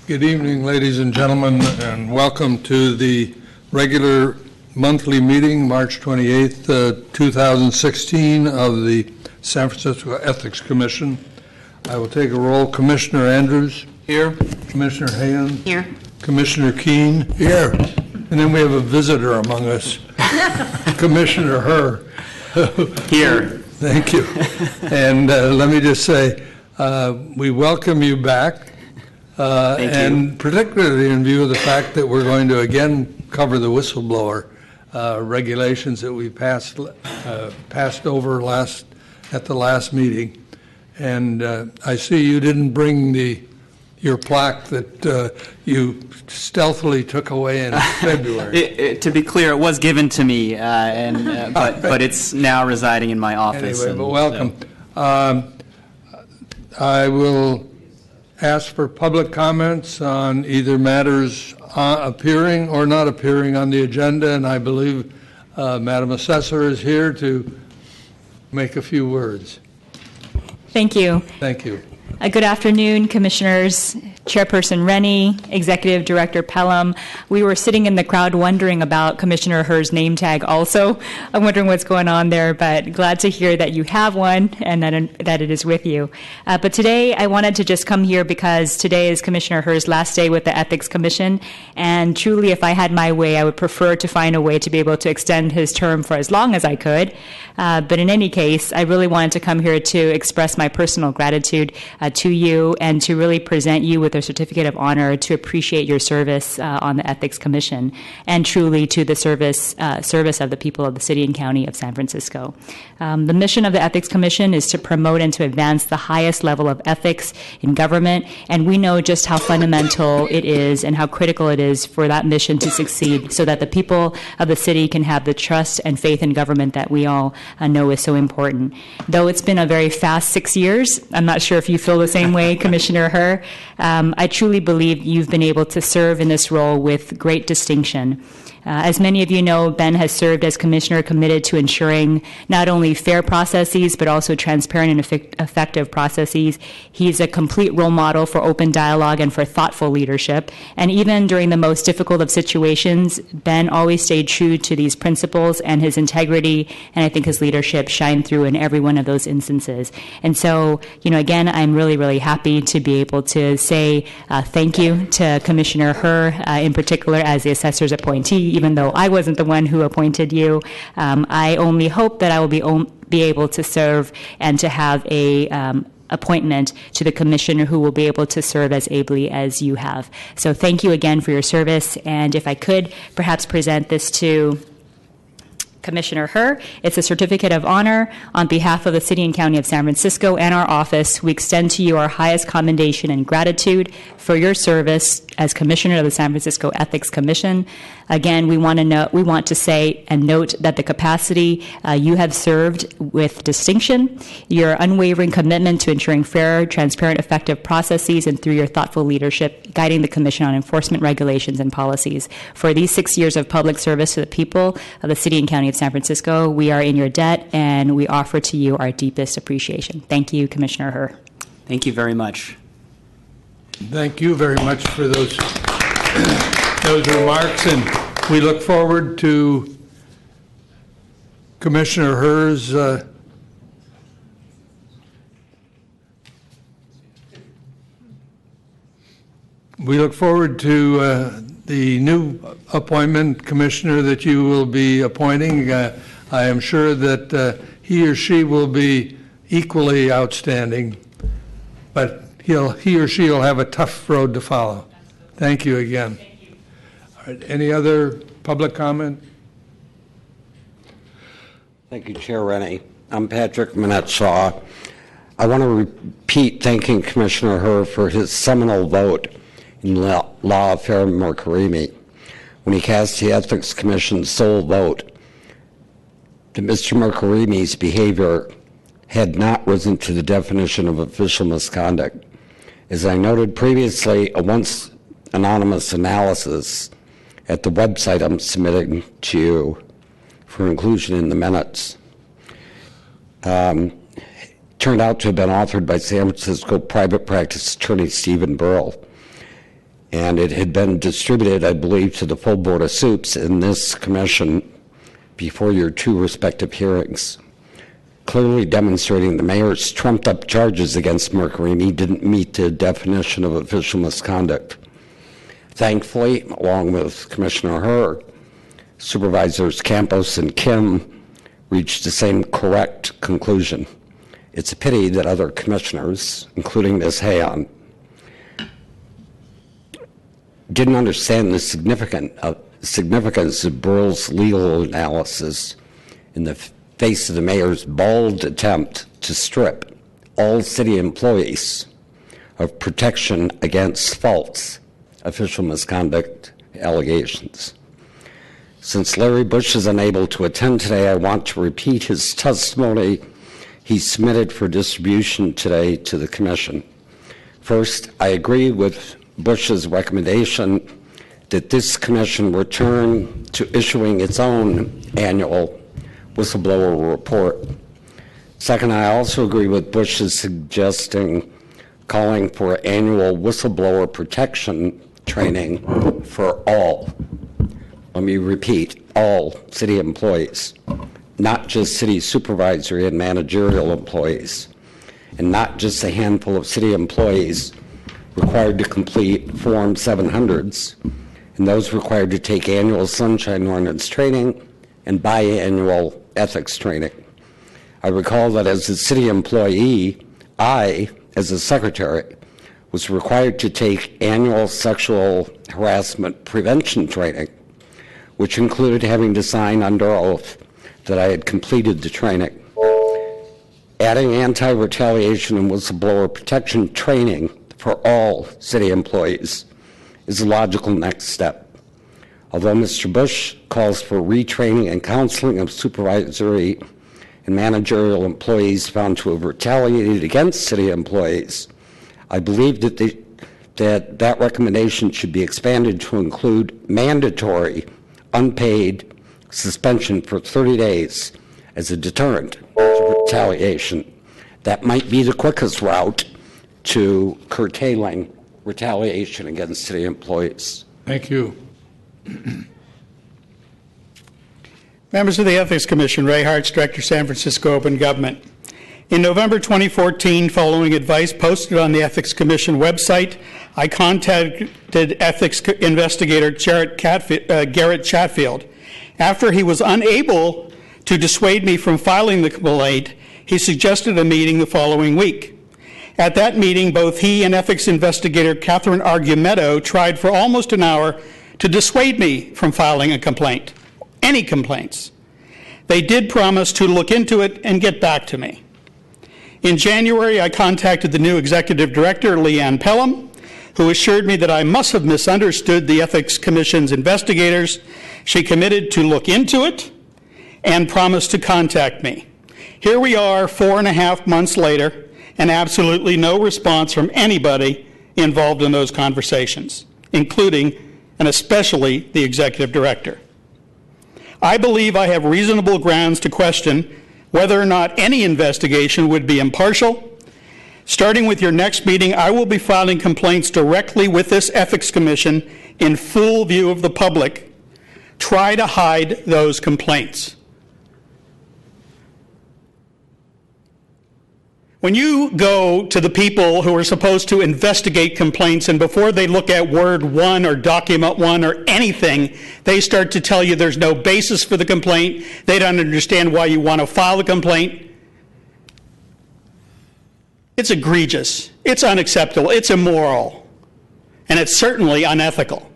Good evening, ladies and gentlemen, and welcome to the regular monthly meeting, March 28th, 2016, of the San Francisco Ethics Commission. I will take a roll. Commissioner Andrews. Here. Commissioner Hayan. Here. Commissioner Keene. Here. And then we have a visitor among us, Commissioner Herr. Here. Thank you. And let me just say, we welcome you back. And particularly in view of the fact that we're going to again cover the whistleblower regulations that we passed over at the last meeting. And I see you didn't bring your plaque that you stealthily took away in February. To be clear, it was given to me, but it's now residing in my office. Anyway, but welcome. So. I will ask for public comments on either matters appearing or not appearing on the agenda, and I believe Madam Assessor is here to make a few words. Thank you. Thank you. Good afternoon, Commissioners, Chairperson Rennie, Executive Director Pelham. We were sitting in the crowd wondering about Commissioner Herr's name tag also. I'm wondering what's going on there, but glad to hear that you have one and that it is with you. But today I wanted to just come here because today is Commissioner Herr's last day with the Ethics Commission, and truly if I had my way, I would prefer to find a way to be able to extend his term for as long as I could. But in any case, I really wanted to come here to express my personal gratitude to you and to really present you with a certificate of honor to appreciate your service on the Ethics Commission and truly to the service of the people of the city and county of San Francisco. The mission of the Ethics Commission is to promote and to advance the highest level of ethics in government, and we know just how fundamental it is and how critical it is for that mission to succeed so that the people of the city can have the trust and faith in government that we all know is so important. Though it's been a very fast 6 years, I'm not sure if you feel the same way, Commissioner Herr. I truly believe you've been able to serve in this role with great distinction. As many of you know, Ben has served as commissioner committed to ensuring not only fair processes, but also transparent and effective processes. He's a complete role model for open dialogue and for thoughtful leadership. And even during the most difficult of situations, Ben always stayed true to these principles, and his integrity and I think his leadership shined through in every one of those instances. And so, again, I'm really, really happy to be able to say thank you to Commissioner Herr, in particular as the assessor's appointee. Even though I wasn't the one who appointed you, I only hope that I will be able to serve and to have a appointment to the commissioner who will be able to serve as ably as you have. So thank you again for your service, and if I could perhaps present this to Commissioner Herr. It's a certificate of honor on behalf of the City and County of San Francisco and our office. We extend to you our highest commendation and gratitude for your service as Commissioner of the San Francisco Ethics Commission. Again, we want to say and note that the capacity you have served with distinction, your unwavering commitment to ensuring fair, transparent, effective processes, and through your thoughtful leadership guiding the Commission on enforcement regulations and policies. For these 6 years of public service to the people of the City and County of San Francisco, we are in your debt, and we offer to you our deepest appreciation. Thank you, Commissioner Herr. Thank you very much. Thank you very much for those remarks, and we look forward to Commissioner Herr's the new appointment commissioner that you will be appointing. I am sure that he or she will be equally outstanding, but he or she will have a tough road to follow. Thank you again. Thank you. All right, any other public comment? Thank you, Chair Rennie. I'm Patrick Minette-Shaw. I want to repeat thanking Commissioner Herr for his seminal vote in Law Affair Mercarimi when he cast the Ethics Commission's sole vote that Mr. Mercarimi's behavior had not risen to the definition of official misconduct. As I noted previously, a once anonymous analysis at the website I'm submitting to you for inclusion in the minutes turned out to have been authored by San Francisco private practice attorney Stephen Burrell. and it had been distributed, I believe, to the full Board of Soups in this commission before your two respective hearings, clearly demonstrating the mayor's trumped-up charges against Mercurini didn't meet the definition of official misconduct. Thankfully, along with Commissioner Herr, Supervisors Campos and Kim reached the same correct conclusion. It's a pity that other commissioners, including Ms. Hayon, didn't understand the significance of Burrell's legal analysis in the face of the mayor's bold attempt to strip all city employees of protection against false official misconduct allegations. Since Larry Bush is unable to attend today, I want to repeat his testimony he submitted for distribution today to the Commission. First, I agree with Bush's recommendation that this Commission return to issuing its own annual whistleblower report. Second, I also agree with Bush's calling for annual whistleblower protection training for all. Let me repeat, all city employees, not just city supervisory and managerial employees, and not just a handful of city employees required to complete Form 700s, and those required to take annual Sunshine Ordinance training and biannual ethics training. I recall that as a city employee, I, as a secretary, was required to take annual sexual harassment prevention training, which included having to sign under oath that I had completed the training. Adding anti-retaliation and whistleblower protection training for all city employees is a logical next step. Although Mr. Bush calls for retraining and counseling of supervisory and managerial employees found to have retaliated against city employees, I believe that recommendation should be expanded to include mandatory unpaid suspension for 30 days as a deterrent to retaliation. That might be the quickest route to curtailing retaliation against city employees. Thank you. Members of the Ethics Commission, Ray Hartz, Director, San Francisco Open Government. In November 2014, following advice posted on the Ethics Commission website, I contacted ethics investigator Garrett Chatfield. After he was unable to dissuade me from filing the complaint, he suggested a meeting the following week. At that meeting, both he and ethics investigator Catherine Argumetto tried for almost an hour to dissuade me from filing a complaint, any complaints. They did promise to look into it and get back to me. In January, I contacted the new executive director, Leanne Pelham, who assured me that I must have misunderstood the Ethics Commission's investigators. She committed to look into it and promised to contact me. Here we are 4.5 months later, and absolutely no response from anybody involved in those conversations, including and especially the executive director. I believe I have reasonable grounds to question whether or not any investigation would be impartial. Starting with your next meeting, I will be filing complaints directly with this Ethics Commission in full view of the public. Try to hide those complaints. When you go to the people who are supposed to investigate complaints, and before they look at Word 1 or Document 1 or anything, they start to tell you there's no basis for the complaint, they don't understand why you want to file a complaint, it's egregious, it's unacceptable, it's immoral, and it's certainly unethical.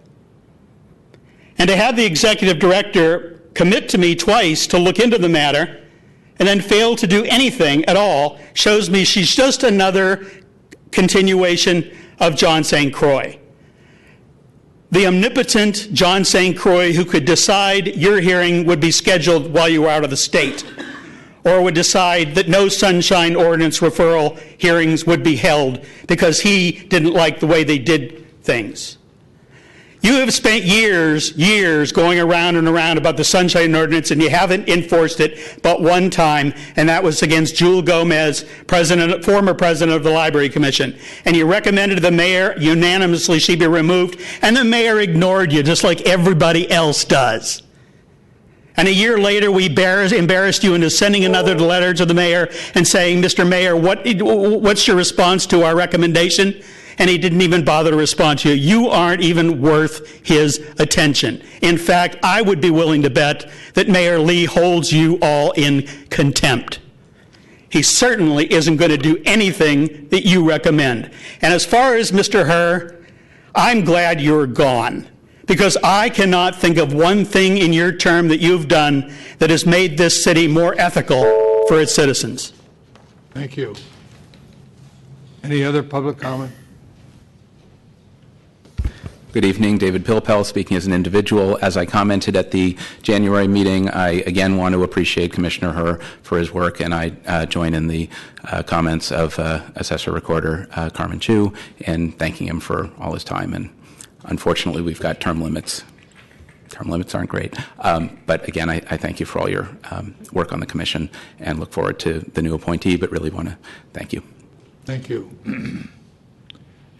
And to have the executive director commit to me twice to look into the matter and then fail to do anything at all shows me she's just another continuation of John St. Croix. The omnipotent John St. Croix who could decide your hearing would be scheduled while you were out of the state, or would decide that no Sunshine Ordinance referral hearings would be held because he didn't like the way they did things. You have spent years going around and around about the Sunshine Ordinance, and you haven't enforced it but one time, and that was against Jewel Gomez, former president of the Library Commission. And you recommended to the mayor unanimously she be removed, and the mayor ignored you just like everybody else does. And a year later, we embarrassed you into sending another letter to the mayor and saying, Mr. Mayor, what's your response to our recommendation? And he didn't even bother to respond to you. You aren't even worth his attention. In fact, I would be willing to bet that Mayor Lee holds you all in contempt. He certainly isn't going to do anything that you recommend. And as far as Mr. Herr, I'm glad you're gone, because I cannot think of one thing in your term that you've done that has made this city more ethical for its citizens. Thank you. Any other public comment? Good evening, David Pilpel speaking as an individual. As I commented at the January meeting, I again want to appreciate Commissioner Herr for his work, and I join in the comments of Assessor Recorder Carmen Chu in thanking him for all his time. And unfortunately, we've got term limits. Term limits aren't great. But again, I thank you for all your work on the commission and look forward to the new appointee, but really want to thank you. Thank you.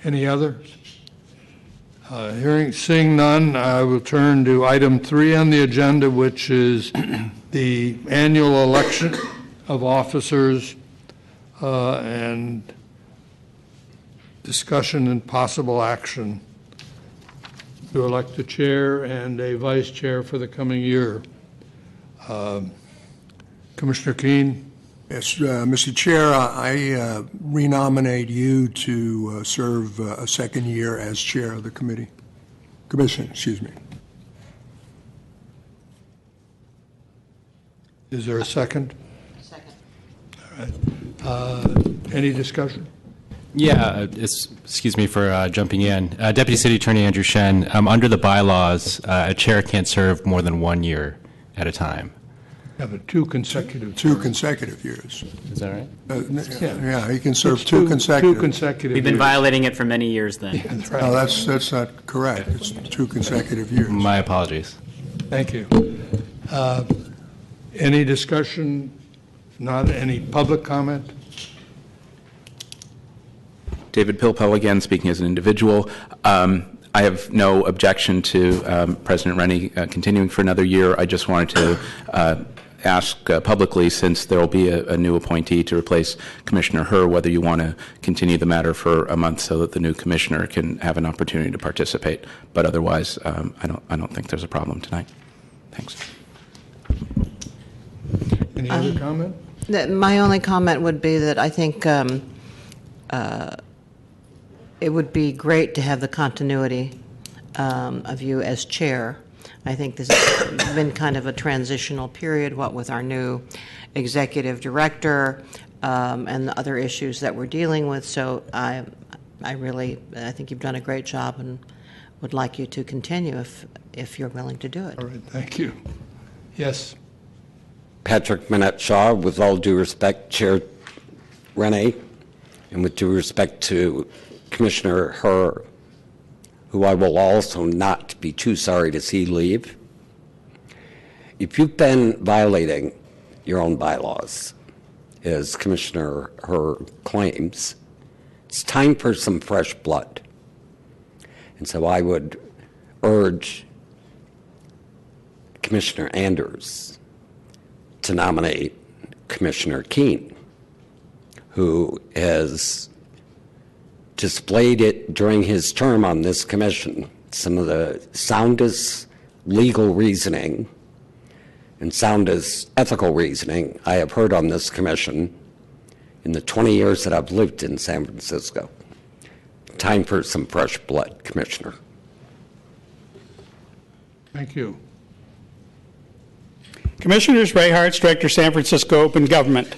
Any others? Seeing none, I will turn to item 3 on the agenda, which is the annual election of officers and discussion and possible action to elect a chair and a vice chair for the coming year. Commissioner Keene? Yes, Mr. Chair, I renominate you to serve a second year as chair of the commission, excuse me. Is there a second? Second. All right. Any discussion? Yeah, excuse me for jumping in. Deputy City Attorney Andrew Shen, under the bylaws, a chair can't serve more than 1 year at a time. Yeah, but two consecutive years. Is that right? Yeah, he can serve It's two consecutive. Two consecutive We've been years. violating it for many years then. That's right. No, that's not correct. It's 2 consecutive years. My apologies. Thank you. Any discussion? Not any public comment? David Pilpel again, speaking as an individual. I have no objection to President Rennie continuing for another year. I just wanted to ask publicly, since there will be a new appointee to replace Commissioner Herr, whether you want to continue the matter for a month so that the new commissioner can have an opportunity to participate. But otherwise, I don't think there's a problem tonight. Thanks. Any other comment? My only comment would be that I think it would be great to have the continuity of you as chair. I think this has been kind of a transitional period, what with our new executive director and the other issues that we're dealing with. So I think you've done a great job and would like you to continue if you're willing to do it. All right, thank you. Yes. Patrick Minette Shaw, with all due respect, Chair Rennie, and with due respect to Commissioner Herr, who I will also not be too sorry to see leave. If you've been violating your own bylaws, as Commissioner Herr claims, it's time for some fresh blood. And so I would urge Commissioner Anders to nominate Commissioner Keene, who has displayed it during his term on this commission, some of the soundest legal reasoning and soundest ethical reasoning I have heard on this commission in the 20 years that I've lived in San Francisco. Time for some fresh blood, Commissioner. Thank you. Commissioners Ray Hartz, Director, San Francisco Open Government.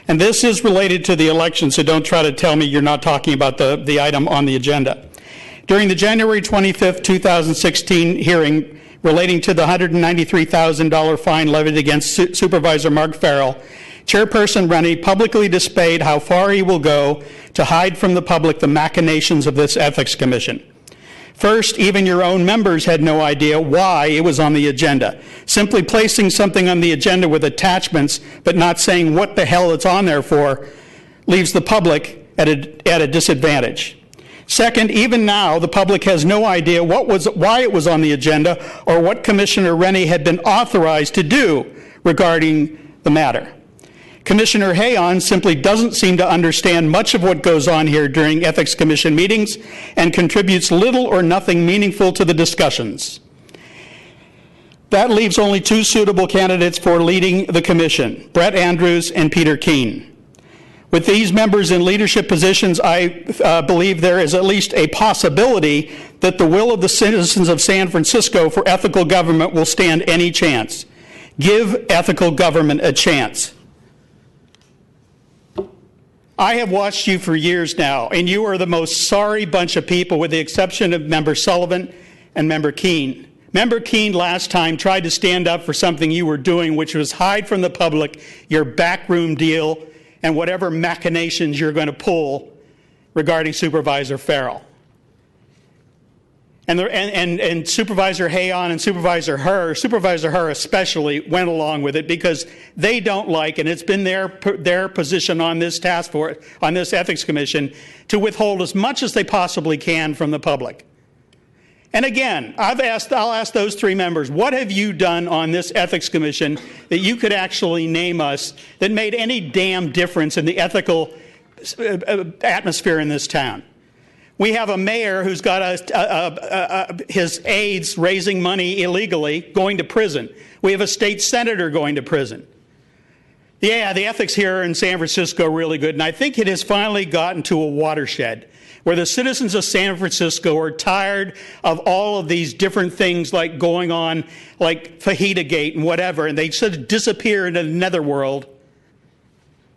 And this is related to the election, so don't try to tell me you're not talking about the item on the agenda. During the January 25th, 2016 hearing relating to the $193,000 fine levied against Supervisor Mark Farrell, Chairperson Rennie publicly displayed how far he will go to hide from the public the machinations of this Ethics Commission. First, even your own members had no idea why it was on the agenda. Simply placing something on the agenda with attachments, but not saying what the hell it's on there for, leaves the public at a disadvantage. Second, even now, the public has no idea why it was on the agenda or what Commissioner Rennie had been authorized to do regarding the matter. Commissioner Hayon simply doesn't seem to understand much of what goes on here during Ethics Commission meetings and contributes little or nothing meaningful to the discussions. That leaves only two suitable candidates for leading the commission, Brett Andrews and Peter Keene. With these members in leadership positions, I believe there is at least a possibility that the will of the citizens of San Francisco for ethical government will stand any chance. Give ethical government a chance. I have watched you for years now, and you are the most sorry bunch of people, with the exception of Member Sullivan and Member Keene. Member Keene last time tried to stand up for something you were doing, which was hide from the public your backroom deal and whatever machinations you're going to pull regarding Supervisor Farrell. And Supervisor Hayon and Supervisor Herr especially, went along with it because they don't like, and it's been their position on this task force, on this Ethics Commission, to withhold as much as they possibly can from the public. And again, I'll ask those three members, what have you done on this Ethics Commission that you could actually name us that made any damn difference in the ethical atmosphere in this town? We have a mayor who's got his aides raising money illegally, going to prison. We have a state senator going to prison. Yeah, the ethics here in San Francisco are really good, and I think it has finally gotten to a watershed where the citizens of San Francisco are tired of all of these different things like going on, like Fajita Gate and whatever, and they sort of disappear into the netherworld,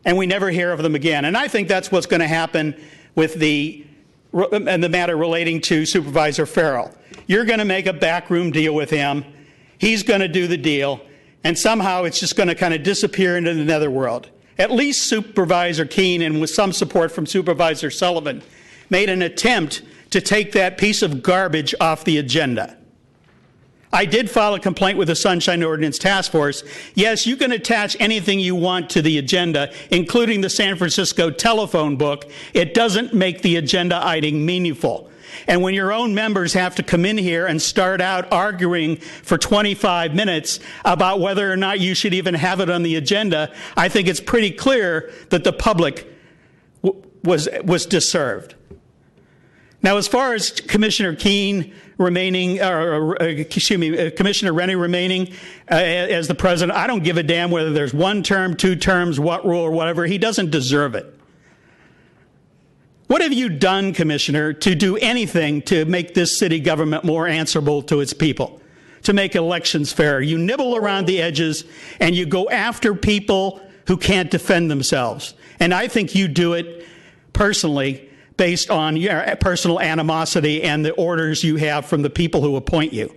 and we never hear of them again. And I think that's what's going to happen with the matter relating to Supervisor Farrell. You're going to make a backroom deal with him. He's going to do the deal, and somehow it's just going to kind of disappear into the netherworld. At least Supervisor Keene, and with some support from Supervisor Sullivan, made an attempt to take that piece of garbage off the agenda. I did file a complaint with the Sunshine Ordinance Task Force. Yes, you can attach anything you want to the agenda, including the San Francisco telephone book. It doesn't make the agenda item meaningful. And when your own members have to come in here and start out arguing for 25 minutes about whether or not you should even have it on the agenda, I think it's pretty clear that the public was disserved. Now, as far as Commissioner Keene remaining, Commissioner Rennie remaining as the president, I don't give a damn whether there's one term, two terms, what rule or whatever. He doesn't deserve it. What have you done, Commissioner, to do anything to make this city government more answerable to its people, to make elections fair? You nibble around the edges and you go after people who can't defend themselves. And I think you do it personally, based on your personal animosity and the orders you have from the people who appoint you.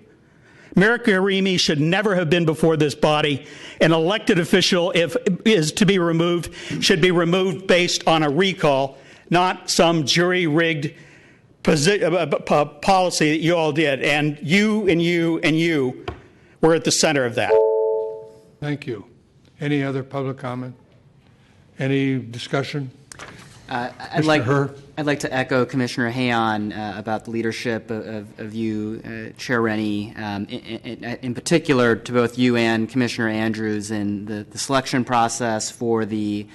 Mayor Karimi should never have been before this body. An elected official, if is to be removed, should be removed based on a recall, not some jury-rigged policy that you all did. And you were at the center of that. Thank you. Any other public comment? Any discussion? I'd like to echo Commissioner Hayon about the leadership of you, Chair Rennie, in particular to both you and Commissioner Andrews in the selection process for the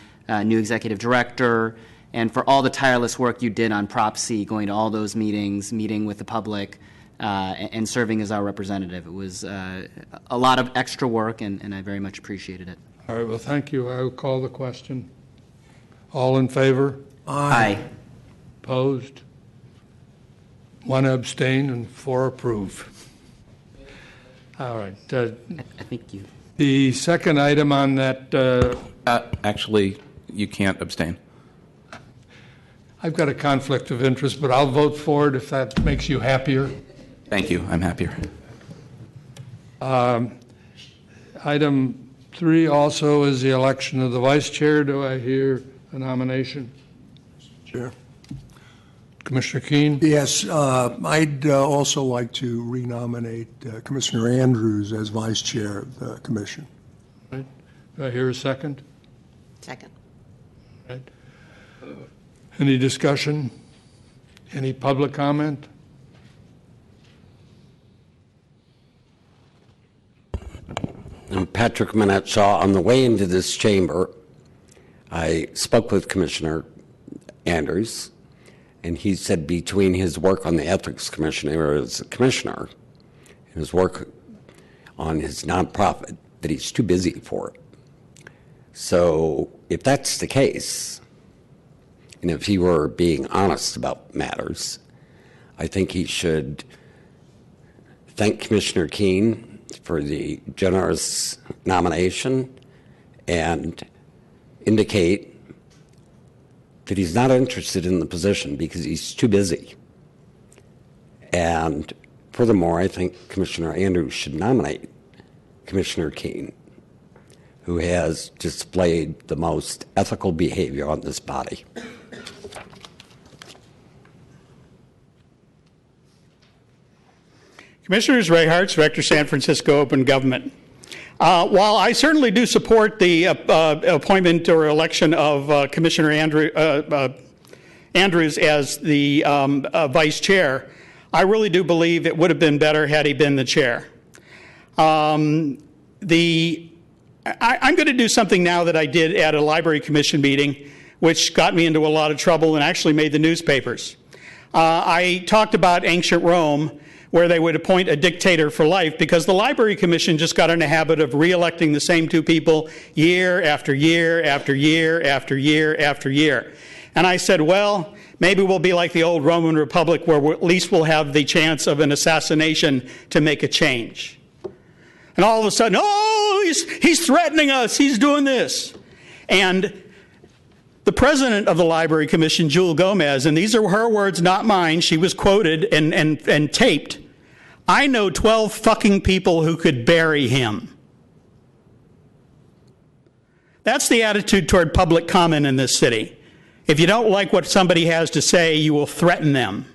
new executive director, and for all the tireless work you did on Prop C, going to all those meetings, meeting with the public, and serving as our representative. It was a lot of extra work, and I very much appreciated it. All right, well, thank you. I will call the question. All in favor? Aye. Opposed? 1 abstain and 4 approve. All right. I think you. The second item on that... Actually, you can't abstain. I've got a conflict of interest, but I'll vote for it if that makes you happier. Thank you. I'm happier. Item 3 also is the election of the vice chair. Do I hear a nomination? Chair. Commissioner Keen? Yes, I'd also like to renominate Commissioner Andrews as vice chair of the commission. Right. Do I hear a second? Second. Right. Any discussion? Any public comment? I'm Patrick Minette-Shaw. On the way into this chamber, I spoke with Commissioner Andrews, and he said between his work on the Ethics Commission as a commissioner and his work on his nonprofit that he's too busy for it. So if that's the case, and if he were being honest about matters, I think he should thank Commissioner Keen for the generous nomination and indicate that he's not interested in the position because he's too busy. And furthermore, I think Commissioner Andrews should nominate Commissioner Keen, who has displayed the most ethical behavior on this body. Commissioners, Ray Hartz, Director, San Francisco Open Government. While I certainly do support the appointment or election of Commissioner Andrews as the vice chair, I really do believe it would have been better had he been the chair. I'm going to do something now that I did at a library commission meeting, which got me into a lot of trouble and actually made the newspapers. I talked about ancient Rome, where they would appoint a dictator for life, because the Library Commission just got in the habit of re-electing the same two people year after year after year after year after year. And I said, well, maybe we'll be like the old Roman Republic, where at least we'll have the chance of an assassination to make a change. And all of a sudden, oh, he's threatening us, he's doing this. And the president of the Library Commission, Jewel Gomez, and these are her words, not mine, she was quoted and taped, I know 12 fucking people who could bury him. That's the attitude toward public comment in this city. If you don't like what somebody has to say, you will threaten them.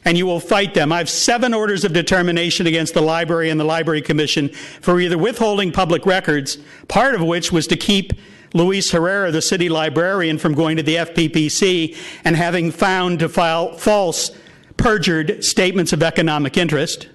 And you will fight them. I have 7 orders of determination against the library and the Library Commission for either withholding public records, part of which was to keep Luis Herrera, the city librarian, from going to the FPPC and having found to file false, perjured statements of economic interest.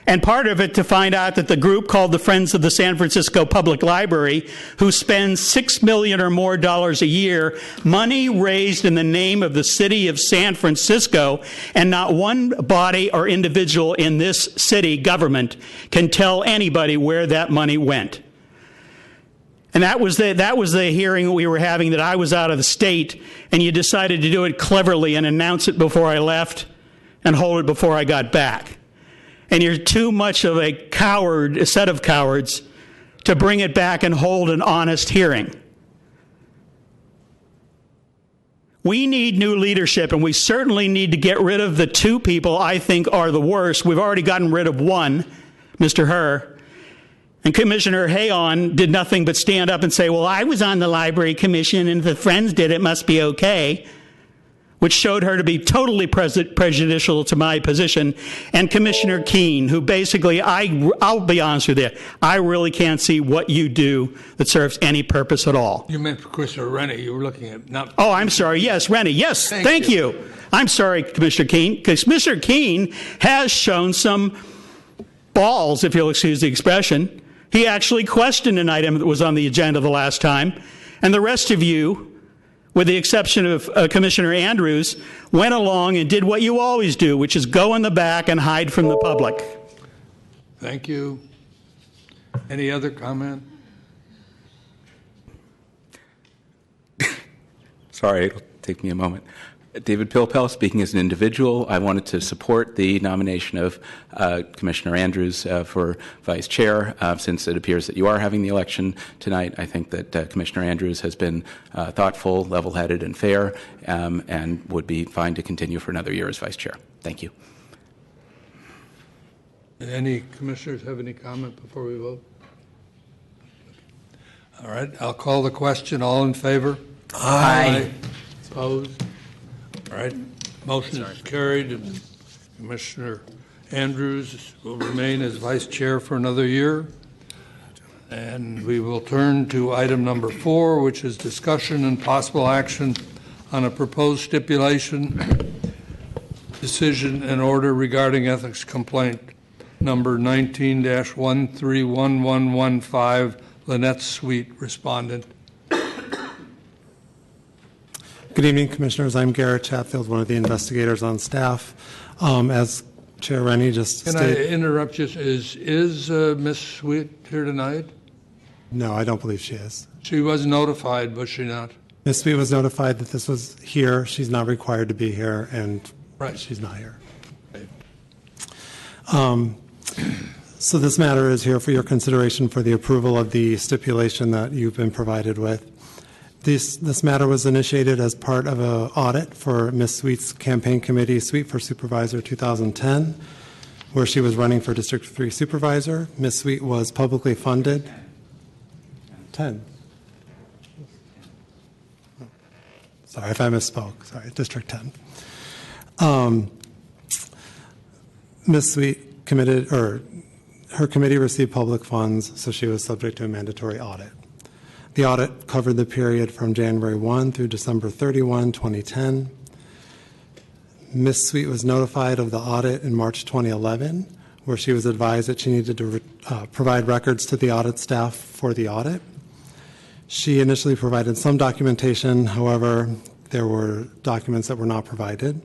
And part of it to find out that the group called the Friends of the San Francisco Public Library, who spends $6 million or more a year, money raised in the name of the city of San Francisco, and not one body or individual in this city government can tell anybody where that money went. And that was the hearing we were having, that I was out of the state, and you decided to do it cleverly and announce it before I left and hold it before I got back. And you're too much of a coward, a set of cowards, to bring it back and hold an honest hearing. We need new leadership, and we certainly need to get rid of the 2 people I think are the worst. We've already gotten rid of one, Mr. Herr. And Commissioner Hayon did nothing but stand up and say, well, I was on the Library Commission, and if the Friends did, it must be okay, which showed her to be totally prejudicial to my position. And Commissioner Keen, who basically, I'll be honest with you, I really can't see what you do that serves any purpose at all. You meant Commissioner Rennie. You were looking at not. Oh, I'm sorry. Yes, Rennie. Yes, thank you. I'm sorry, Commissioner Keen, because Commissioner Keen has shown some balls, if you'll excuse the expression. He actually questioned an item that was on the agenda the last time, and the rest of you, with the exception of Commissioner Andrews, went along and did what you always do, which is go in the back and hide from the public. Thank you. Any other comment? Sorry, it'll take me a moment. David Pilpel, speaking as an individual, I wanted to support the nomination of Commissioner Andrews for Vice Chair. Since it appears that you are having the election tonight, I think that Commissioner Andrews has been thoughtful, level-headed, and fair, and would be fine to continue for another year as Vice Chair. Thank you. Any commissioners have any comment before we vote? All right, I'll call the question. All in favor? Aye. Opposed? All right, motion is carried, and Commissioner Andrews will remain as vice chair for another year. And we will turn to item number 4, which is discussion and possible action on a proposed stipulation, decision, and order regarding ethics complaint number 19-131115, Lynette Sweet, Respondent. Good evening, Commissioners. I'm Garrett Chatfield, one of the investigators on staff. As Chair Rennie just Can stated... I interrupt you? Is Ms. Sweet here tonight? No, I don't believe she is. She was notified, was she not? Ms. Sweet was notified that this was here. She's not required to be here, and Right. she's not here. Right. So this matter is here for your consideration for the approval of the stipulation that you've been provided with. This matter was initiated as part of an audit for Ms. Sweet's campaign committee, Sweet for Supervisor 2010, where she was running for District 3 Supervisor. Ms. Sweet was publicly funded. 10. Sorry if I misspoke. Sorry, District 10. Ms. Sweet committed, or her committee received public funds, so she was subject to a mandatory audit. The audit covered the period from January 1 through December 31, 2010. Ms. Sweet was notified of the audit in March 2011, where she was advised that she needed to provide records to the audit staff for the audit. She initially provided some documentation, however, there were documents that were not provided.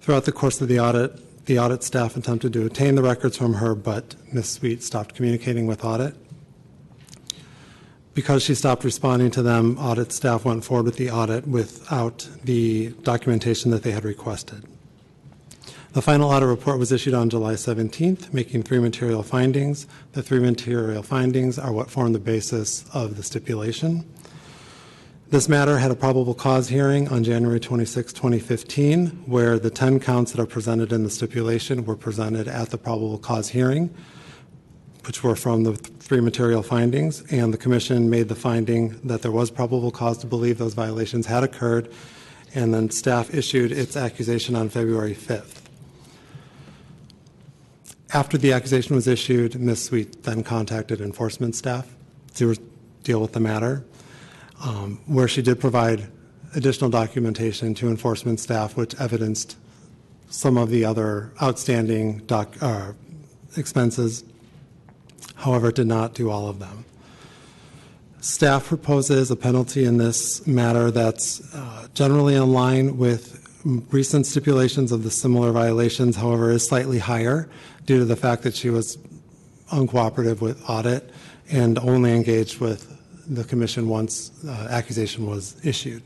Throughout the course of the audit staff attempted to obtain the records from her, but Ms. Sweet stopped communicating with audit. Because she stopped responding to them, audit staff went forward with the audit without the documentation that they had requested. The final audit report was issued on July 17th, making 3 material findings. The 3 material findings are what form the basis of the stipulation. This matter had a probable cause hearing on January 26, 2015, where the 10 counts that are presented in the stipulation were presented at the probable cause hearing, which were from the 3 material findings, and the Commission made the finding that there was probable cause to believe those violations had occurred, and then staff issued its accusation on February 5th. After the accusation was issued, Ms. Sweet then contacted enforcement staff to deal with the matter, where she did provide additional documentation to enforcement staff, which evidenced some of the other outstanding expenses. However, it did not do all of them. Staff proposes a penalty in this matter that's generally in line with recent stipulations of the similar violations, however, is slightly higher due to the fact that she was uncooperative with audit and only engaged with the Commission once accusation was issued.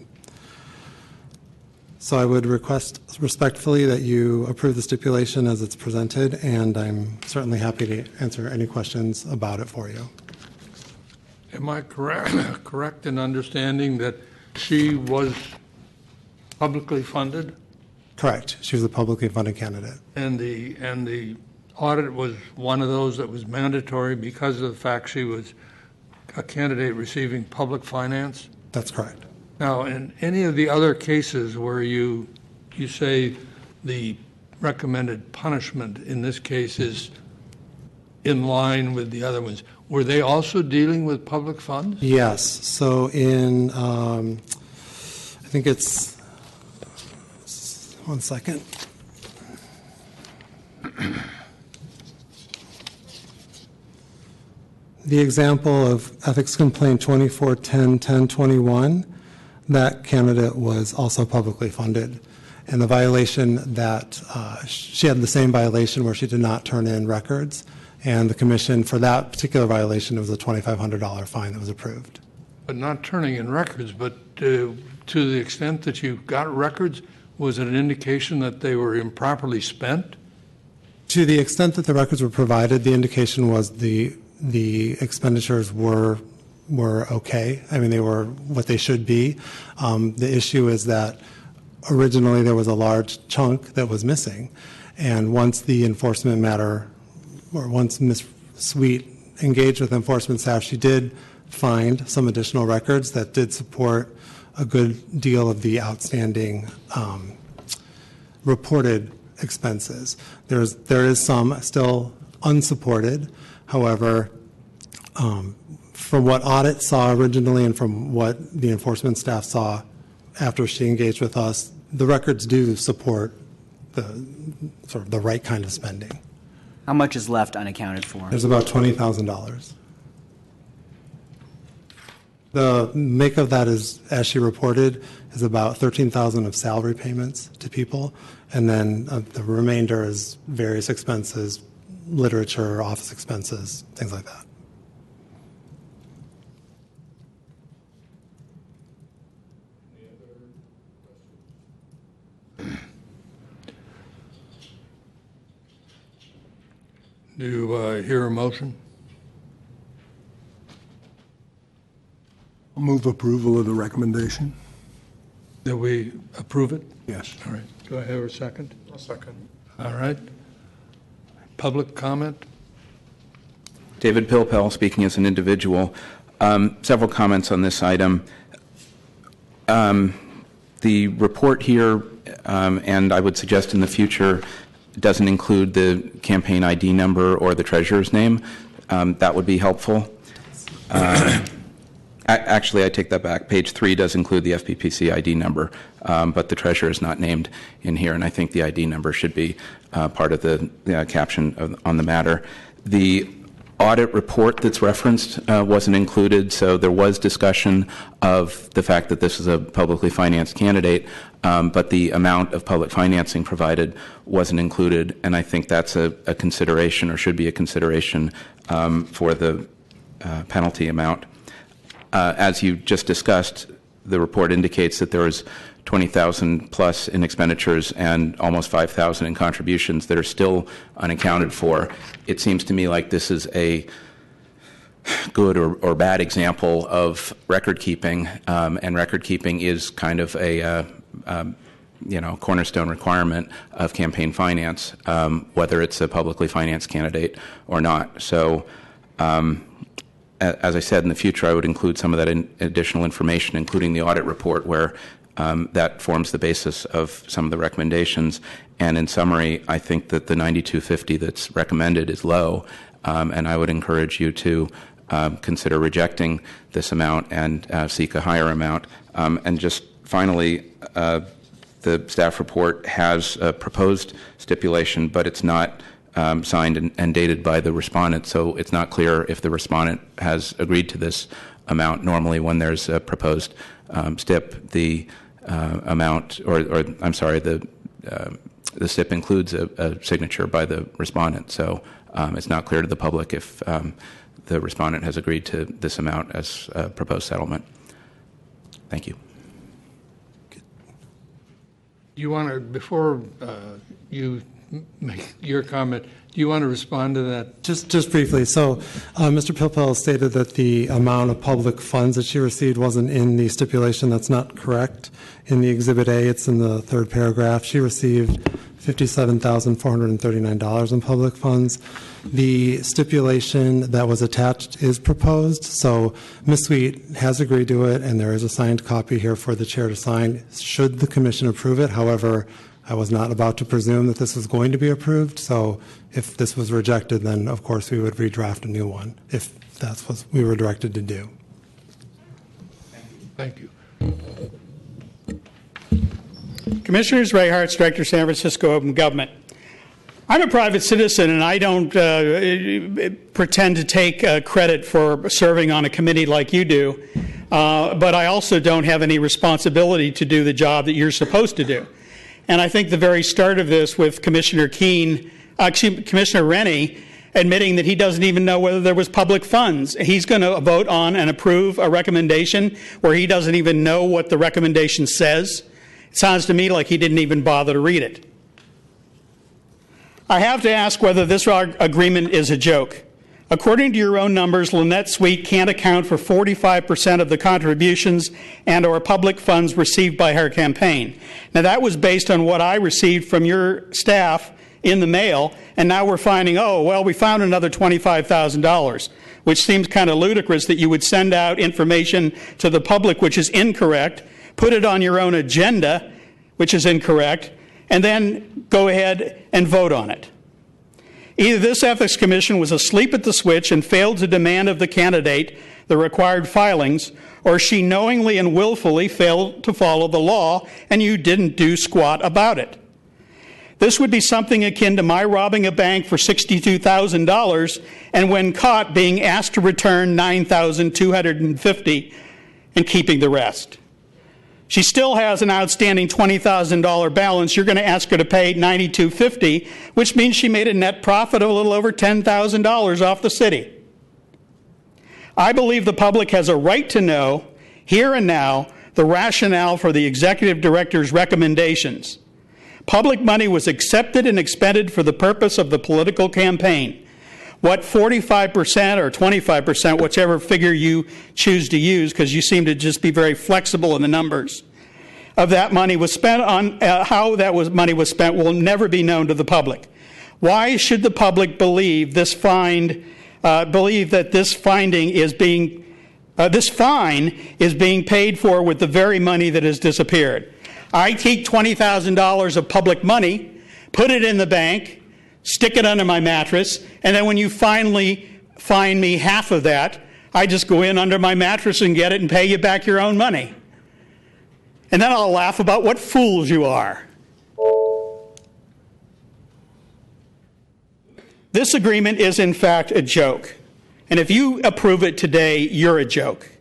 So I would request respectfully that you approve the stipulation as it's presented, and I'm certainly happy to answer any questions about it for you. Am I correct in understanding that she was publicly funded? Correct. She was a publicly funded candidate. And the audit was one of those that was mandatory because of the fact she was a candidate receiving public finance? That's correct. Now, in any of the other cases where you say the recommended punishment in this case is in line with the other ones, were they also dealing with public funds? Yes. So in, I think it's, one second. The example of Ethics Complaint 2410-1021, that candidate was also publicly funded. And the violation that, she had the same violation where she did not turn in records. And the Commission, for that particular violation, it was a $2,500 fine that was approved. But not turning in records, but to the extent that you got records, was it an indication that they were improperly spent? To the extent that the records were provided, the indication was the expenditures were okay. I mean, they were what they should be. The issue is that originally there was a large chunk that was missing. And once the enforcement matter, or once Ms. Sweet engaged with enforcement staff, she did find some additional records that did support a good deal of the outstanding reported expenses. There is some still unsupported. However, from what Audit saw originally and from what the enforcement staff saw after she engaged with us, the records do support the right kind of spending. How much is left unaccounted for? There's about $20,000. The make of that is, as she reported, is about $13,000 of salary payments to people, and then the remainder is various expenses, literature, office expenses, things like that. Do I hear a motion? I'll move approval of the recommendation. That we approve it? Yes. All right. Do I hear a second? A second. All right. Public comment? David Pilpel, speaking as an individual. Several comments on this item. The report here, and I would suggest in the future, doesn't include the campaign ID number or the treasurer's name. That would be helpful. Actually, I take that back. Page 3 does include the FPPC ID number, but the treasurer is not named in here, and I think the ID number should be part of the caption on the matter. The audit report that's referenced wasn't included, so there was discussion of the fact that this is a publicly financed candidate, but the amount of public financing provided wasn't included, and I think that's a consideration, or should be a consideration, for the penalty amount. As you just discussed, the report indicates that there was $20,000 plus in expenditures and almost $5,000 in contributions that are still unaccounted for. It seems to me like this is a good or bad example of record keeping, and record keeping is kind of a cornerstone requirement of campaign finance, whether it's a publicly financed candidate or not. So. As I said, in the future, I would include some of that additional information, including the audit report, where that forms the basis of some of the recommendations. And in summary, I think that the $92.50 that's recommended is low, and I would encourage you to consider rejecting this amount and seek a higher amount. And just finally, the staff report has a proposed stipulation, but it's not signed and dated by the respondent, so it's not clear if the respondent has agreed to this amount. Normally, when there's a proposed stip, the amount, the stip includes a signature by the respondent. So it's not clear to the public if the respondent has agreed to this amount as a proposed settlement. Thank you. You want to, before you make your comment, do you want to respond to that? Just briefly. So Mr. Pilpel stated that the amount of public funds that she received wasn't in the stipulation. That's not correct. In the Exhibit A, it's in the third paragraph. She received $57,439 in public funds. The stipulation that was attached is proposed, so Ms. Sweet has agreed to it, and there is a signed copy here for the chair to sign should the commission approve it. However, I was not about to presume that this was going to be approved, so if this was rejected, then of course we would redraft a new one, if that's what we were directed to do. Thank you. Commissioners, Ray Hartz, Director, San Francisco Open Government. I'm a private citizen, and I don't pretend to take credit for serving on a committee like you do, but I also don't have any responsibility to do the job that you're supposed to do. And I think the very start of this with Commissioner Rennie admitting that he doesn't even know whether there was public funds. He's going to vote on and approve a recommendation where he doesn't even know what the recommendation says. It sounds to me like he didn't even bother to read it. I have to ask whether this agreement is a joke. According to your own numbers, Lynette Sweet can't account for 45% of the contributions and or public funds received by her campaign. Now, that was based on what I received from your staff in the mail, and now we're finding, oh, well, we found another $25,000, which seems kind of ludicrous that you would send out information to the public which is incorrect, put it on your own agenda, which is incorrect, and then go ahead and vote on it. Either this Ethics Commission was asleep at the switch and failed to demand of the candidate the required filings, or she knowingly and willfully failed to follow the law and you didn't do squat about it. This would be something akin to my robbing a bank for $62,000 and when caught being asked to return $9,250 and keeping the rest. She still has an outstanding $20,000 balance. You're going to ask her to pay $92.50, which means she made a net profit of a little over $10,000 off the city. I believe the public has a right to know, here and now, the rationale for the executive director's recommendations. Public money was accepted and expended for the purpose of the political campaign. What 45% or 25%, whichever figure you choose to use, because you seem to just be very flexible in the numbers, of that money was spent on, money was spent will never be known to the public. Why should the public believe that this fine is being paid for with the very money that has disappeared? I take $20,000 of public money, put it in the bank, stick it under my mattress, and then when you finally fine me half of that, I just go in under my mattress and get it and pay you back your own money. And then I'll laugh about what fools you are. This agreement is in fact a joke. And if you approve it today, you're a joke.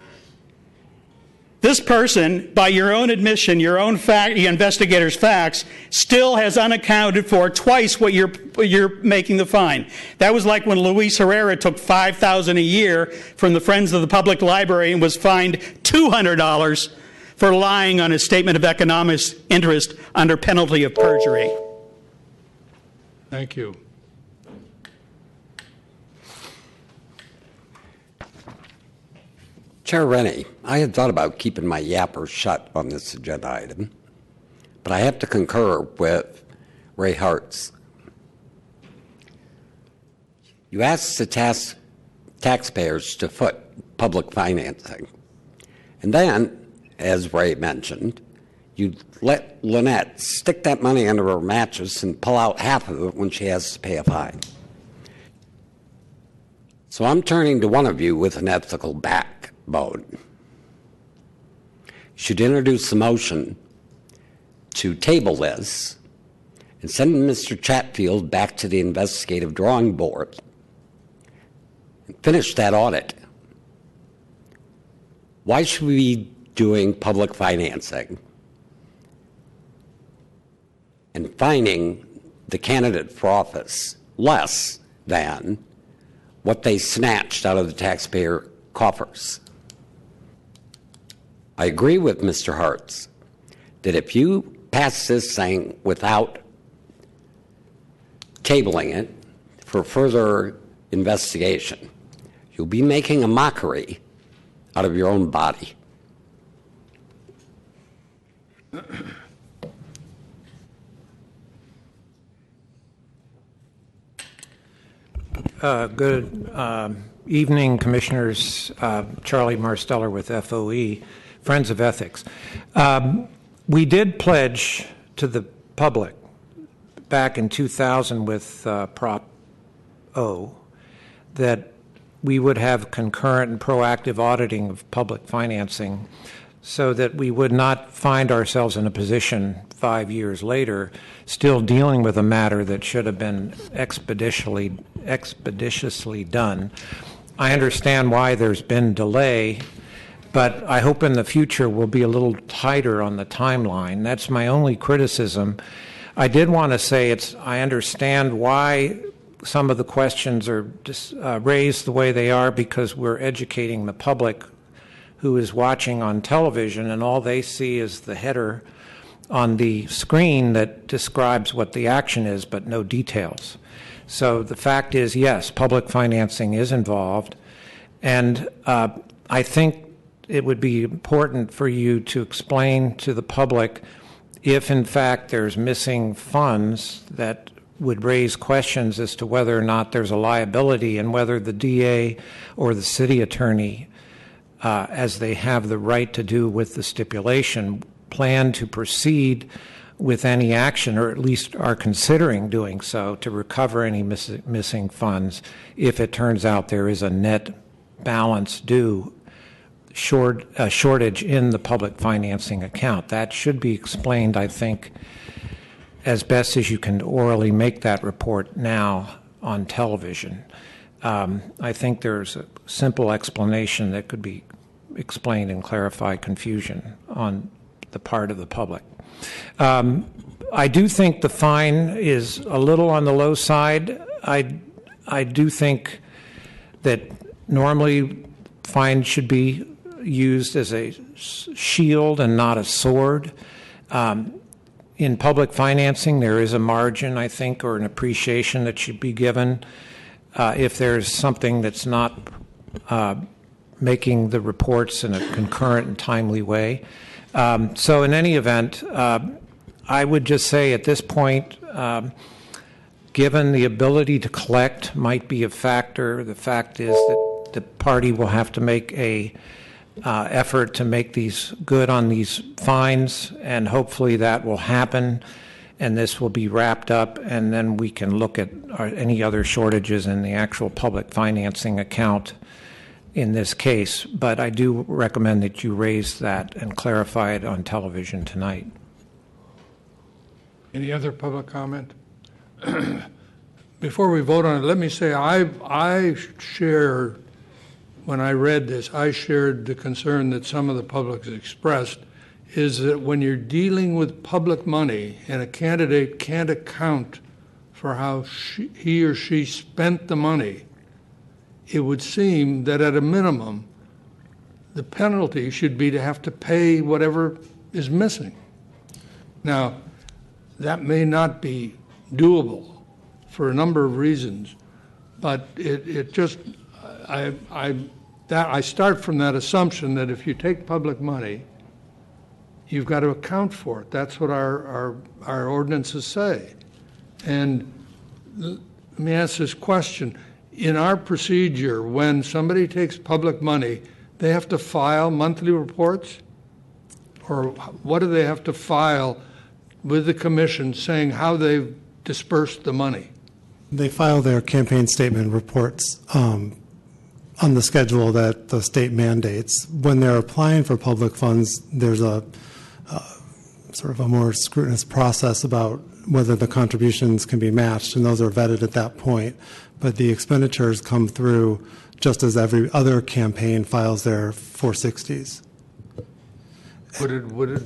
This person, by your own admission, your own investigator's facts, still has unaccounted for twice what you're making the fine. That was like when Luis Herrera took $5,000 a year from the Friends of the Public Library and was fined $200 for lying on his statement of economic interest under penalty of perjury. Thank you. Chair Rennie, I had thought about keeping my yapper shut on this agenda item, but I have to concur with Ray Hartz. You asked the taxpayers to foot public financing, and then, as Ray mentioned, you let Lynette stick that money under her mattress and pull out half of it when she has to pay a fine. So I'm turning to one of you with an ethical backbone. You should introduce a motion to table this and send Mr. Chatfield back to the investigative drawing board and finish that audit. Why should we be doing public financing and fining the candidate for office less than what they snatched out of the taxpayer coffers? I agree with Mr. Hartz that if you pass this thing without tabling it for further investigation, you'll be making a mockery out of your own body. Good evening, Commissioners. Charlie Marsteller with FOE, Friends of Ethics. We did pledge to the public back in 2000 with Prop O that we would have concurrent and proactive auditing of public financing so that we would not find ourselves in a position 5 years later still dealing with a matter that should have been expeditiously done. I understand why there's been delay, but I hope in the future we'll be a little tighter on the timeline. That's my only criticism. I did want to say I understand why some of the questions are raised the way they are, because we're educating the public who is watching on television and all they see is the header on the screen that describes what the action is, but no details. So the fact is, yes, public financing is involved, and I think it would be important for you to explain to the public if, in fact, there's missing funds that would raise questions as to whether or not there's a liability and whether the DA or the city attorney, as they have the right to do with the stipulation, plan to proceed with any action, or at least are considering doing so, to recover any missing funds if it turns out there is a net balance due shortage in the public financing account. That should be explained, I think, as best as you can orally make that report now on television. I think there's a simple explanation that could be explained and clarify confusion on the part of the public. I do think the fine is a little on the low side. I do think that normally fines should be used as a shield and not a sword. In public financing, there is a margin, I think, or an appreciation that should be given if there's something that's not making the reports in a concurrent and timely way. So in any event, I would just say at this point, given the ability to collect might be a factor, the fact is that the party will have to make a effort to make these good on these fines, and hopefully that will happen, and this will be wrapped up, and then we can look at any other shortages in the actual public financing account in this case. But I do recommend that you raise that and clarify it on television tonight. Any other public comment? Before we vote on it, let me say I share, when I read this, I shared the concern that some of the public has expressed, is that when you're dealing with public money and a candidate can't account for how he or she spent the money, it would seem that at a minimum, the penalty should be to have to pay whatever is missing. Now, that may not be doable for a number of reasons, but it just, I start from that assumption that if you take public money, you've got to account for it. That's what our ordinances say. And let me ask this question. In our procedure, when somebody takes public money, they have to file monthly reports? Or what do they have to file with the commission saying how they've dispersed the money? They file their campaign statement reports on the schedule that the state mandates. When they're applying for public funds, there's a sort of a more scrutinous process about whether the contributions can be matched, and those are vetted at that point. But the expenditures come through just as every other campaign files their 460s. Would it,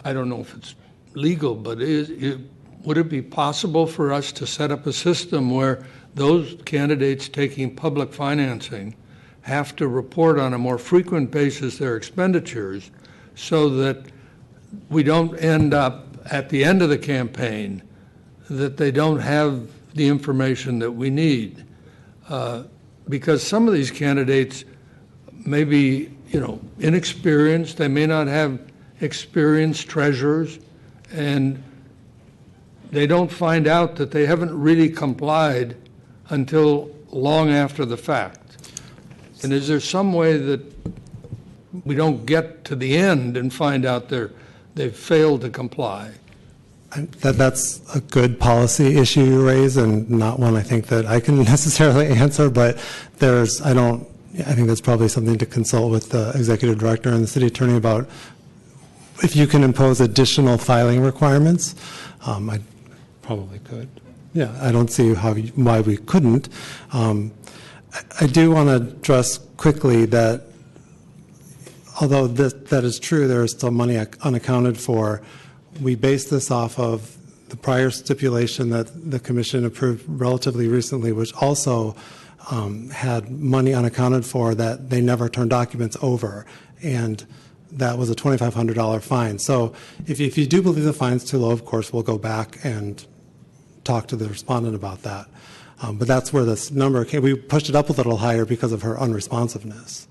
I don't know if it's legal, but would it be possible for us to set up a system where those candidates taking public financing have to report on a more frequent basis their expenditures so that we don't end up at the end of the campaign that they don't have the information that we need? Because some of these candidates may be, inexperienced, they may not have experienced treasurers, and they don't find out that they haven't really complied until long after the fact. And is there some way that we don't get to the end and find out they've failed to comply? That's a good policy issue you raise, and not one I think that I can necessarily answer, but I think that's probably something to consult with the executive director and the city attorney about. If you can impose additional filing requirements, I probably could. Yeah, I don't see why we couldn't. I do want to address quickly that although that is true, there is still money unaccounted for. We base this off of the prior stipulation that the commission approved relatively recently, which also had money unaccounted for that they never turned documents over, and that was a $2,500 fine. So if you do believe the fine's too low, of course, we'll go back and talk to the respondent about that. But that's where this number came. We pushed it up a little higher because of her unresponsiveness.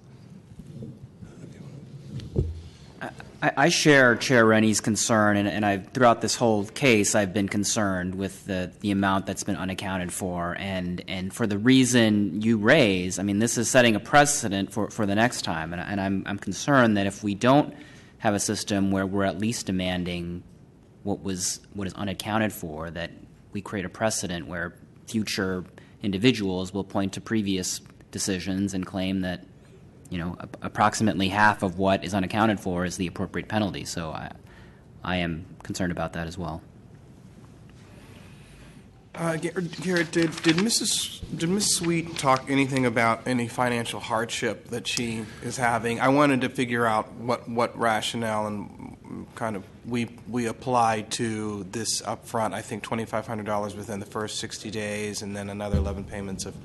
I share Chair Rennie's concern, and throughout this whole case, I've been concerned with the amount that's been unaccounted for, and for the reason you raise. I mean, this is setting a precedent for the next time, and I'm concerned that if we don't have a system where we're at least demanding what is unaccounted for, that we create a precedent where future individuals will point to previous decisions and claim that, approximately half of what is unaccounted for is the appropriate penalty. So I am concerned about that as well. Garrett, did Mrs. Sweet talk anything about any financial hardship that she is having? I wanted to figure out what rationale and kind of we applied to this upfront. I think $2,500 within the first 60 days, and then another 11 payments of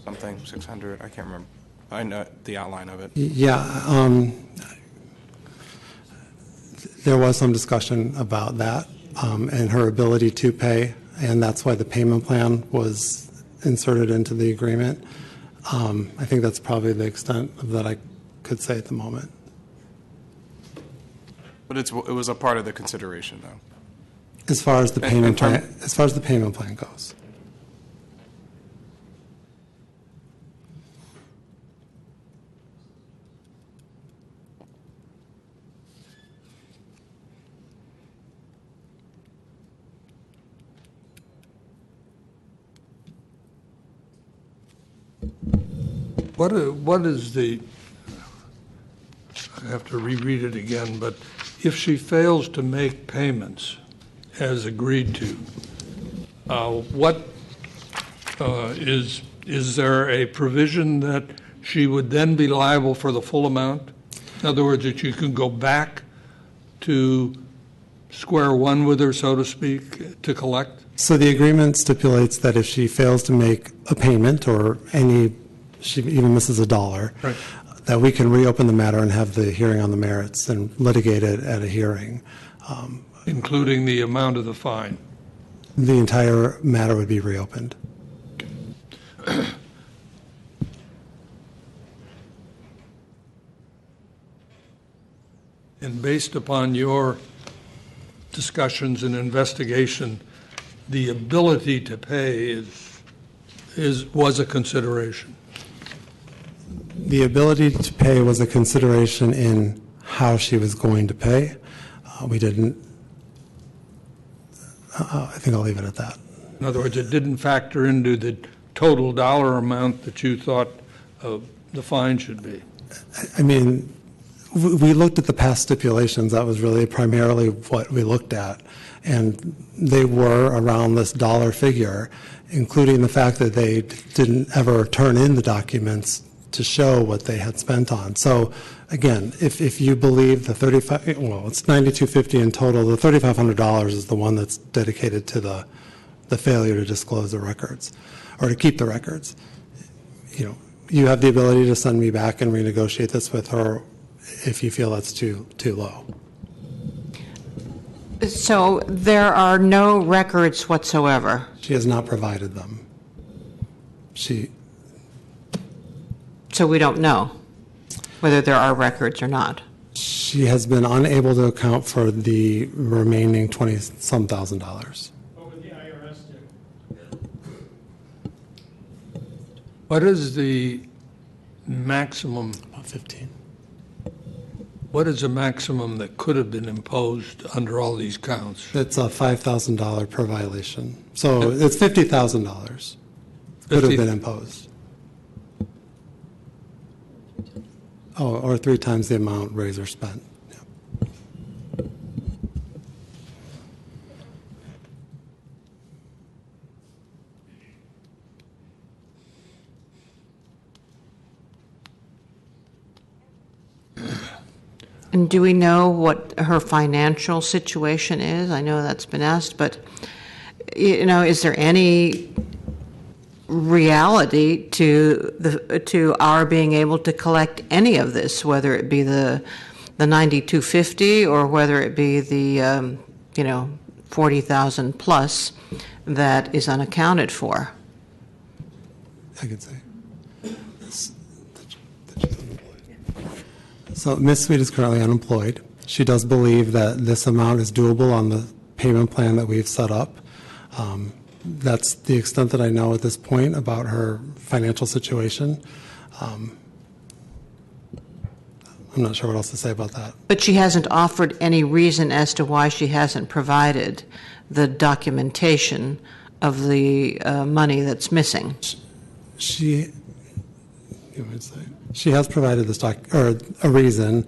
something, 600. I can't remember. I know the outline of it. Yeah, there was some discussion about that and her ability to pay, and that's why the payment plan was inserted into the agreement. I think that's probably the extent of that I could say at the moment. But it was a part of the consideration, though. As far as the payment plan, as far as the payment plan goes. What is the, I have to reread it again, but if she fails to make payments as agreed to, is there a provision that she would then be liable for the full amount? In other words, that you can go back to square one with her, so to speak, to collect? So the agreement stipulates that if she fails to make a payment or she even misses $1, right, that we can reopen the matter and have the hearing on the merits and litigate it at a hearing. Including the amount of the fine? The entire matter would be reopened. And based upon your discussions and investigation, the ability to pay was a consideration? The ability to pay was a consideration in how she was going to pay. We didn't, I think I'll leave it at that. In other words, it didn't factor into the total dollar amount that you thought the fine should be? I mean, we looked at the past stipulations. That was really primarily what we looked at. And they were around this dollar figure, including the fact that they didn't ever turn in the documents to show what they had spent on. So again, if you believe the it's $92.50 in total, the $3,500 is the one that's dedicated to the failure to disclose the records or to keep the records. You have the ability to send me back and renegotiate this with her if you feel that's too low. So there are no records whatsoever? She has not provided them. So we don't know whether there are records or not? She has been unable to account for the remaining $20-some thousand. What would the IRS do? What is the maximum? About 15. What is the maximum that could have been imposed under all these counts? It's a $5,000 per violation. So it's $50,000 could have been imposed. Oh, or 3 times the amount Razor spent. Yeah. And do we know what her financial situation is? I know that's been asked, but is there any reality to our being able to collect any of this, whether it be the $92.50 or whether it be the $40,000 plus that is unaccounted for? I could say. So Ms. Sweet is currently unemployed. She does believe that this amount is doable on the payment plan that we've set up. That's the extent that I know at this point about her financial situation. I'm not sure what else to say about that. But she hasn't offered any reason as to why she hasn't provided the documentation of the money that's missing. She has provided this a reason.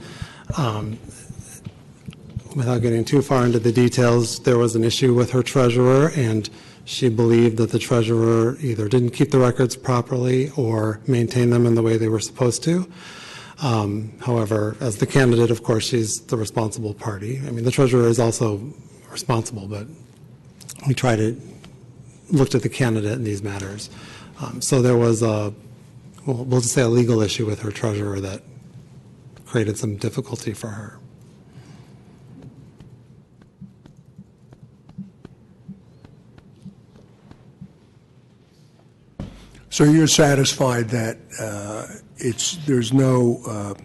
Without getting too far into the details, there was an issue with her treasurer, and she believed that the treasurer either didn't keep the records properly or maintain them in the way they were supposed to. However, as the candidate, of course, she's the responsible party. I mean, the treasurer is also responsible, but we looked at the candidate in these matters. So there was we'll just say a legal issue with her treasurer that created some difficulty for her. So you're satisfied that there's no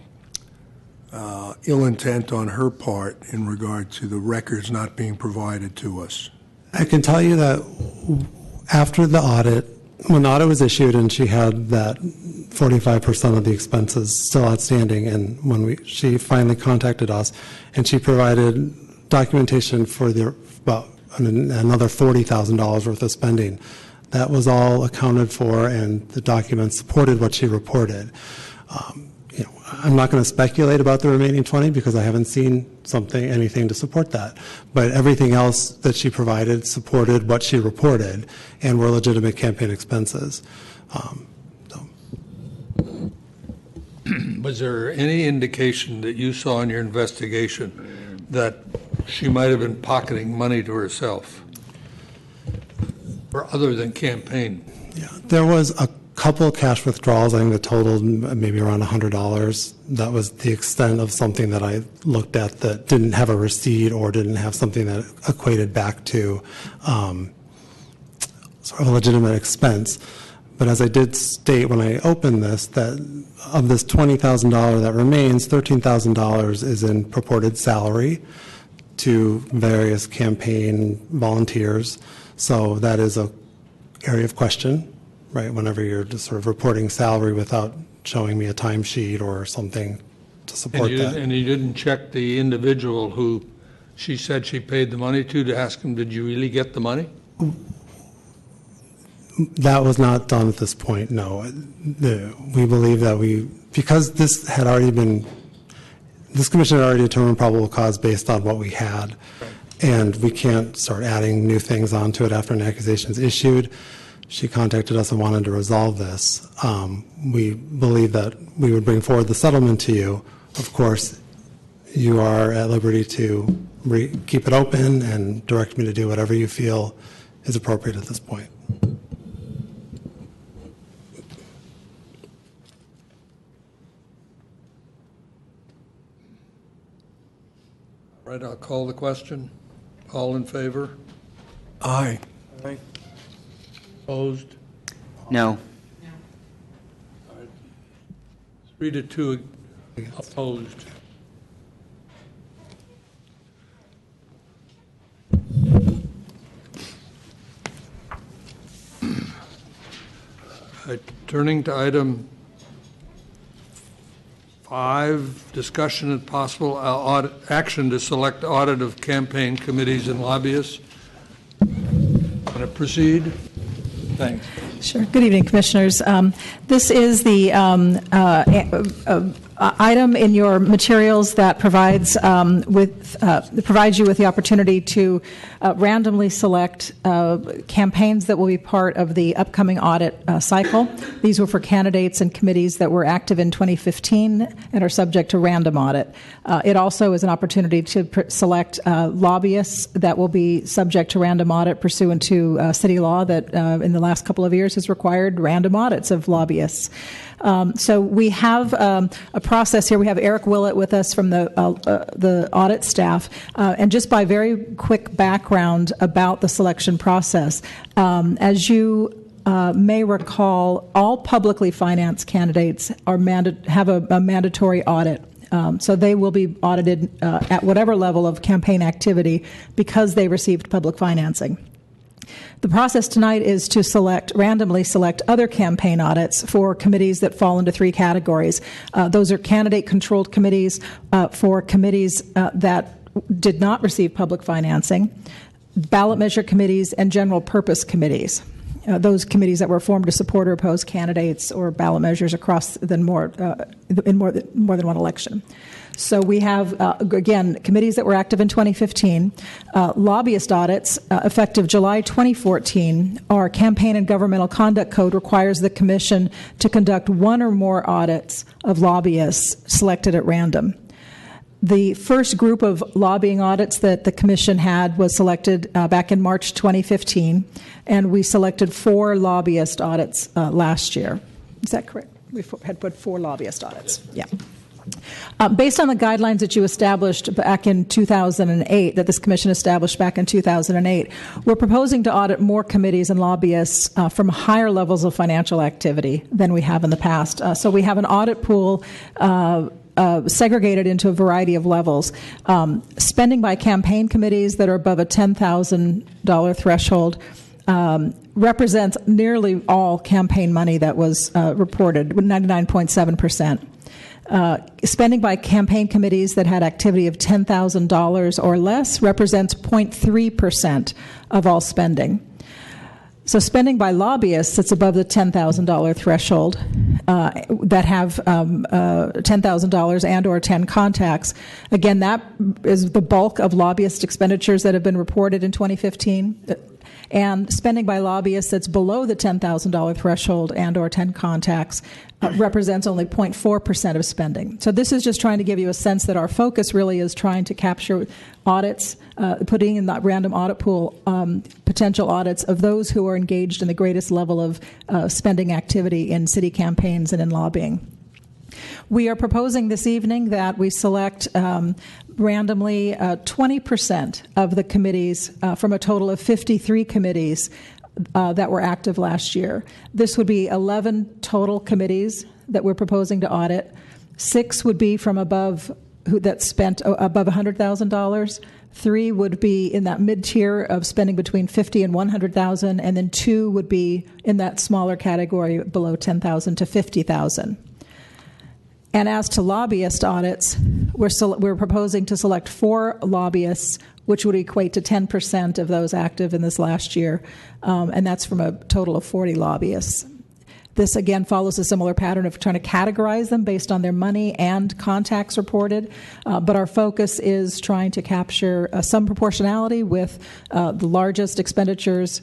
ill intent on her part in regard to the records not being provided to us? I can tell you that after the audit, when the audit was issued and she had that 45% of the expenses still outstanding, and when she finally contacted us and she provided documentation for about another $40,000 worth of spending, that was all accounted for, and the documents supported what she reported. I'm not going to speculate about the remaining 20 because I haven't seen anything to support that. But everything else that she provided supported what she reported and were legitimate campaign expenses. Was there any indication that you saw in your investigation that she might have been pocketing money to herself? Or other than campaign? Yeah, there was a couple of cash withdrawals, I think that totaled maybe around $100. That was the extent of something that I looked at that didn't have a receipt or didn't have something that equated back to sort of a legitimate expense. But as I did state when I opened this, that of this $20,000 that remains, $13,000 is in purported salary to various campaign volunteers. So that is an area of question, right, whenever you're just sort of reporting salary without showing me a timesheet or something to support that. And you didn't check the individual who she said she paid the money to ask him, did you really get the money? That was not done at this point, no. We believe that because this commission had already determined probable cause based on what we had. Right. And we can't start adding new things onto it after an accusation is issued. She contacted us and wanted to resolve this. We believe that we would bring forward the settlement to you. Of course, you are at liberty to keep it open and direct me to do whatever you feel is appropriate at this point. All right, I'll call the question. All in favor? Aye. Aye. Opposed? No. 3-2 opposed. Turning to item 5, discussion and possible action to select audit of campaign committees and lobbyists. Want to proceed? Thanks. Sure. Good evening, Commissioners. This is the item in your materials that provides you with the opportunity to randomly select campaigns that will be part of the upcoming audit cycle. These were for candidates and committees that were active in 2015 and are subject to random audit. It also is an opportunity to select lobbyists that will be subject to random audit pursuant to city law that in the last couple of years has required random audits of lobbyists. So we have a process here. We have Eric Willett with us from the audit staff. And just by very quick background about the selection process, as you may recall, all publicly financed candidates have a mandatory audit. So they will be audited at whatever level of campaign activity because they received public financing. The process tonight is to randomly select other campaign audits for committees that fall into three categories. Those are candidate-controlled committees for committees that did not receive public financing, ballot measure committees, and general purpose committees. Those committees that were formed to support or oppose candidates or ballot measures across in more than one election. So we have, again, committees that were active in 2015. Lobbyist audits, effective July 2014, our Campaign and Governmental Conduct Code requires the Commission to conduct one or more audits of lobbyists selected at random. The first group of lobbying audits that the Commission had was selected back in March 2015, and we selected 4 lobbyist audits last year. Is that correct? We had put 4 lobbyist audits. Yeah. Based on the guidelines that you established back in 2008, that this Commission established back in 2008, we're proposing to audit more committees and lobbyists from higher levels of financial activity than we have in the past. So we have an audit pool segregated into a variety of levels. Spending by campaign committees that are above a $10,000 threshold represents nearly all campaign money that was reported, 99.7%. Spending by campaign committees that had activity of $10,000 or less represents 0.3% of all spending. So spending by lobbyists that's above the $10,000 threshold that have $10,000 and or 10 contacts, again, that is the bulk of lobbyist expenditures that have been reported in 2015. And spending by lobbyists that's below the $10,000 threshold and or 10 contacts represents only 0.4% of spending. So this is just trying to give you a sense that our focus really is trying to capture audits, putting in that random audit pool potential audits of those who are engaged in the greatest level of spending activity in city campaigns and in lobbying. We are proposing this evening that we select randomly 20% of the committees from a total of 53 committees that were active last year. This would be 11 total committees that we're proposing to audit. 6 would be from above that spent above $100,000. 3 would be in that mid-tier of spending between $50,000 and $100,000, and then 2 would be in that smaller category below $10,000 to $50,000. And as to lobbyist audits, we're proposing to select 4 lobbyists, which would equate to 10% of those active in this last year, and that's from a total of 40 lobbyists. This, again, follows a similar pattern of trying to categorize them based on their money and contacts reported, but our focus is trying to capture some proportionality with the largest expenditures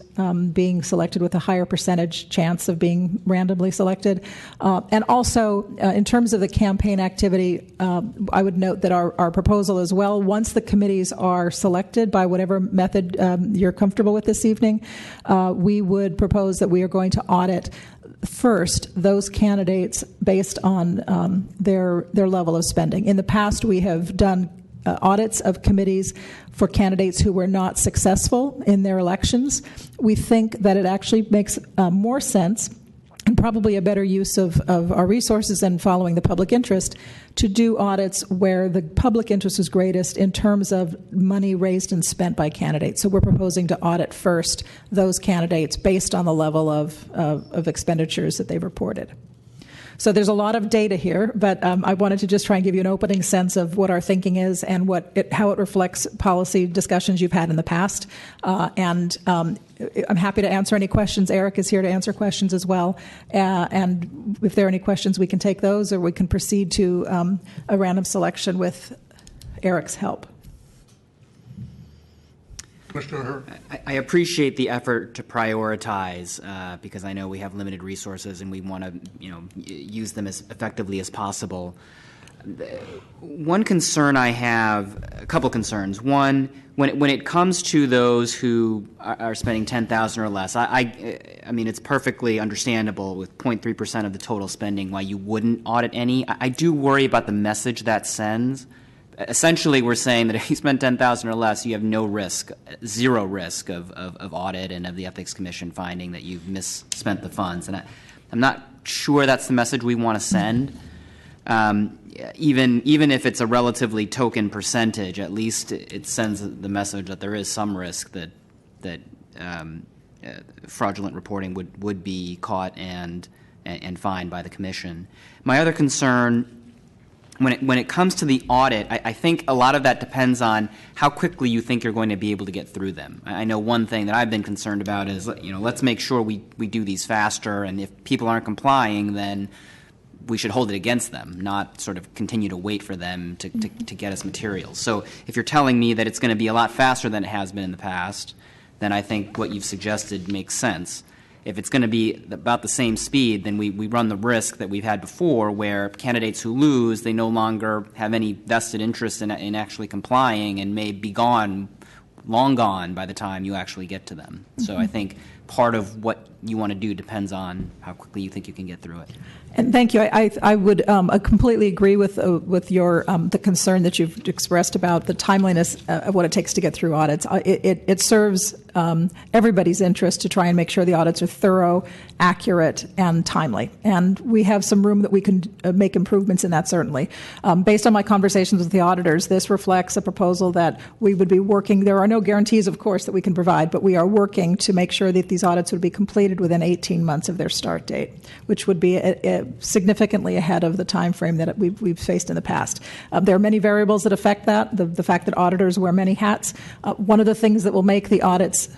being selected with a higher percentage chance of being randomly selected. And also, in terms of the campaign activity, I would note that our proposal as well, once the committees are selected by whatever method you're comfortable with this evening, we would propose that we are going to audit first those candidates based on their level of spending. In the past, we have done audits of committees for candidates who were not successful in their elections. We think that it actually makes more sense and probably a better use of our resources and following the public interest to do audits where the public interest is greatest in terms of money raised and spent by candidates. So we're proposing to audit first those candidates based on the level of expenditures that they've reported. So there's a lot of data here, but I wanted to just try and give you an opening sense of what our thinking is and how it reflects policy discussions you've had in the past. And I'm happy to answer any questions. Eric is here to answer questions as well. And if there are any questions, we can take those, or we can proceed to a random selection with Eric's help. I appreciate the effort to prioritize because I know we have limited resources and we want to, use them as effectively as possible. One concern I have, a couple concerns. One, when it comes to those who are spending $10,000 or less, I mean, it's perfectly understandable with 0.3% of the total spending why you wouldn't audit any. I do worry about the message that sends. Essentially, we're saying that if you spend $10,000 or less, you have no risk, zero risk of audit and of the Ethics Commission finding that you've misspent the funds. And I'm not sure that's the message we want to send. Even if it's a relatively token percentage, at least it sends the message that there is some risk that fraudulent reporting would be caught and fined by the Commission. My other concern, when it comes to the audit, I think a lot of that depends on how quickly you think you're going to be able to get through them. I know one thing that I've been concerned about is, let's make sure we do these faster, and if people aren't complying, then we should hold it against them, not sort of continue to wait for them to get us materials. So if you're telling me that it's going to be a lot faster than it has been in the past, then I think what you've suggested makes sense. If it's going to be about the same speed, then we run the risk that we've had before where candidates who lose, they no longer have any vested interest in actually complying and may be long gone by the time you actually get to them. Mm-hmm. So I think part of what you want to do depends on how quickly you think you can get through it. And thank you. I would completely agree with your the concern that you've expressed about the timeliness of what it takes to get through audits. It serves everybody's interest to try and make sure the audits are thorough, accurate, and timely. And we have some room that we can make improvements in that, certainly. Based on my conversations with the auditors, this reflects a proposal that we would be working. There are no guarantees, of course, that we can provide, but we are working to make sure that these audits would be completed within 18 months of their start date, which would be significantly ahead of the time frame that we've faced in the past. There are many variables that affect that, the fact that auditors wear many hats. One of the things that will make the audits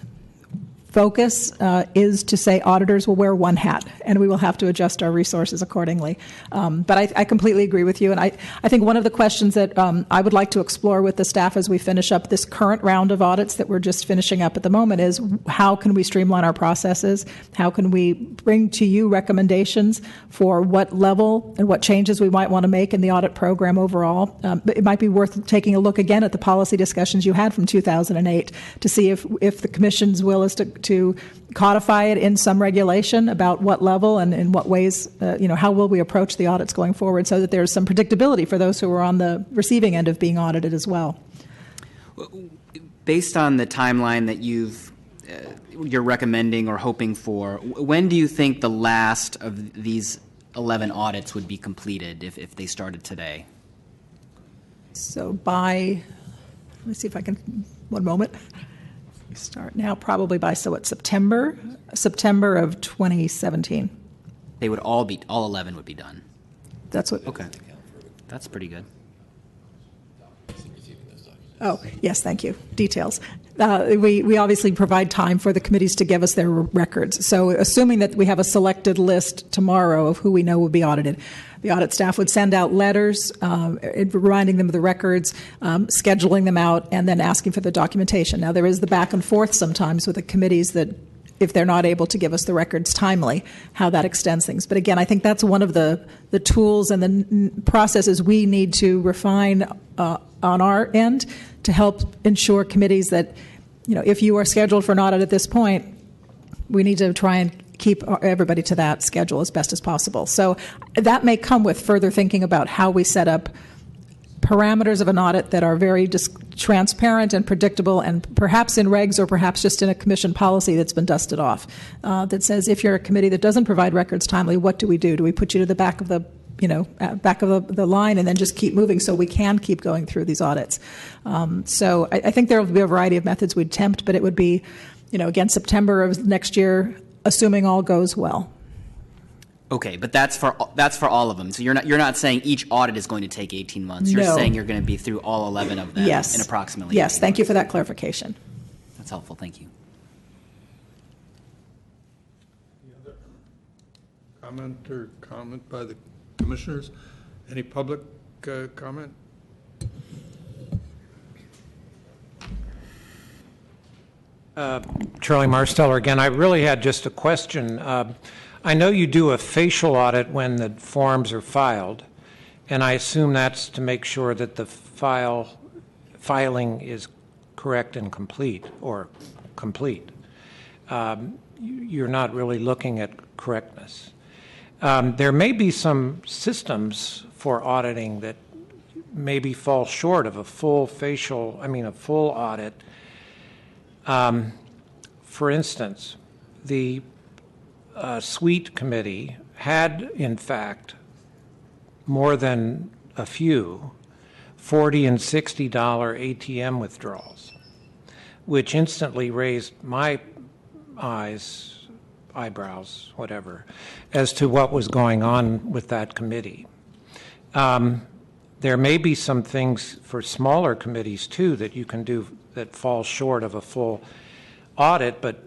focus is to say auditors will wear one hat, and we will have to adjust our resources accordingly. But I completely agree with you, and I think one of the questions that I would like to explore with the staff as we finish up this current round of audits that we're just finishing up at the moment is how can we streamline our processes? How can we bring to you recommendations for what level and what changes we might want to make in the audit program overall? It might be worth taking a look again at the policy discussions you had from 2008 to see if the Commission's will is to codify it in some regulation about what level and in what ways, how will we approach the audits going forward so that there's some predictability for those who are on the receiving end of being audited as well. Based on the timeline that you're recommending or hoping for, when do you think the last of these 11 audits would be completed if they started today? So let me see if I can, one moment. We start now, probably by, September of 2017. They would all 11 would be done. That's what. Okay. That's pretty good. Oh, yes, thank you. Details. We obviously provide time for the committees to give us their records. So assuming that we have a selected list tomorrow of who we know will be audited, the audit staff would send out letters reminding them of the records, scheduling them out, and then asking for the documentation. Now, there is the back and forth sometimes with the committees that if they're not able to give us the records timely, how that extends things. But again, I think that's one of the tools and the processes we need to refine on our end to help ensure committees that, if you are scheduled for an audit at this point, we need to try and keep everybody to that schedule as best as possible. So that may come with further thinking about how we set up parameters of an audit that are very transparent and predictable, and perhaps in regs or perhaps just in a commission policy that's been dusted off, that says if you're a committee that doesn't provide records timely, what do we do? Do we put you to the back of the the line and then just keep moving so we can keep going through these audits? So I think there will be a variety of methods we'd attempt, but it would be, again, September of next year, assuming all goes well. Okay, but that's for all of them. So you're not saying each audit is going to take 18 months. You're No. saying you're going to be through all 11 of them Yes. in approximately. Yes, 18 thank you months. for that clarification. That's helpful. Thank you. Any other comment by the commissioners? Any public comment? Charlie Marsteller again. I really had just a question. I know you do a facial audit when the forms are filed, and I assume that's to make sure that the filing is correct and complete, or complete. You're not really looking at correctness. There may be some systems for auditing that maybe fall short of a full audit. For instance, the Suite Committee had, in fact, more than a few $40 and $60 ATM withdrawals, which instantly raised my eyes, eyebrows, whatever, as to what was going on with that committee. There may be some things for smaller committees, too, that you can do that fall short of a full audit, but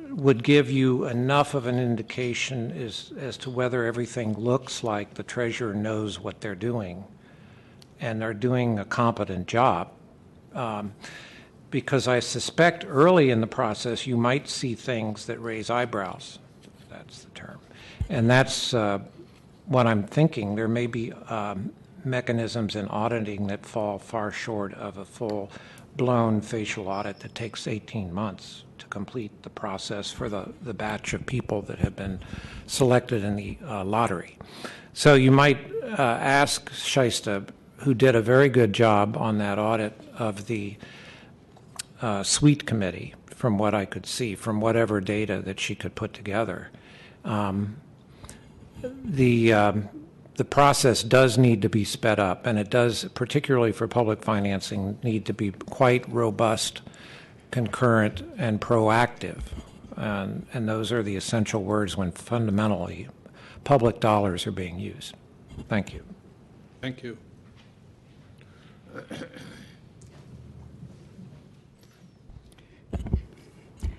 would give you enough of an indication as to whether everything looks like the treasurer knows what they're doing and are doing a competent job. Because I suspect early in the process you might see things that raise eyebrows. That's the term. And that's what I'm thinking. There may be mechanisms in auditing that fall far short of a full-blown facial audit that takes 18 months to complete the process for the batch of people that have been selected in the lottery. So you might ask Shista, who did a very good job on that audit of the Sweet Committee, from what I could see, from whatever data that she could put together. The process does need to be sped up, and it does, particularly for public financing, need to be quite robust, concurrent, and proactive. And those are the essential words when fundamentally public dollars are being used. Thank you. Thank you.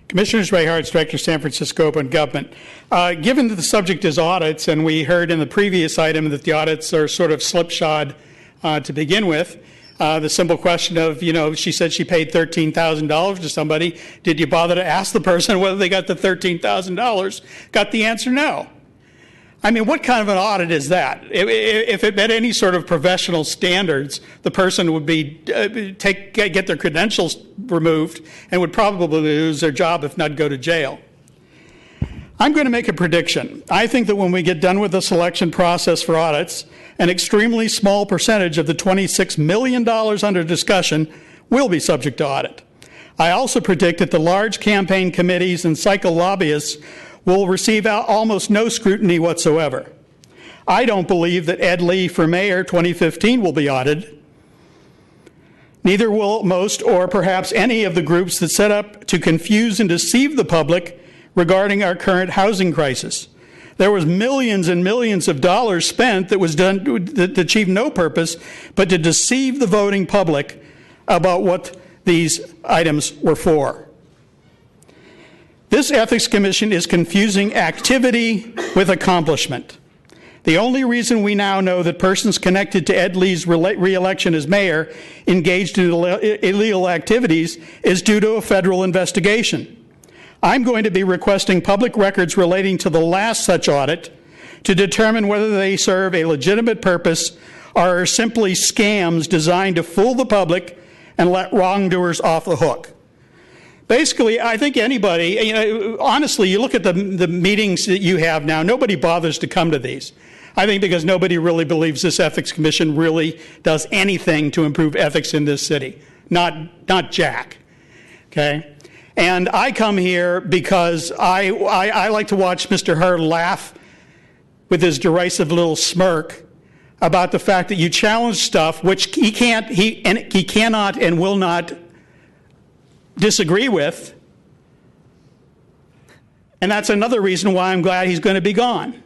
Commissioners, Ray Hartz, Director, San Francisco Open Government. Given that the subject is audits, and we heard in the previous item that the audits are sort of slipshod to begin with, the simple question of, she said she paid $13,000 to somebody. Did you bother to ask the person whether they got the $13,000? Got the answer no. I mean, what kind of an audit is that? If it met any sort of professional standards, the person would be get their credentials removed and would probably lose their job, if not go to jail. I'm going to make a prediction. I think that when we get done with the selection process for audits, an extremely small percentage of the $26 million under discussion will be subject to audit. I also predict that the large campaign committees and cycle lobbyists will receive almost no scrutiny whatsoever. I don't believe that Ed Lee for mayor 2015 will be audited. Neither will most or perhaps any of the groups that set up to confuse and deceive the public regarding our current housing crisis. There was millions and millions of dollars spent that was done that achieved no purpose but to deceive the voting public about what these items were for. This Ethics Commission is confusing activity with accomplishment. The only reason we now know that persons connected to Ed Lee's re-election as mayor engaged in illegal activities is due to a federal investigation. I'm going to be requesting public records relating to the last such audit to determine whether they serve a legitimate purpose or are simply scams designed to fool the public and let wrongdoers off the hook. Basically, I think anybody, honestly, you look at the meetings that you have now, nobody bothers to come to these. I think because nobody really believes this Ethics Commission really does anything to improve ethics in this city. Not jack, okay? And I come here because I like to watch Mr. Herr laugh with his derisive little smirk about the fact that you challenge stuff which he cannot and will not disagree with, and that's another reason why I'm glad he's going to be gone.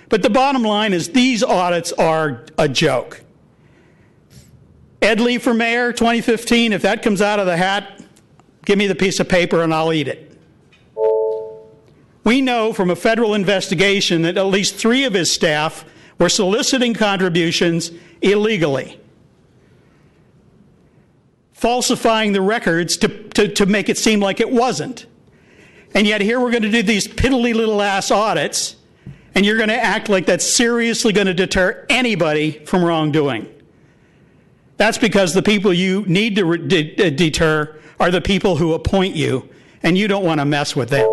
But the bottom line is these audits are a joke. Ed Lee for mayor 2015, if that comes out of the hat, give me the piece of paper and I'll eat it. We know from a federal investigation that at least 3 of his staff were soliciting contributions illegally, falsifying the records to make it seem like it wasn't. And yet here we're going to do these piddly little ass audits, and you're going to act like that's seriously going to deter anybody from wrongdoing. That's because the people you need to deter are the people who appoint you, and you don't want to mess with them.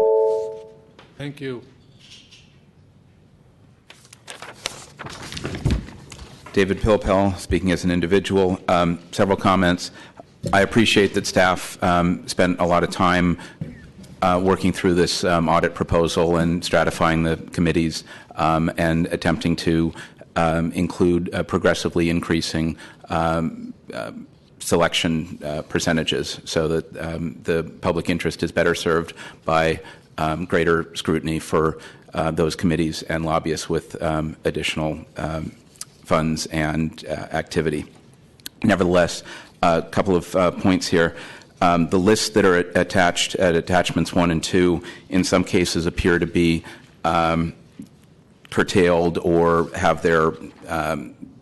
Thank you. David Pilpel, speaking as an individual. Several comments. I appreciate that staff spent a lot of time working through this audit proposal and stratifying the committees and attempting to include progressively increasing selection percentages so that the public interest is better served by greater scrutiny for those committees and lobbyists with additional funds and activity. Nevertheless, a couple of points here. The lists that are attached at attachments 1 and 2 in some cases appear to be curtailed or have their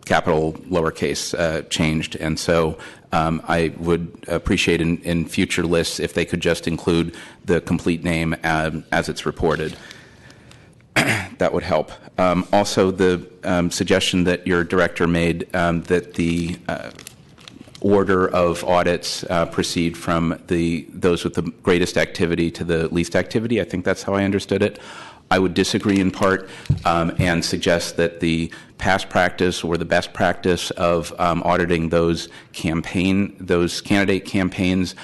capital lowercase changed. And so I would appreciate in future lists if they could just include the complete name as it's reported. That would help. Also, the suggestion that your director made that the order of audits proceed from those with the greatest activity to the least activity. I think that's how I understood it. I would disagree in part and suggest that the past practice or the best practice of auditing those candidate campaigns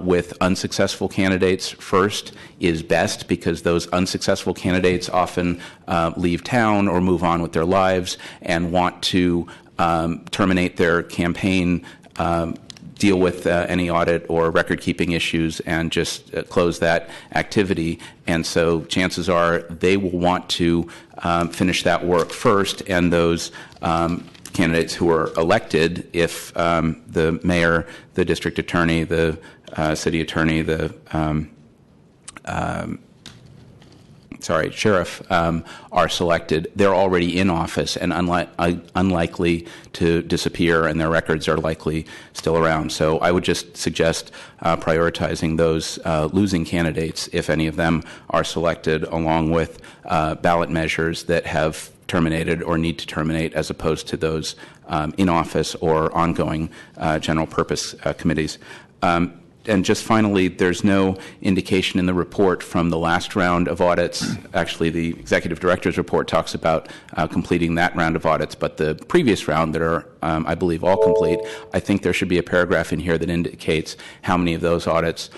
with unsuccessful candidates first is best, because those unsuccessful candidates often leave town or move on with their lives and want to terminate their campaign, deal with any audit or record-keeping issues, and just close that activity. And so chances are they will want to finish that work first, and those candidates who are elected, if the mayor, the district attorney, the city attorney, the sheriff are selected, they're already in office and unlikely to disappear, and their records are likely still around. So I would just suggest prioritizing those losing candidates, if any of them are selected, along with ballot measures that have terminated or need to terminate, as opposed to those in office or ongoing general purpose committees. And just finally, there's no indication in the report from the last round of audits. Actually, the executive director's report talks about completing that round of audits, but the previous round that are, I believe, all complete, I think there should be a paragraph in here that indicates how many of those audits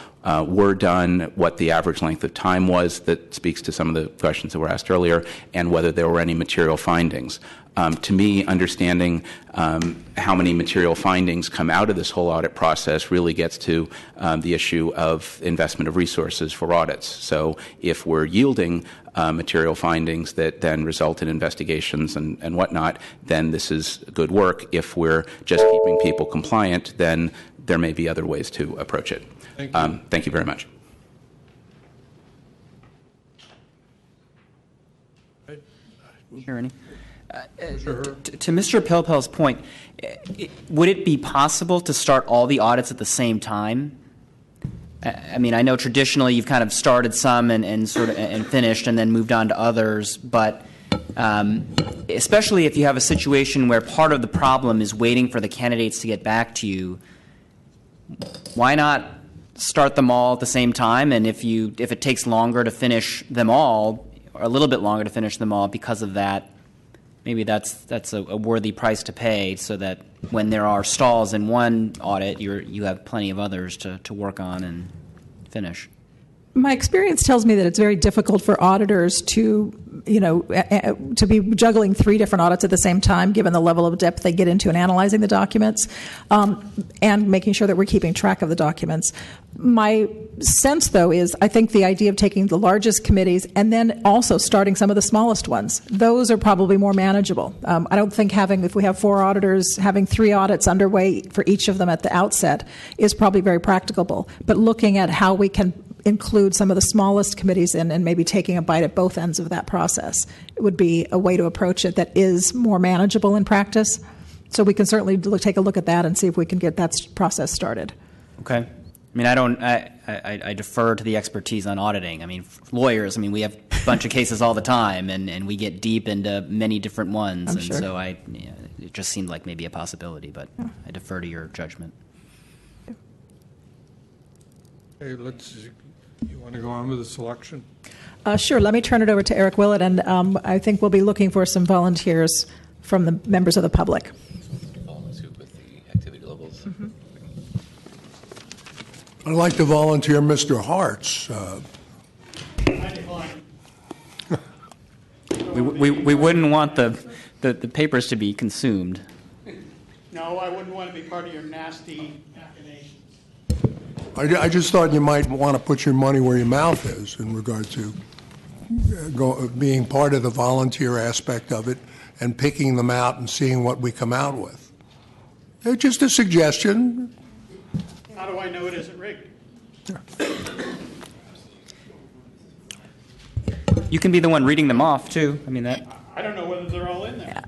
were done, what the average length of time was, that speaks to some of the questions that were asked earlier, and whether there were any material findings. To me, understanding how many material findings come out of this whole audit process really gets to the issue of investment of resources for audits. So if we're yielding material findings that then result in investigations and whatnot, then this is good work. If we're just keeping people compliant, then there may be other ways to approach it. Thank you very much. Sure, Ernie. To Mr. Pilpel's point, would it be possible to start all the audits at the same time? I mean, I know traditionally you've kind of started some and finished and then moved on to others, but especially if you have a situation where part of the problem is waiting for the candidates to get back to you, why not start them all at the same time? And if it takes longer to finish them all, or a little bit longer to finish them all because of that, maybe that's a worthy price to pay, so that when there are stalls in one audit, you have plenty of others to work on and finish. My experience tells me that it's very difficult for auditors to be juggling 3 different audits at the same time, given the level of depth they get into in analyzing the documents and making sure that we're keeping track of the documents. My sense, though, is I think the idea of taking the largest committees and then also starting some of the smallest ones, those are probably more manageable. I don't think if we have 4 auditors, having 3 audits underway for each of them at the outset is probably very practicable. But looking at how we can include some of the smallest committees in and maybe taking a bite at both ends of that process, it would be a way to approach it that is more manageable in practice. So we can certainly take a look at that and see if we can get that process started. Okay. I mean, I defer to the expertise on auditing. I mean, lawyers, we have a bunch of cases all the time, and we get deep into many different ones. I'm sure. So it just seemed like maybe a possibility, but yeah. I defer to your judgment. Okay, you want to go on with the selection? Sure. Let me turn it over to Eric Willett, and I think we'll be looking for some volunteers from the members of the public. With the activity levels. Mm-hmm. I'd like to volunteer Mr. Hartz. We wouldn't want the papers to be consumed. No, I wouldn't want to be part of your nasty machinations. I just thought you might want to put your money where your mouth is in regard to being part of the volunteer aspect of it and picking them out and seeing what we come out with. Just a suggestion. How do I know it isn't rigged? You can be the one reading them off, too. I mean, that. I don't know whether they're all in there. Yeah.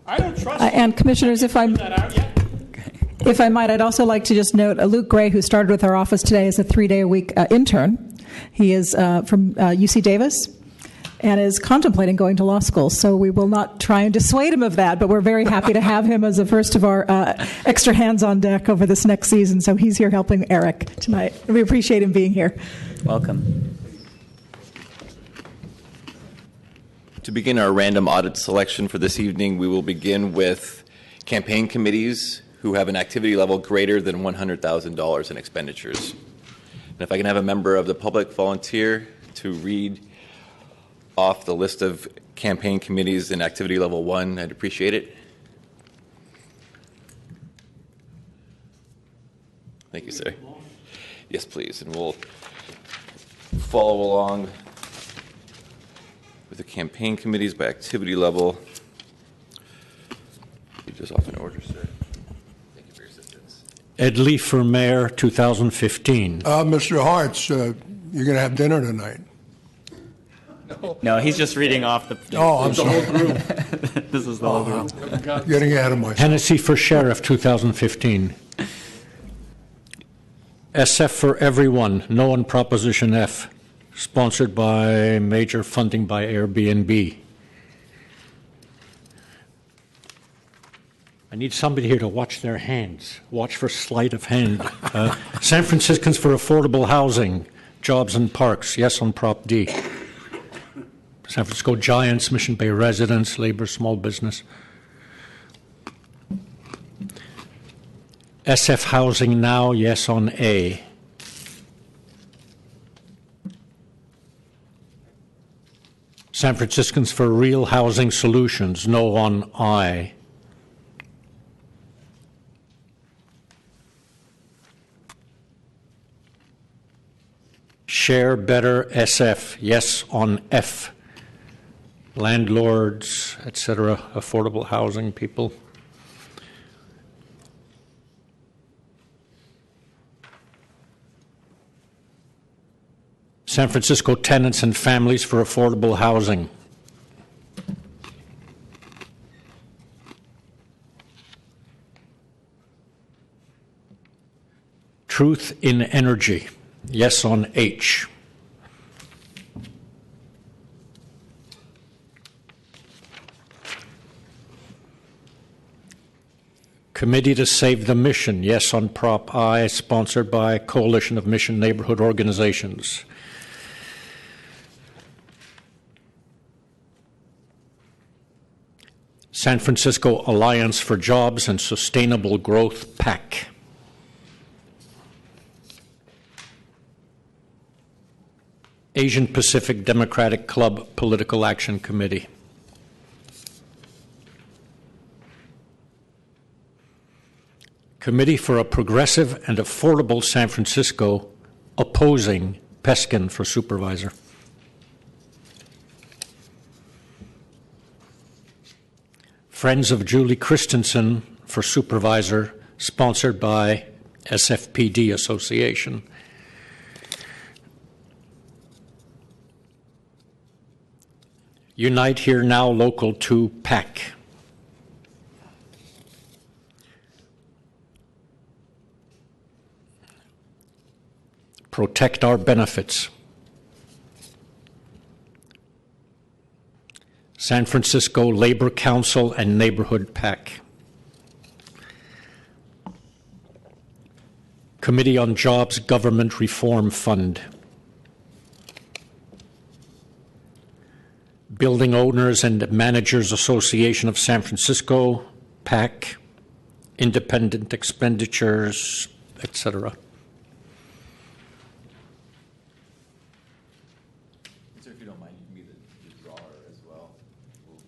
I don't trust And Commissioners, if I might, I'd also like to just note Luke Gray, who started with our office today as a 3-day-a-week intern. He is from UC Davis and is contemplating going to law school. So we will not try and dissuade him of that, but we're very happy to have him as the first of our extra hands on deck over this next season. So he's here helping Eric tonight. We appreciate him being here. Welcome. To begin our random audit selection for this evening, we will begin with campaign committees who have an activity level greater than $100,000 in expenditures. And if I can have a member of the public volunteer to read off the list of campaign committees in activity level 1, I'd appreciate it. Thank you, sir. Yes, please. And we'll follow along with the campaign committees by activity level. You just off in order, sir. Thank you for your assistance. Ed Lee for Mayor 2015. Mr. Hartz, you're going to have dinner tonight. No, he's just reading off the. Oh, I'm sorry. Whole group. This is the whole group. Getting ahead of myself. Hennessy for Sheriff 2015. SF for Everyone, no on Proposition F, sponsored by major funding by Airbnb. I need somebody here to watch their hands. Watch for sleight of hand. San Franciscans for Affordable Housing, Jobs and Parks, yes on Prop D. San Francisco Giants, Mission Bay Residents, Labor Small Business. SF Housing Now, yes on A. San Franciscans for Real Housing Solutions, no on I. Share Better SF, yes on F. Landlords, etc., affordable housing people. San Francisco Tenants and Families for Affordable Housing. Truth in Energy, yes on H. Committee to Save the Mission, yes on Prop I, sponsored by Coalition of Mission Neighborhood Organizations. San Francisco Alliance for Jobs and Sustainable Growth, PAC. Asian Pacific Democratic Club Political Action Committee. Committee for a Progressive and Affordable San Francisco, opposing Peskin for Supervisor. Friends of Julie Christensen for Supervisor, sponsored by SFPD Association. Unite Here Now Local 2 PAC. Protect Our Benefits. San Francisco Labor Council and Neighborhood PAC. Committee on Jobs Government Reform Fund. Building Owners and Managers Association of San Francisco, PAC, Independent Expenditures, etc. Sir, if you don't mind, you can be the drawer as well. We'll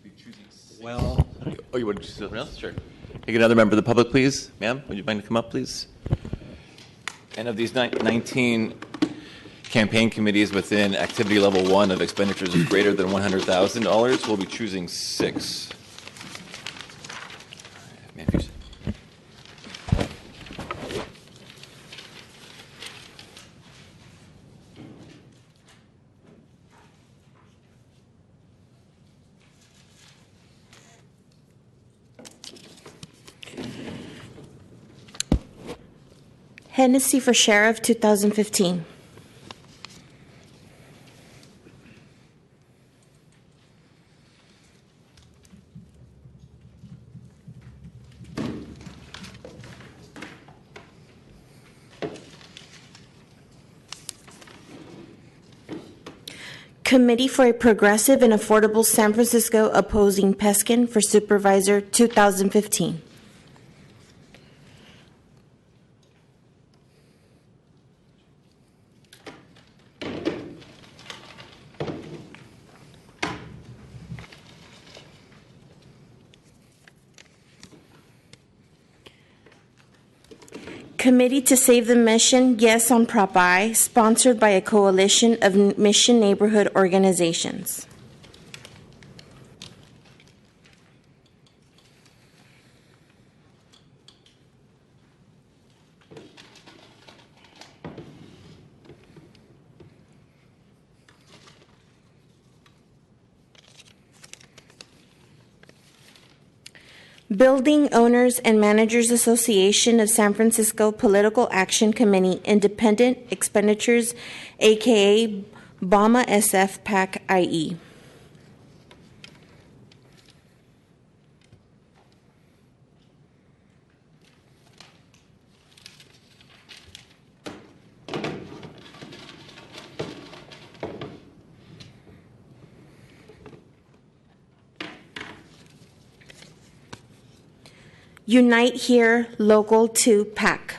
be choosing. Well, oh, you want to choose something else? Sure. Take another member of the public, please. Ma'am, would you mind to come up, please? And of these 19 campaign committees within activity level 1 of expenditures of greater than $100,000, we'll be choosing 6. Ma'am, please. Hennessy for Sheriff, 2015. Committee for a Progressive and Affordable San Francisco opposing Peskin for Supervisor, 2015. Committee to Save the Mission, Yes on Prop I, sponsored by a coalition of mission neighborhood organizations. Building Owners and Managers Association of San Francisco Political Action Committee, Independent Expenditures, aka BAMA SF PAC IE. Unite Here, Local 2 PAC.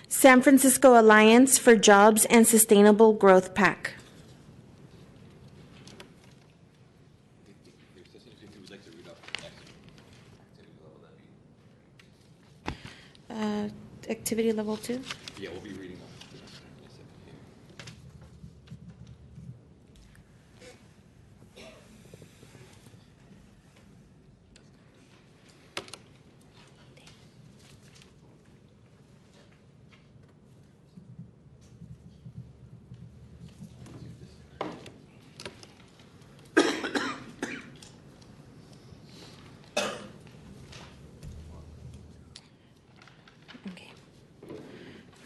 San Francisco Alliance for Jobs and Sustainable Growth PAC. Activity level 2? Yeah, we'll be reading them.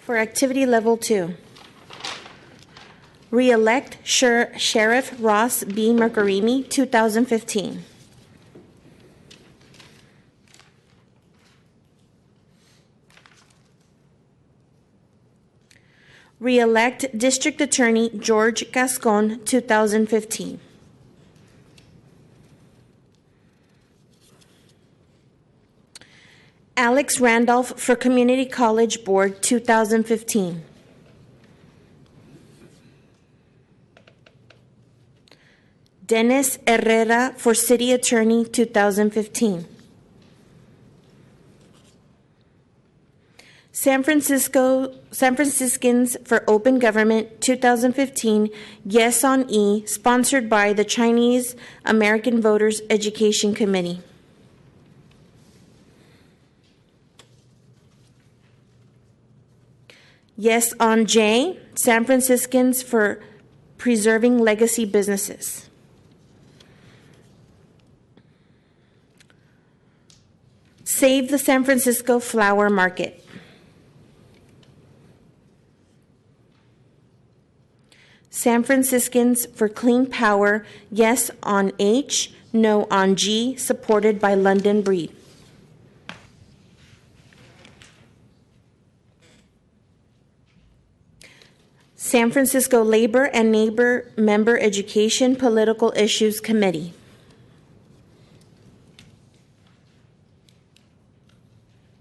For activity level 2, re-elect Sheriff Ross B. Mercurini, 2015. Re-elect District Attorney George Gascon, 2015. Alex Randolph for Community College Board, 2015. Dennis Herrera for City Attorney, 2015. San Franciscans for Open Government, 2015, Yes on E, sponsored by the Chinese American Voters Education Committee. Yes on J, San Franciscans for Preserving Legacy Businesses. Save the San Francisco Flower Market. San Franciscans for Clean Power, Yes on H, No on G, supported by London Breed. San Francisco Labor and Neighbor Member Education Political Issues Committee.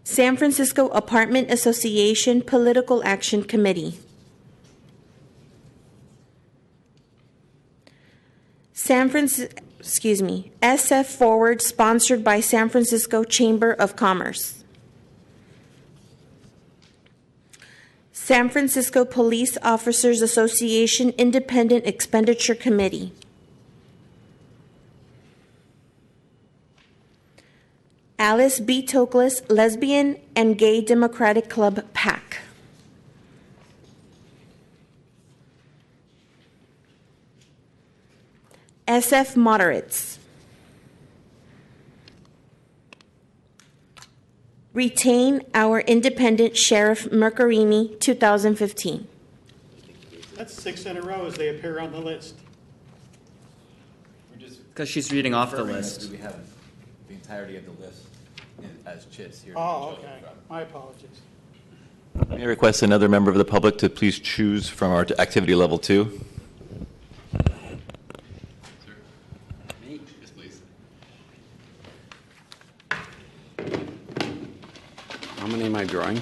San Francisco Apartment Association Political Action Committee. SF Forward, sponsored by San Francisco Chamber of Commerce. San Francisco Police Officers Association Independent Expenditure Committee. Alice B. Toklas Lesbian and Gay Democratic Club PAC. SF Moderates. Retain Our Independent Sheriff Mercarimi 2015. That's 6 in a row as they appear on the list. Because she's reading off the list. We have the entirety of the list as chits here. Oh, okay. My apologies. May I request another member of the public to please choose from our activity level 2? How many am I drawing?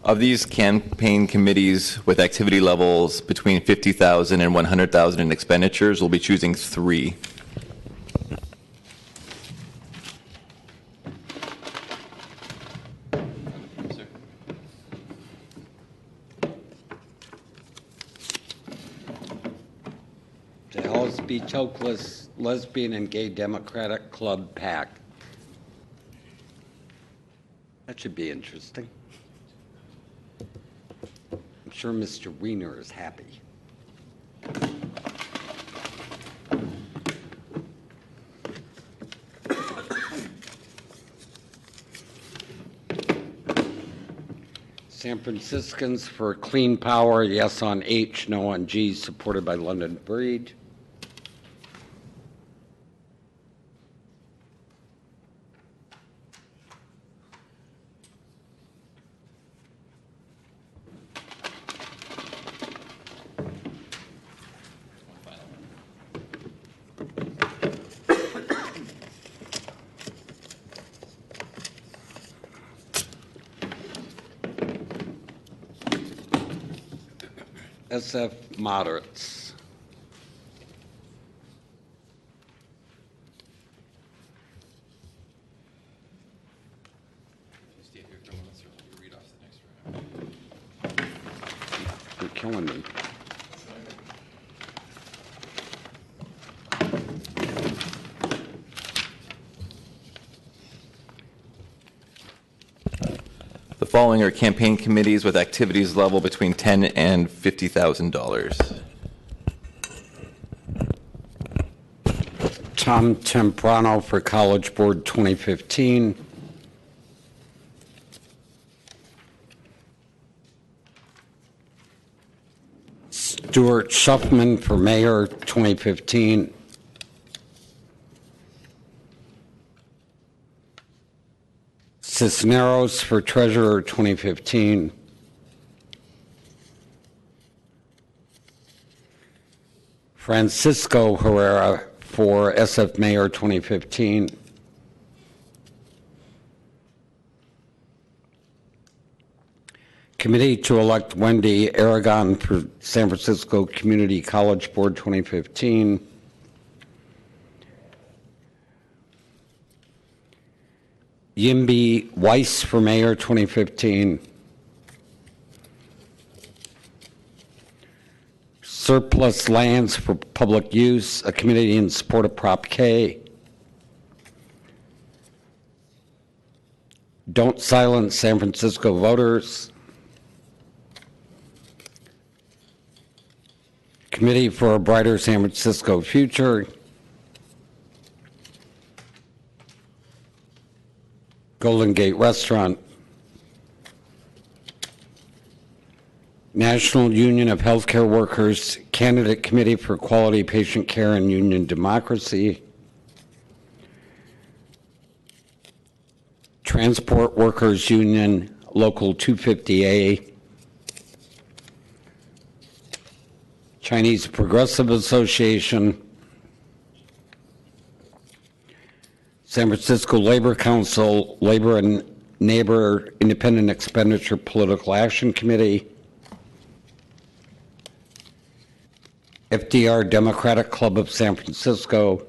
Of these campaign committees with activity levels between 50,000 and 100,000 in expenditures, we'll be choosing 3. The Alice B. Toklas Lesbian and Gay Democratic Club PAC. That should be interesting. I'm sure Mr. Wiener is happy. San Franciscans for Clean Power, yes on H, no on G, supported by London Breed. SF Moderates. You're killing me. The following are campaign committees with activities level between $10,000 and $50,000. Tom Temprano for College Board 2015. Stuart Shuffman for Mayor 2015. Cisneros for Treasurer 2015. Francisco Herrera for SF Mayor 2015. Committee to elect Wendy Aragon for San Francisco Community College Board 2015. Yimby Weiss for Mayor 2015. Surplus Lands for Public Use, a committee in support of Prop K. Don't Silence San Francisco Voters. Committee for a Brighter San Francisco Future. Golden Gate Restaurant. National Union of Healthcare Workers Candidate Committee for Quality Patient Care and Union Democracy. Transport Workers Union, Local 250A, Chinese Progressive Association, San Francisco Labor Council, Labor and Neighbor Independent Expenditure Political Action Committee, FDR Democratic Club of San Francisco,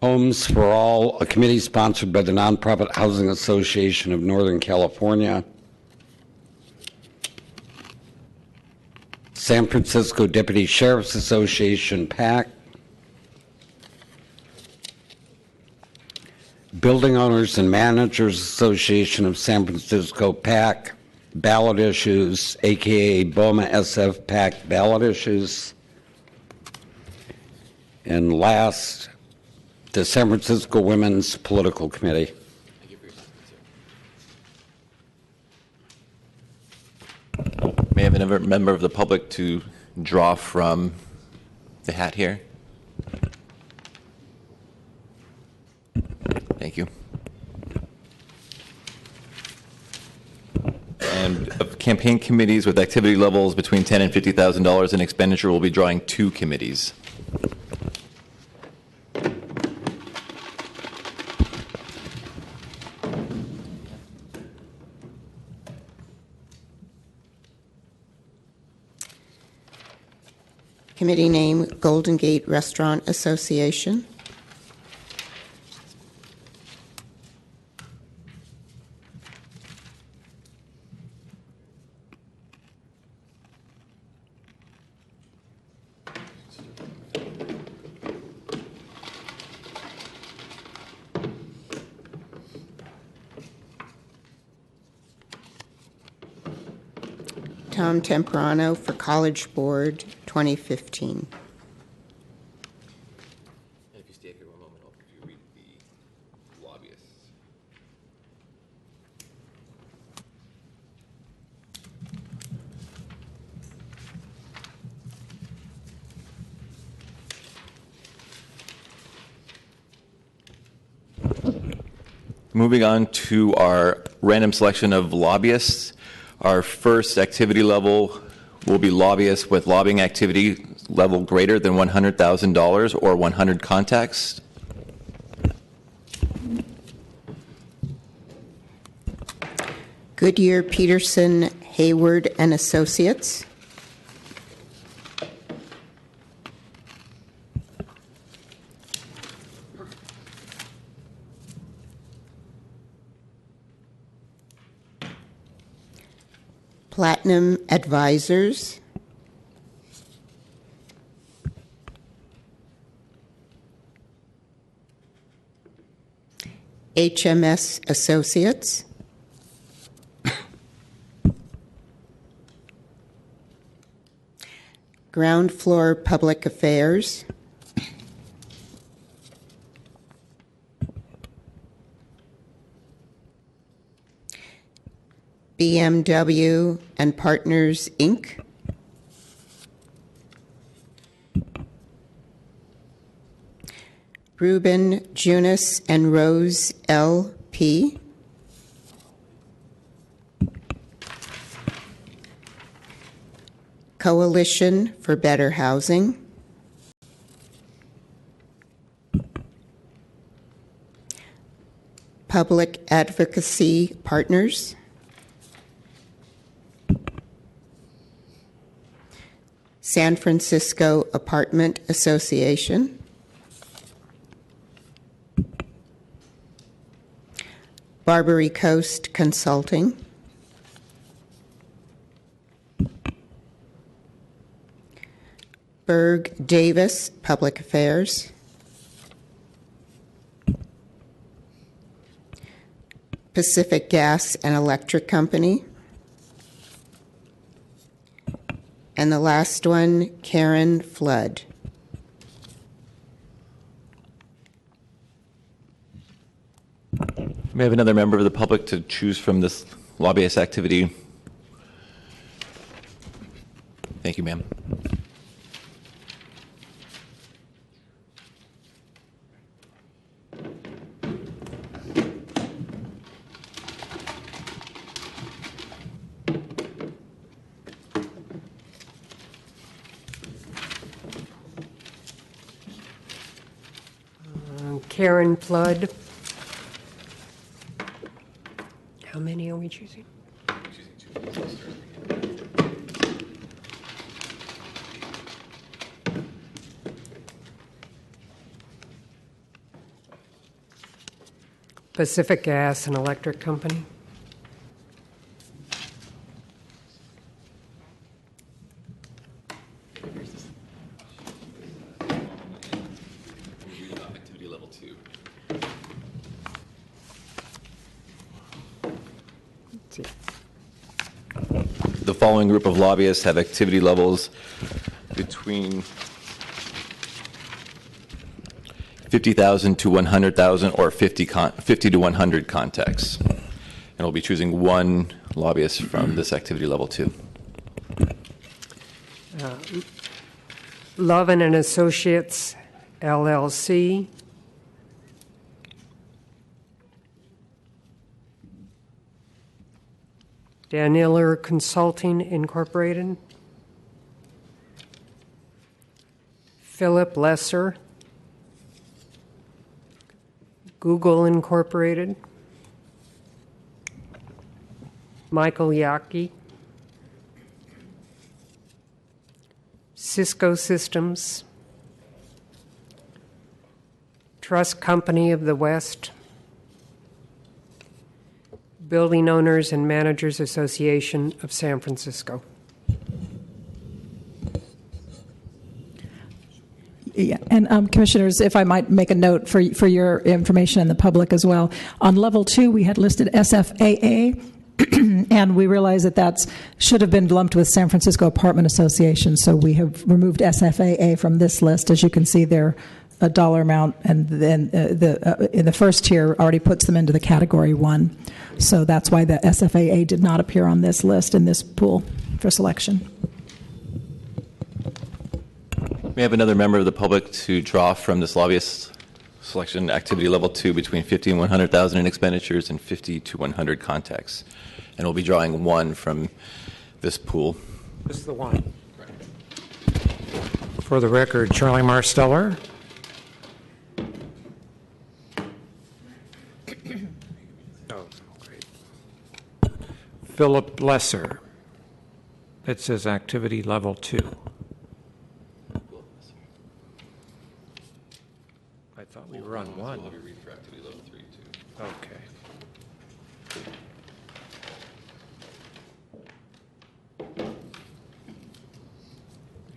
Homes for All, a committee sponsored by the Nonprofit Housing Association of Northern California, San Francisco Deputy Sheriff's Association, PAC, Building Owners and Managers Association of San Francisco, PAC, Ballot Issues, aka BOMA SF PAC Ballot Issues, and last, the San Francisco Women's Political Committee. May I have another member of the public to draw from the hat here? Thank you. And of campaign committees with activity levels between $10,000 and $50,000 in expenditure, we'll be drawing 2 committees. Committee name, Golden Gate Restaurant Association. Tom Temprano for College Board 2015. If you stay here one moment, I'll have you read the lobbyists. Moving on to our random selection of lobbyists. Our first activity level will be lobbyists with lobbying activity level greater than $100,000 or 100 contacts. Goodyear, Peterson, Hayward, and Associates. Platinum Advisors. HMS Associates. Ground Floor Public Affairs. BMW and Partners, Inc. Reuben, Junis, and Rose, L.P. Coalition for Better Housing. Public Advocacy Partners. San Francisco Apartment Association. Barbary Coast Consulting. Berg Davis Public Affairs. Pacific Gas and Electric Company. And the last one, Karen Flood. May I have another member of the public to choose from this lobbyist activity? Thank you, ma'am. Karen Flood. How many are we choosing? Pacific Gas and Electric Company. Activity level 2. The following group of lobbyists have activity levels between 50,000 to 100,000 or 50 to 100 contacts. And we'll be choosing one lobbyist from this activity level 2. Lovin and Associates, LLC. Daniller Consulting, Incorporated. Philip Lesser. Google Incorporated. Michael Yaki. Cisco Systems. Trust Company of the West. Building Owners and Managers Association of San Francisco. Yeah, and Commissioners, if I might make a note for your information and the public as well. On level 2, we had listed SFAA, and we realize that should have been lumped with San Francisco Apartment Association, so we have removed SFAA from this list. As you can see, they're a dollar amount, and then in the first tier already puts them into the category 1. So that's why the SFAA did not appear on this list in this pool for selection. May I have another member of the public to draw from this lobbyist selection activity level 2 between 50 and 100,000 in expenditures and 50 to 100 contacts. And we'll be drawing one from this pool. This is the one. For the record, Charlie Marsteller. Oh, great. Philip Lesser. It says activity level 2. I thought we were on 1. We'll read for activity level 3 too. Okay.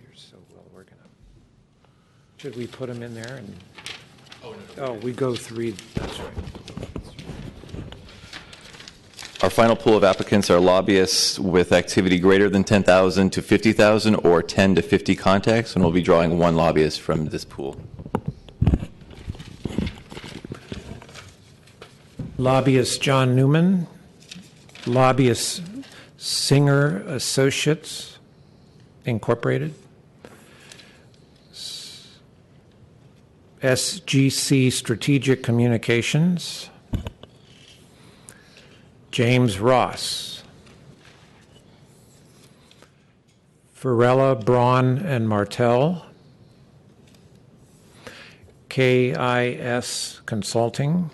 You're so well organized. Should we put them in there? And oh, we go 3. That's right. Our final pool of applicants are lobbyists with activity greater than 10,000 to 50,000 or 10 to 50 contacts, and we'll be drawing one lobbyist from this pool. Lobbyist John Newman, lobbyist Singer Associates, Incorporated, SGC Strategic Communications, James Ross, Varela, Braun, and Martell, KIS Consulting,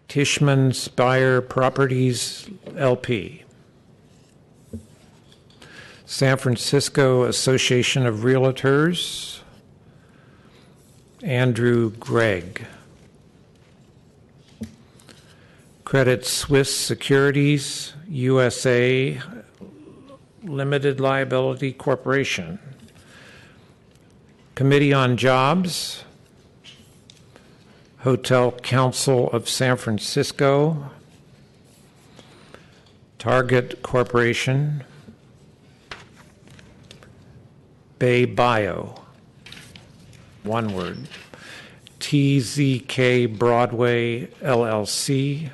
Tishman Spire Properties, LP, San Francisco Association of Realtors, Andrew Gregg, Credit Suisse Securities USA Limited Liability Corporation, Committee on Jobs, Hotel Council of San Francisco, Target Corporation, Bay Bio, one word, TZK Broadway LLC,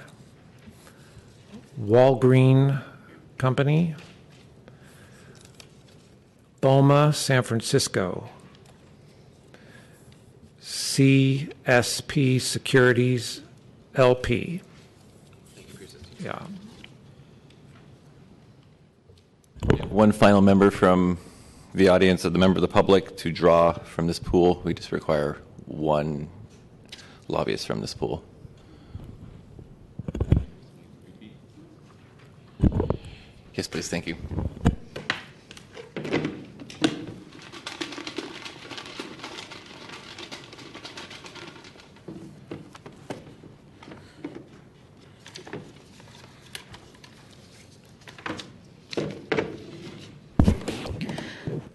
Walgreen Company, BOMA San Francisco, CSP Securities LP. One final member from the audience of the member of the public to draw from this pool. We just require one lobbyist from this pool. Yes, please. Thank you.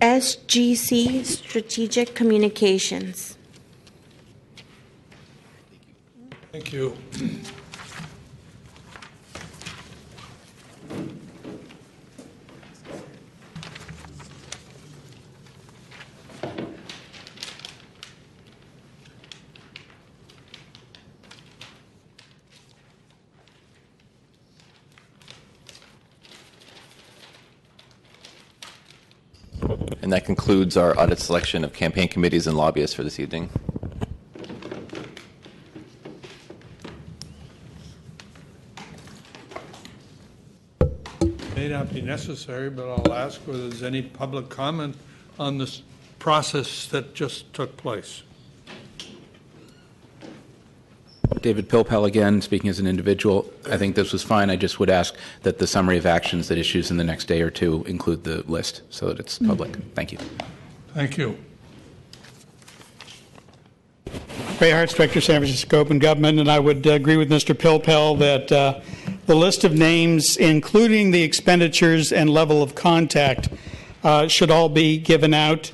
SGC Strategic Communications. Thank you. And that concludes our audit selection of campaign committees and lobbyists for this evening. May not be necessary, but I'll ask whether there's any public comment on this process that just took place. David Pilpel again, speaking as an individual. I think this was fine. I just would ask that the summary of actions that issues in the next day or two include the list so that it's public. Thank you. Thank you. Ray Hartz, Director, San Francisco Open Government, and I would agree with Mr. Pilpel that the list of names, including the expenditures and level of contact, should all be given out.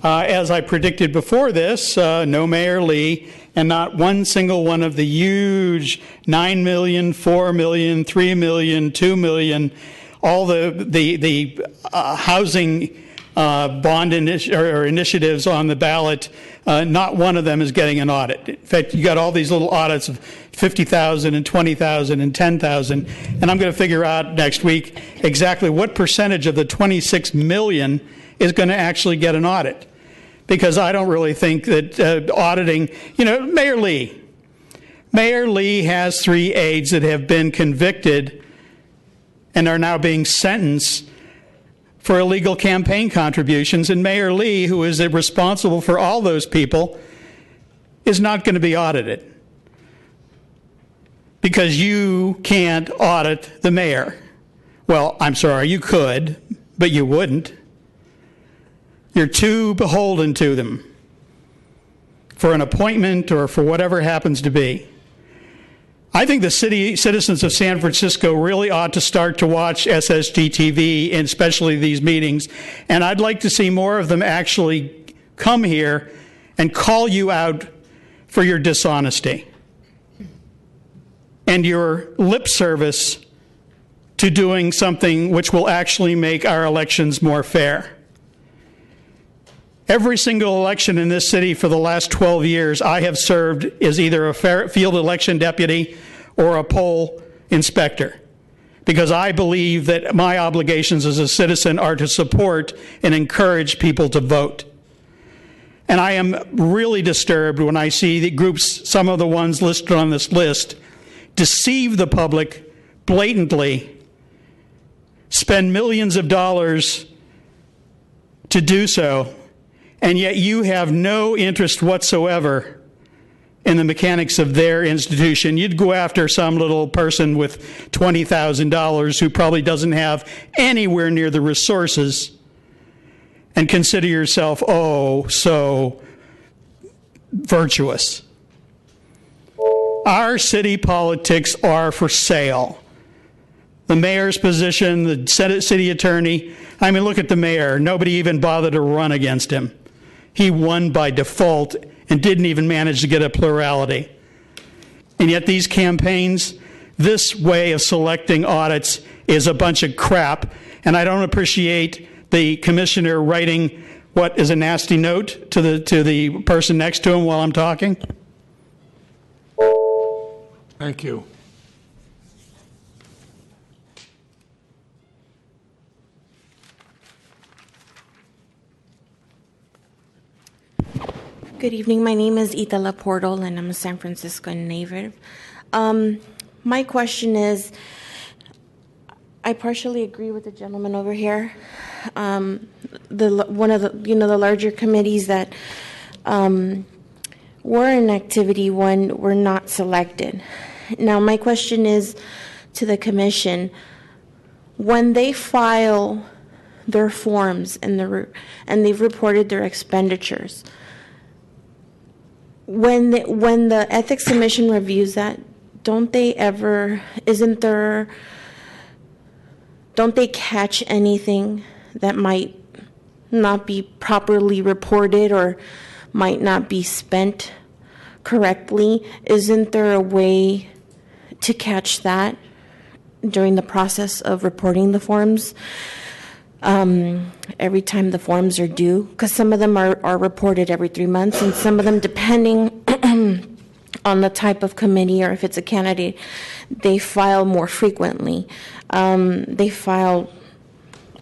As I predicted before this, no Mayor Lee, and not one single one of the huge 9 million, 4 million, 3 million, 2 million, all the housing bond initiatives on the ballot, not one of them is getting an audit. In fact, you got all these little audits of 50,000 and 20,000 and 10,000, and I'm going to figure out next week exactly what percentage of the 26 million is going to actually get an audit. Because I don't really think that auditing, Mayor Lee has 3 aides that have been convicted and are now being sentenced for illegal campaign contributions, and Mayor Lee, who is responsible for all those people, is not going to be audited. Because you can't audit the mayor. Well, I'm sorry, you could, but you wouldn't. You're too beholden to them for an appointment or for whatever it happens to be. I think the citizens of San Francisco really ought to start to watch SSG TV, and especially these meetings, and I'd like to see more of them actually come here and call you out for your dishonesty and your lip service to doing something which will actually make our elections more fair. Every single election in this city for the last 12 years, I have served as either a field election deputy or a poll inspector, because I believe that my obligations as a citizen are to support and encourage people to vote. And I am really disturbed when I see the groups, some of the ones listed on this list, deceive the public blatantly, spend millions of dollars to do so, and yet you have no interest whatsoever in the mechanics of their institution. You'd go after some little person with $20,000 who probably doesn't have anywhere near the resources and consider yourself, oh, so virtuous. Our city politics are for sale. The mayor's position, the city attorney, I mean, look at the mayor. Nobody even bothered to run against him. He won by default and didn't even manage to get a plurality. And yet these campaigns, this way of selecting audits is a bunch of crap, and I don't appreciate the commissioner writing what is a nasty note to the person next to him while I'm talking. Thank you. Good evening. My name is Itala Portal, and I'm a San Francisco native. My question is, I partially agree with the gentleman over here. one of the larger committees that were in activity one were not selected. Now, my question is to the commission: when they file their forms and they've reported their expenditures, when the Ethics Commission reviews that, don't they catch anything that might not be properly reported or might not be spent correctly? Isn't there a way to catch that during the process of reporting the forms every time the forms are due? Because some of them are reported every 3 months, and some of them, depending on the type of committee or if it's a candidate, they file more frequently. They file,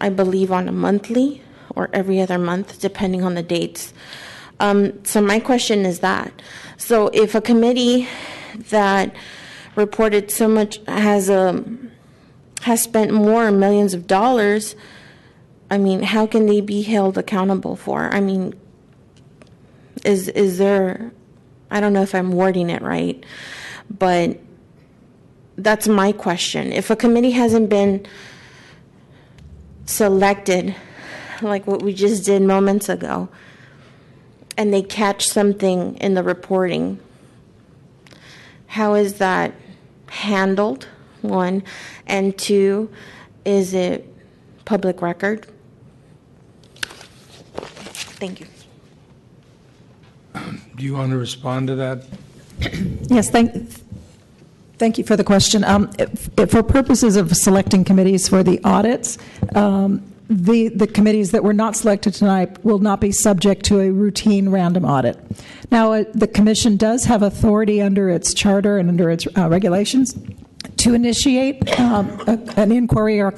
I believe, on a monthly or every other month, depending on the dates. So my question is that. So if a committee that reported so much has spent more millions of dollars, I mean, how can they be held accountable for? I mean, is there, I don't know if I'm wording it right, but that's my question. If a committee hasn't been selected, like what we just did moments ago, and they catch something in the reporting, how is that handled, one? And two, is it public record? Thank you. Do you want to respond to that? Yes, thank you for the question. For purposes of selecting committees for the audits, the committees that were not selected tonight will not be subject to a routine random audit. Now, the commission does have authority under its charter and under its regulations to initiate an inquiry or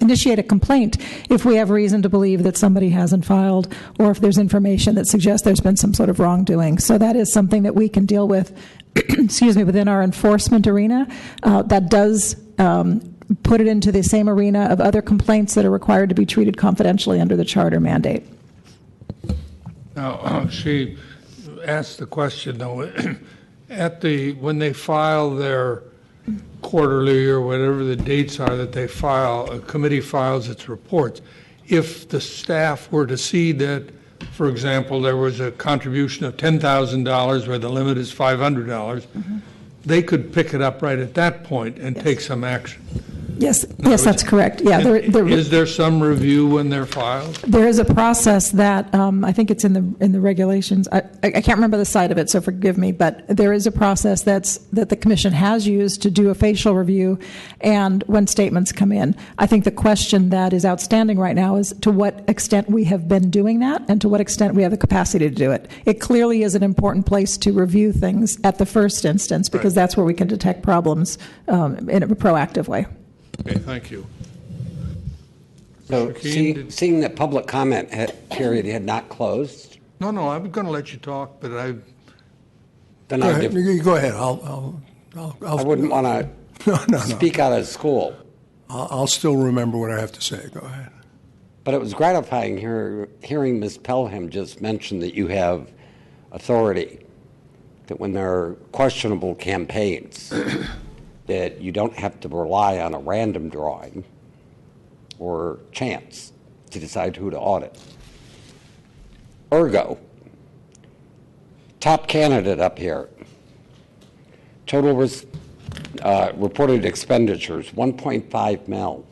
initiate a complaint if we have reason to believe that somebody hasn't filed, or if there's information that suggests there's been some sort of wrongdoing. So that is something that we can deal with within our enforcement arena. That does put it into the same arena of other complaints that are required to be treated confidentially under the charter mandate. Now, she asked the question, though, when they file their quarterly or whatever the dates are that they file, a committee files its reports. If the staff were to see that, for example, there was a contribution of $10,000 where the limit is $500, they could pick it up right at that point and take some action. Yes, that's correct. Yeah, is there some review when they're filed? There is a process that I think it's in the regulations. I can't remember the site of it, so forgive me. But there is a process that the commission has used to do a facial review, and when statements come in, I think the question that is outstanding right now is to what extent we have been doing that, and to what extent we have the capacity to do it. It clearly is an important place to review things at the first instance, because that's where we can detect problems in a proactive way. Okay, thank you. So, seeing that public comment period had not closed. No, I'm going to let you talk, but Then you go ahead. I wouldn't want to speak out of school. I'll still remember what I have to say. Go ahead. But it was gratifying hearing Ms. Pelham just mention that you have authority, that when there are questionable campaigns, that you don't have to rely on a random drawing or chance to decide who to audit. Ergo, top candidate up here, total reported expenditures, 1.5 mil.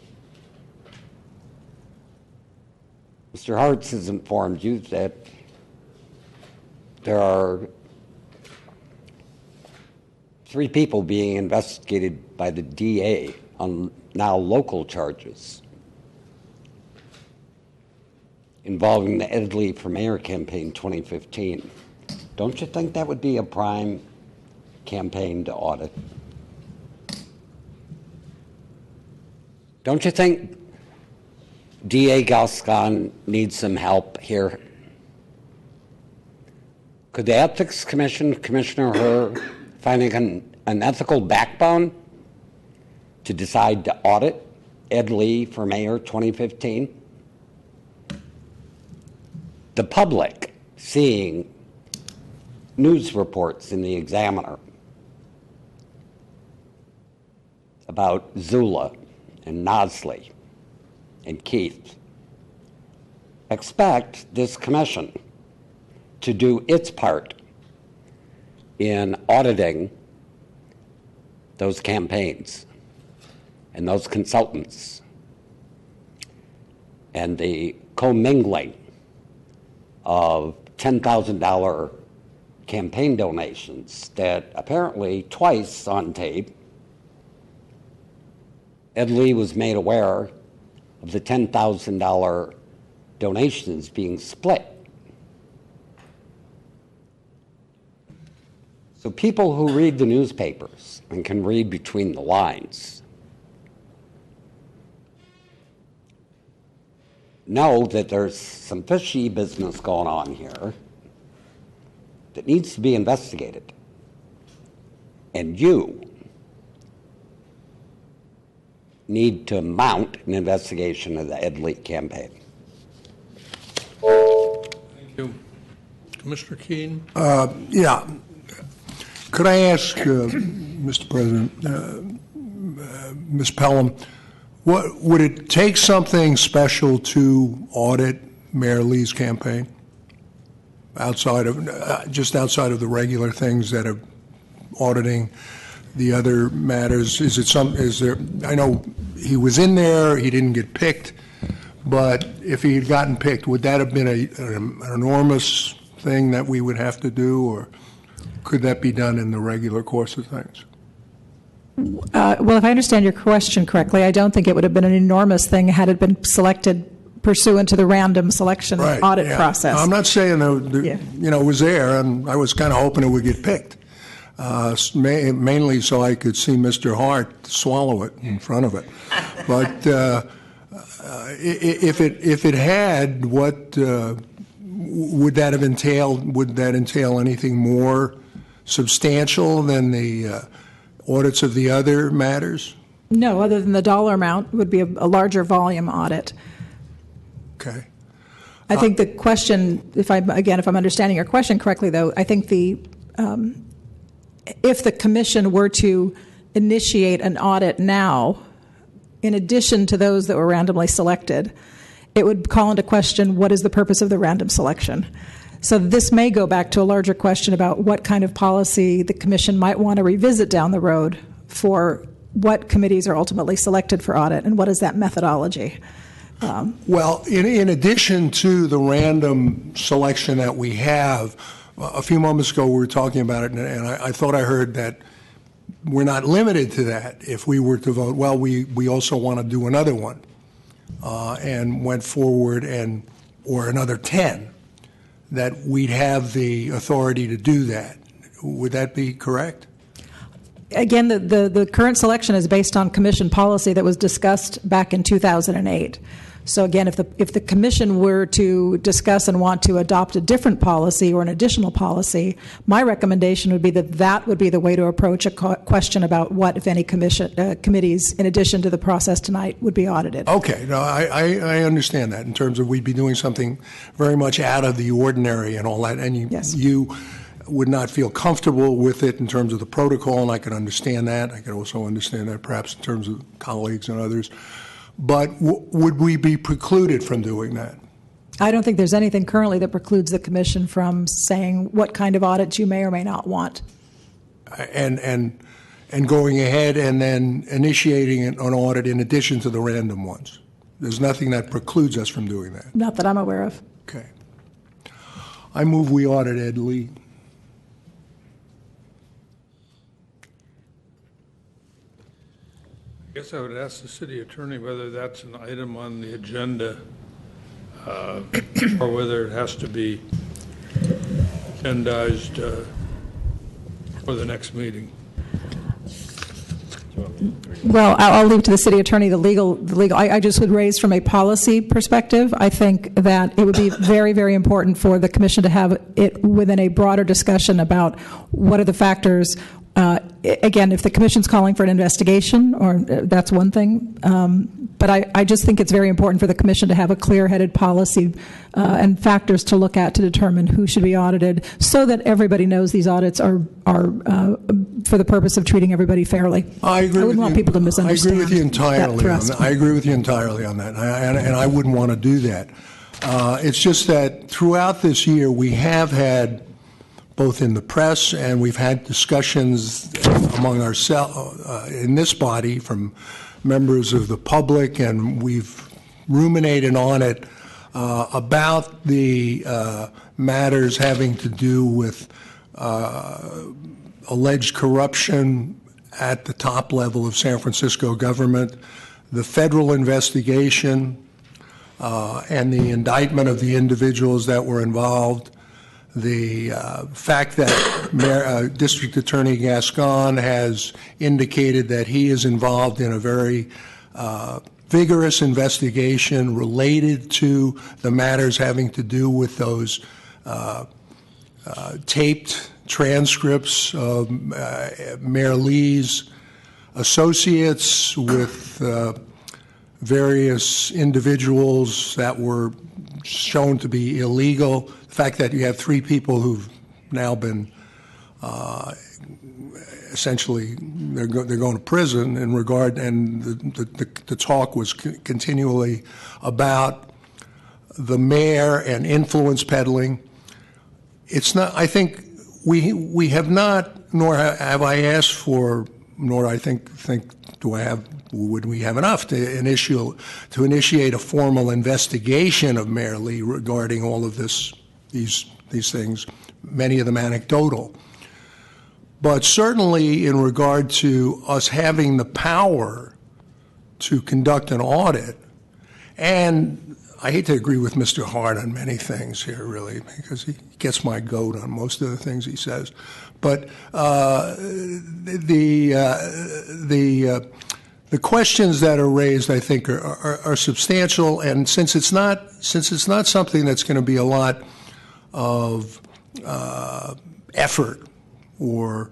Mr. Hartz has informed you that there are 3 people being investigated by the DA on now local charges involving the Ed Lee for Mayor campaign 2015. Don't you think that would be a prime campaign to audit? Don't you think DA Gascon needs some help here? Could the Ethics Commission, Commissioner Herr, finding an ethical backbone to decide to audit Ed Lee for Mayor 2015? the public seeing news reports in the Examiner about Zula and Nosley and Keith. Expect this commission to do its part in auditing those campaigns and those consultants and the commingling of $10,000 campaign donations that apparently twice on tape Ed Lee was made aware of the $10,000 donations being split. So people who read the newspapers and can read between the lines know that there's some fishy business going on here that needs to be investigated. And you need to mount an investigation of the Ed Lee campaign. Thank you. Commissioner Keene? Yeah. Could I ask, Mr. President, Ms. Pelham, what would it take something special to audit Mayor Lee's campaign outside of just outside of the regular things that are auditing the other matters? Is there? I know he was in there. He didn't get picked, but if he had gotten picked, would that have been an enormous thing that we would have to do, or could that be done in the regular course of things? Well, if I understand your question correctly, I don't think it would have been an enormous thing had it been selected pursuant to the random selection audit process. No, I'm not saying it was there, and I was kind of hoping it would get picked, mainly so I could see Mr. Hart swallow it in front of it. But if it had, what would that have entailed? Would that entail anything more substantial than the audits of the other matters? No, other than the dollar amount would be a larger volume audit. Okay. I think the question, if I'm understanding your question correctly, though, I think if the commission were to initiate an audit now, in addition to those that were randomly selected, it would call into question what is the purpose of the random selection. So this may go back to a larger question about what kind of policy the commission might want to revisit down the road for what committees are ultimately selected for audit, and what is that methodology. Well, in addition to the random selection that we have, a few moments ago we were talking about it, and I thought I heard that we're not limited to that. If we were to vote, well, we also want to do another one, and went forward or another 10, that we'd have the authority to do that. Would that be correct? Again, the current selection is based on commission policy that was discussed back in 2008. So again, if the commission were to discuss and want to adopt a different policy or an additional policy, my recommendation would be that would be the way to approach a question about what, if any, committees, in addition to the process tonight, would be audited. Okay, no, I understand that in terms of we'd be doing something very much out of the ordinary and all that, and you would not feel comfortable with it in terms of the protocol, and I can understand that. I can also understand that perhaps in terms of colleagues and others. But would we be precluded from doing that? I don't think there's anything currently that precludes the commission from saying what kind of audits you may or may not want. And going ahead and then initiating an audit in addition to the random ones. There's nothing that precludes us from doing that. Not that I'm aware of. Okay. I move we audit Ed Lee. I guess I would ask the city attorney whether that's an item on the agenda or whether it has to be agendized for the next meeting. Well, I'll leave to the city attorney the legal. I just would raise from a policy perspective. I think that it would be very, very important for the commission to have it within a broader discussion about what are the factors Again, if the commission's calling for an investigation, or that's one thing. But I just think it's very important for the commission to have a clear-headed policy and factors to look at to determine who should be audited, so that everybody knows these audits are for the purpose of treating everybody fairly. I agree. I wouldn't want people to misunderstand. I agree with you entirely. I agree with you entirely on that, and I wouldn't want to do that. It's just that throughout this year we have had, both in the press and we've had discussions among ourselves in this body from members of the public, and we've ruminated on it about the matters having to do with alleged corruption at the top level of San Francisco government, the federal investigation, and the indictment of the individuals that were involved, the fact that District Attorney Gascon has indicated that he is involved in a very vigorous investigation related to the matters having to do with those taped transcripts of Mayor Lee's associates with various individuals that were shown to be illegal. The fact that you have 3 people who've now been essentially they're going to prison in regard, and the talk was continually about the mayor and influence peddling. It's not. I think we have not, nor have I asked for, nor I think would we have enough to initiate a formal investigation of Mayor Lee regarding all of these things, many of them anecdotal. But certainly in regard to us having the power to conduct an audit, and I hate to agree with Mr. Hart on many things here, really, because he gets my goat on most of the things he says. But the questions that are raised, I think, are substantial, and since it's not something that's going to be a lot of effort or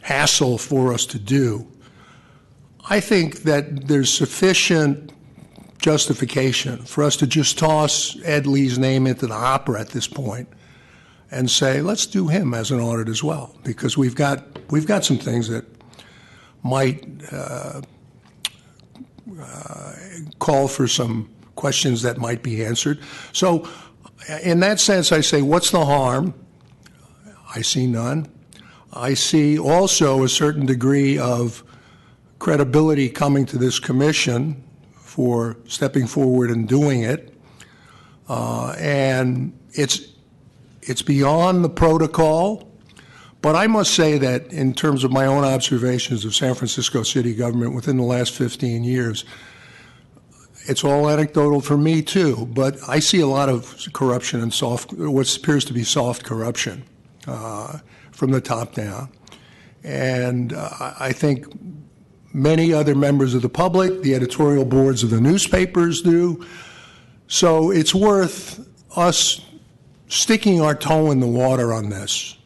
hassle for us to do, I think that there's sufficient justification for us to just toss Ed Lee's name into the hopper at this point and say, let's do him as an audit as well, because we've got some things that might call for some questions that might be answered. So in that sense, I say, what's the harm? I see none. I see also a certain degree of credibility coming to this commission for stepping forward and doing it. And it's beyond the protocol. But I must say that in terms of my own observations of San Francisco city government within the last 15 years, it's all anecdotal for me too, but I see a lot of corruption and what appears to be soft corruption from the top down. And I think many other members of the public, the editorial boards of the newspapers do. So it's worth us sticking our toe in the water on this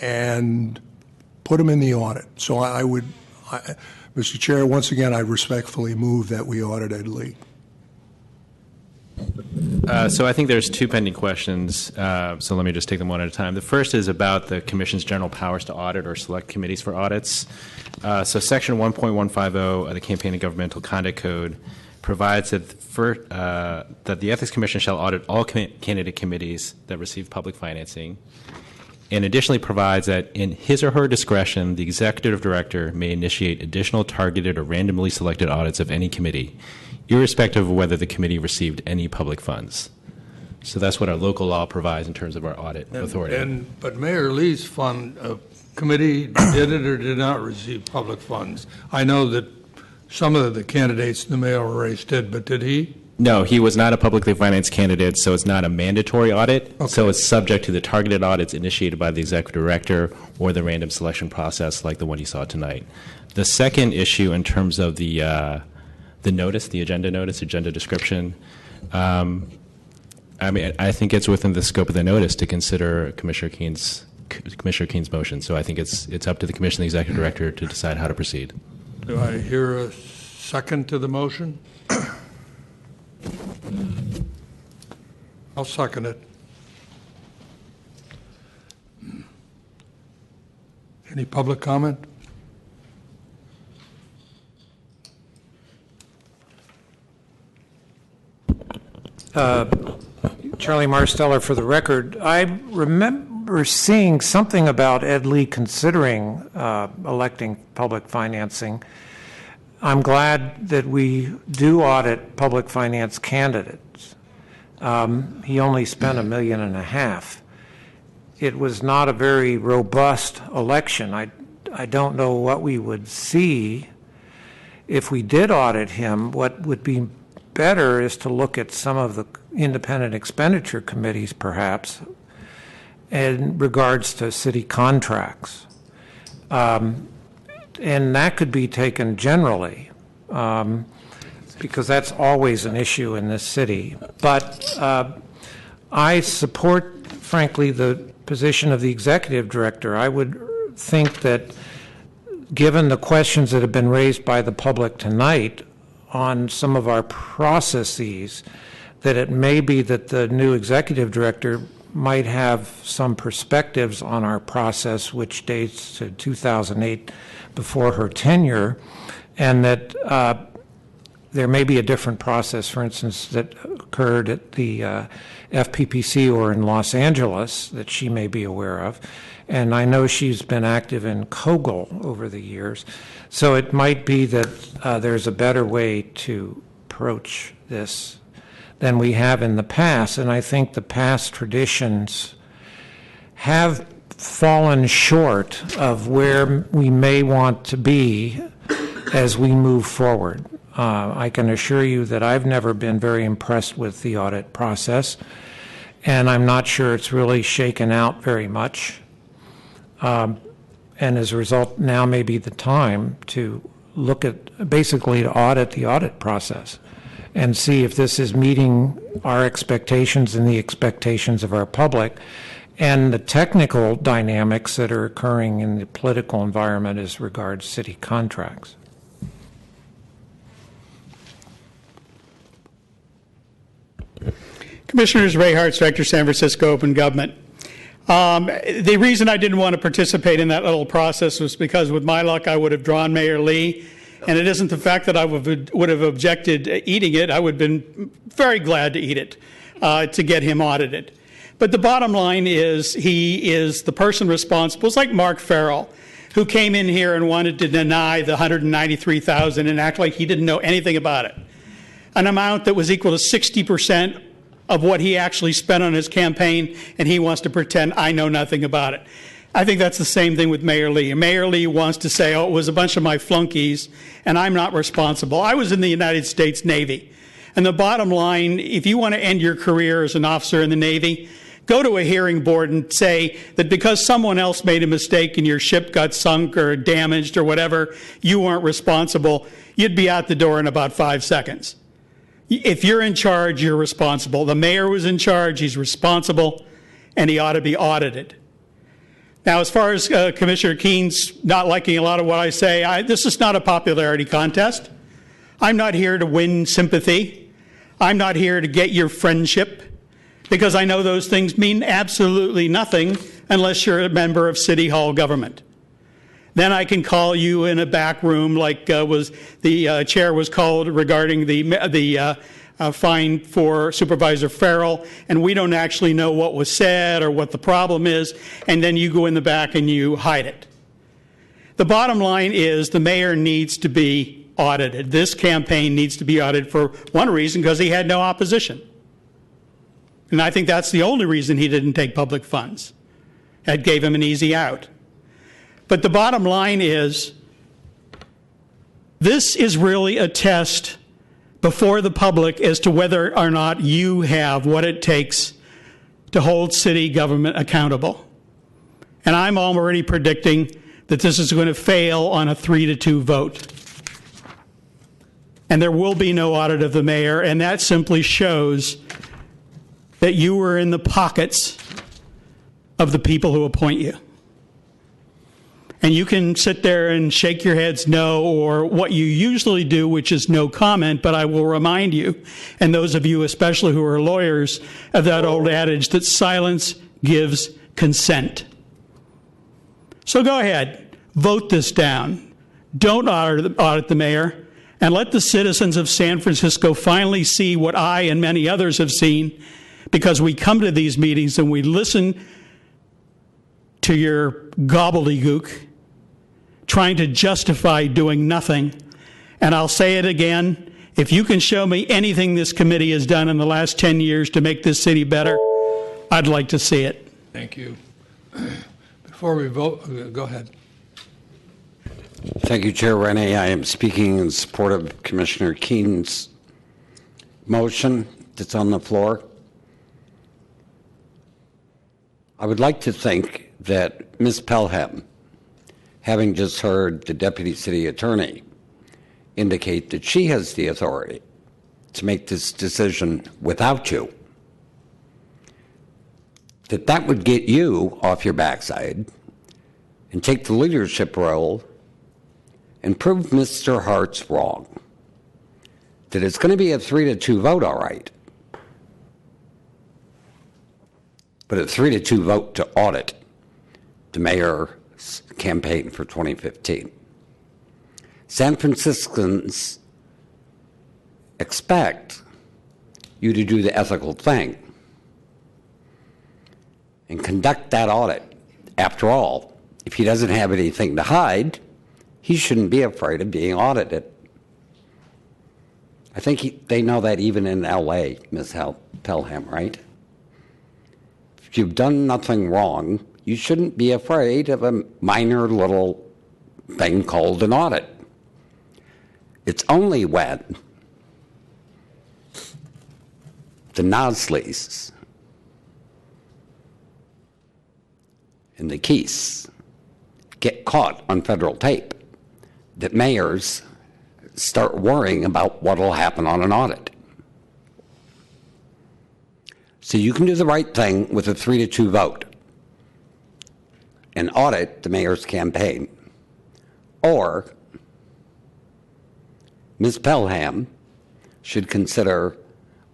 and put them in the audit. So Mr. Chair, once again, I respectfully move that we audit Ed Lee. So I think there's 2 pending questions, so let me just take them one at a time. The first is about the Commission's general powers to audit or select committees for audits. So Section 1.150 of the Campaign and Governmental Conduct Code provides that the Ethics Commission shall audit all candidate committees that receive public financing, and additionally provides that in his or her discretion, the executive director may initiate additional targeted or randomly selected audits of any committee, irrespective of whether the committee received any public funds. So that's what our local law provides in terms of our audit authority. But Mayor Lee's committee did it or did not receive public funds. I know that some of the candidates in the mayoral race did, but did he? No, he was not a publicly financed candidate, so it's not a mandatory audit. Okay. So it's subject to the targeted audits initiated by the executive director or the random selection process like the one you saw tonight. The second issue in terms of the notice, the agenda notice, agenda description, I think it's within the scope of the notice to consider Commissioner Keene's Commissioner Keene's motion. So I think it's up to the Commission, the Executive Director, to decide how to proceed. Do I hear a second to the motion? I'll second it. Any public comment? Charlie Marsteller for the record. I remember seeing something about Ed Lee considering electing public financing. I'm glad that we do audit public finance candidates. He only spent $1.5 million. It was not a very robust election. I don't know what we would see if we did audit him. What would be better is to look at some of the independent expenditure committees, perhaps, in regards to city contracts. And that could be taken generally, because that's always an issue in this city. But I support, frankly, the position of the executive director. I would think that, given the questions that have been raised by the public tonight on some of our processes, that it may be that the new executive director might have some perspectives on our process, which dates to 2008, before her tenure, and that there may be a different process, for instance, that occurred at the FPPC or in Los Angeles that she may be aware of. And I know she's been active in Kogel over the years. So it might be that there's a better way to approach this than we have in the past. And I think the past traditions have fallen short of where we may want to be as we move forward. I can assure you that I've never been very impressed with the audit process, and I'm not sure it's really shaken out very much. And as a result, now may be the time to look at, basically to audit the audit process and see if this is meeting our expectations and the expectations of our public and the technical dynamics that are occurring in the political environment as regards city contracts. Commissioners, Ray Hartz, Director, San Francisco Open Government. The reason I didn't want to participate in that little process was because, with my luck, I would have drawn Mayor Lee, and it isn't the fact that I would have objected eating it. I would have been very glad to eat it to get him audited. But the bottom line is, he is the person responsible. It's like Mark Farrell, who came in here and wanted to deny the $193,000 and act like he didn't know anything about it, an amount that was equal to 60% of what he actually spent on his campaign, and he wants to pretend I know nothing about it. I think that's the same thing with Mayor Lee. Mayor Lee wants to say, oh, it was a bunch of my flunkies, and I'm not responsible. I was in the United States Navy. And the bottom line, if you want to end your career as an officer in the Navy, go to a hearing board and say that because someone else made a mistake and your ship got sunk or damaged or whatever, you weren't responsible. You'd be out the door in about 5 seconds. If you're in charge, you're responsible. The mayor was in charge, he's responsible, and he ought to be audited. Now, as far as Commissioner Keene's not liking a lot of what I say, this is not a popularity contest. I'm not here to win sympathy. I'm not here to get your friendship, because I know those things mean absolutely nothing unless you're a member of City Hall government. Then I can call you in a back room, like was the chair was called regarding the fine for Supervisor Farrell, and we don't actually know what was said or what the problem is, and then you go in the back and you hide it. The bottom line is the mayor needs to be audited. This campaign needs to be audited for one reason, because he had no opposition. And I think that's the only reason he didn't take public funds. That gave him an easy out. But the bottom line is, this is really a test before the public as to whether or not you have what it takes to hold city government accountable. And I'm already predicting that this is going to fail on a 3-2 vote. And there will be no audit of the mayor, and that simply shows that you were in the pockets of the people who appoint you. And you can sit there and shake your heads no, or what you usually do, which is no comment, but I will remind you, and those of you especially who are lawyers, of that old adage that silence gives consent. So go ahead, vote this down. Don't audit the mayor, and let the citizens of San Francisco finally see what I and many others have seen, because we come to these meetings and we listen to your gobbledygook trying to justify doing nothing. And I'll say it again, if you can show me anything this committee has done in the last 10 years to make this city better, I'd like to see it. Thank you. Before we vote, go ahead. Thank you, Chair Rennie. I am speaking in support of Commissioner Keene's motion that's on the floor. I would like to think that Ms. Pelham, having just heard the Deputy City Attorney indicate that she has the authority to make this decision without you, that would get you off your backside and take the leadership role and prove Mr. Hart's wrong. That it's going to be a 3-2 vote, all right. But a 3-2 vote to audit the mayor's campaign for 2015. San Franciscans expect you to do the ethical thing and conduct that audit. After all, if he doesn't have anything to hide, he shouldn't be afraid of being audited. I think they know that even in L.A., Ms. Pelham, right? If you've done nothing wrong, you shouldn't be afraid of a minor little thing called an audit. It's only when the Nosleys and the Keys get caught on federal tape that mayors start worrying about what will happen on an audit. So you can do the right thing with a 3-2 vote and audit the mayor's campaign. Or Ms. Pelham should consider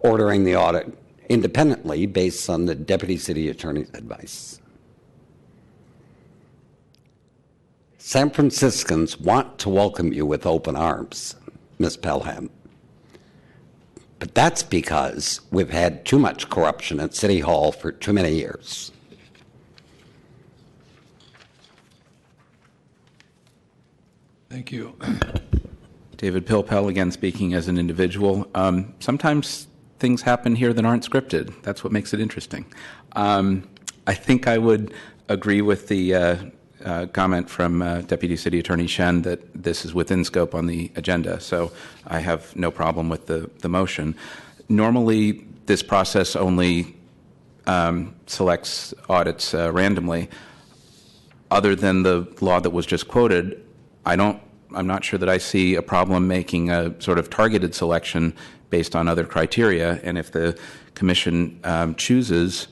ordering the audit independently based on the Deputy City Attorney's advice. San Franciscans want to welcome you with open arms, Ms. Pelham. But that's because we've had too much corruption at City Hall for too many years. Thank you. David Pilpel, again speaking as an individual. Sometimes things happen here that aren't scripted. That's what makes it interesting. I think I would agree with the comment from Deputy City Attorney Shen that this is within scope on the agenda, so I have no problem with the motion. Normally, this process only selects audits randomly. Other than the law that was just quoted, I'm not sure that I see a problem making a sort of targeted selection based on other criteria, and if the Commission chooses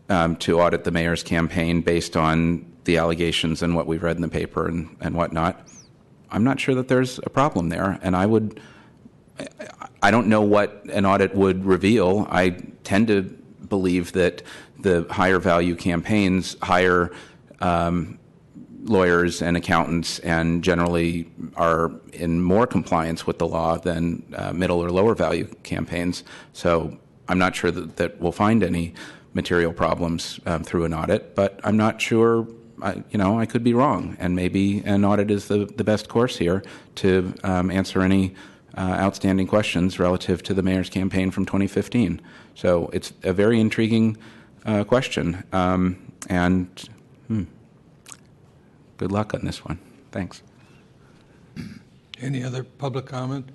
to audit the mayor's campaign based on the allegations and what we've read in the paper and whatnot, I'm not sure that there's a problem there. And I don't know what an audit would reveal. I tend to believe that the higher value campaigns hire lawyers and accountants and generally are in more compliance with the law than middle or lower value campaigns. So I'm not sure that we'll find any material problems through an audit, but I'm not sure. I could be wrong, and maybe an audit is the best course here to answer any outstanding questions relative to the mayor's campaign from 2015. So it's a very intriguing question, and good luck on this one. Thanks. Any other public comment?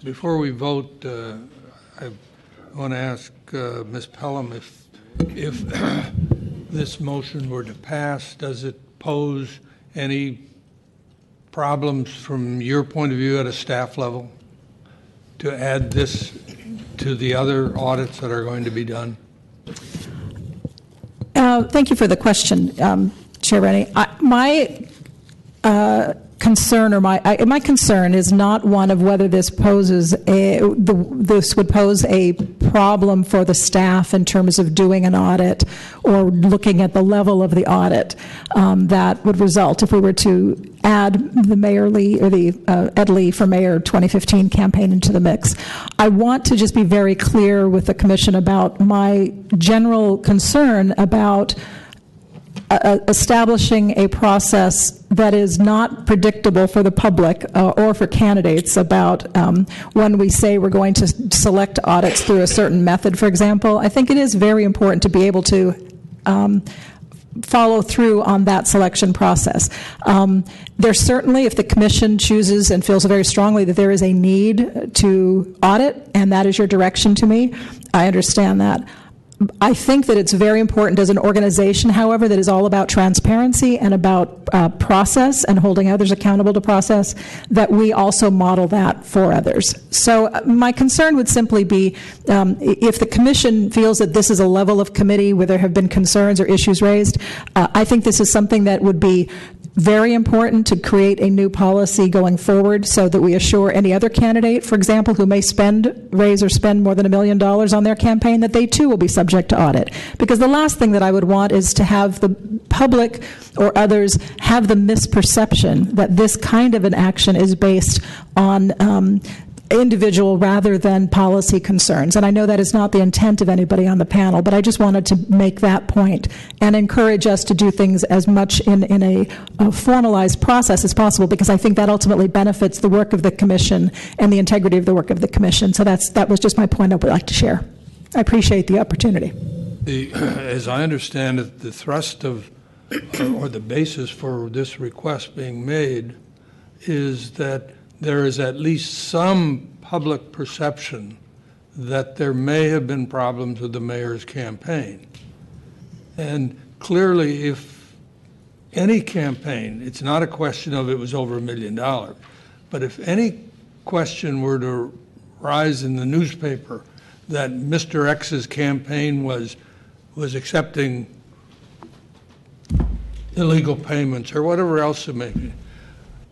Before we vote, I want to ask Ms. Pelham if this motion were to pass, does it pose any problems from your point of view at a staff level to add this to the other audits that are going to be done? Thank you for the question, Chair Rennie. My concern, or my concern, is not one of whether this would pose a problem for the staff in terms of doing an audit or looking at the level of the audit that would result if we were to add the Mayor Lee or the Ed Lee for Mayor 2015 campaign into the mix. I want to just be very clear with the Commission about my general concern about establishing a process that is not predictable for the public or for candidates about when we say we're going to select audits through a certain method, for example. I think it is very important to be able to follow through on that selection process. There's certainly, if the Commission chooses and feels very strongly that there is a need to audit, and that is your direction to me, I understand that. I think that it's very important as an organization, however, that is all about transparency and about process and holding others accountable to process, that we also model that for others. So my concern would simply be if the Commission feels that this is a level of committee where there have been concerns or issues raised, I think this is something that would be very important to create a new policy going forward so that we assure any other candidate, for example, who may raise or spend more than $1 million on their campaign, that they too will be subject to audit. Because the last thing that I would want is to have the public or others have the misperception that this kind of an action is based on individual rather than policy concerns. And I know that is not the intent of anybody on the panel, but I just wanted to make that point and encourage us to do things as much in a formalized process as possible, because I think that ultimately benefits the work of the Commission and the integrity of the work of the Commission. So that was just my point I would like to share. I appreciate the opportunity. As I understand it, the thrust of, or the basis for this request being made is that there is at least some public perception that there may have been problems with the mayor's campaign. And clearly, if any campaign, it's not a question of it was over $1 million, but if any question were to rise in the newspaper that Mr. X's campaign was accepting illegal payments or whatever else it may be,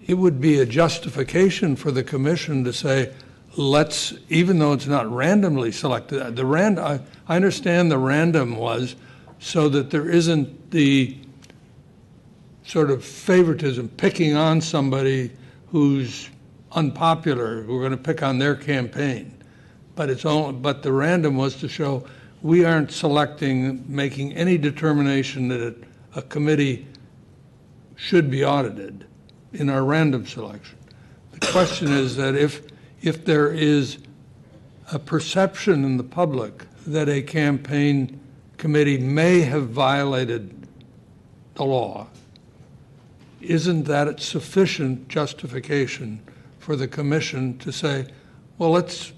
it would be a justification for the Commission to say, let's, even though it's not randomly selected, I understand the random was so that there isn't the sort of favoritism, picking on somebody who's unpopular, we're going to pick on their campaign. But the random was to show we aren't making any determination that a committee should be audited in our random selection. The question is that if there is a perception in the public that a campaign committee may have violated the law, isn't that sufficient justification for the Commission to say, well, let's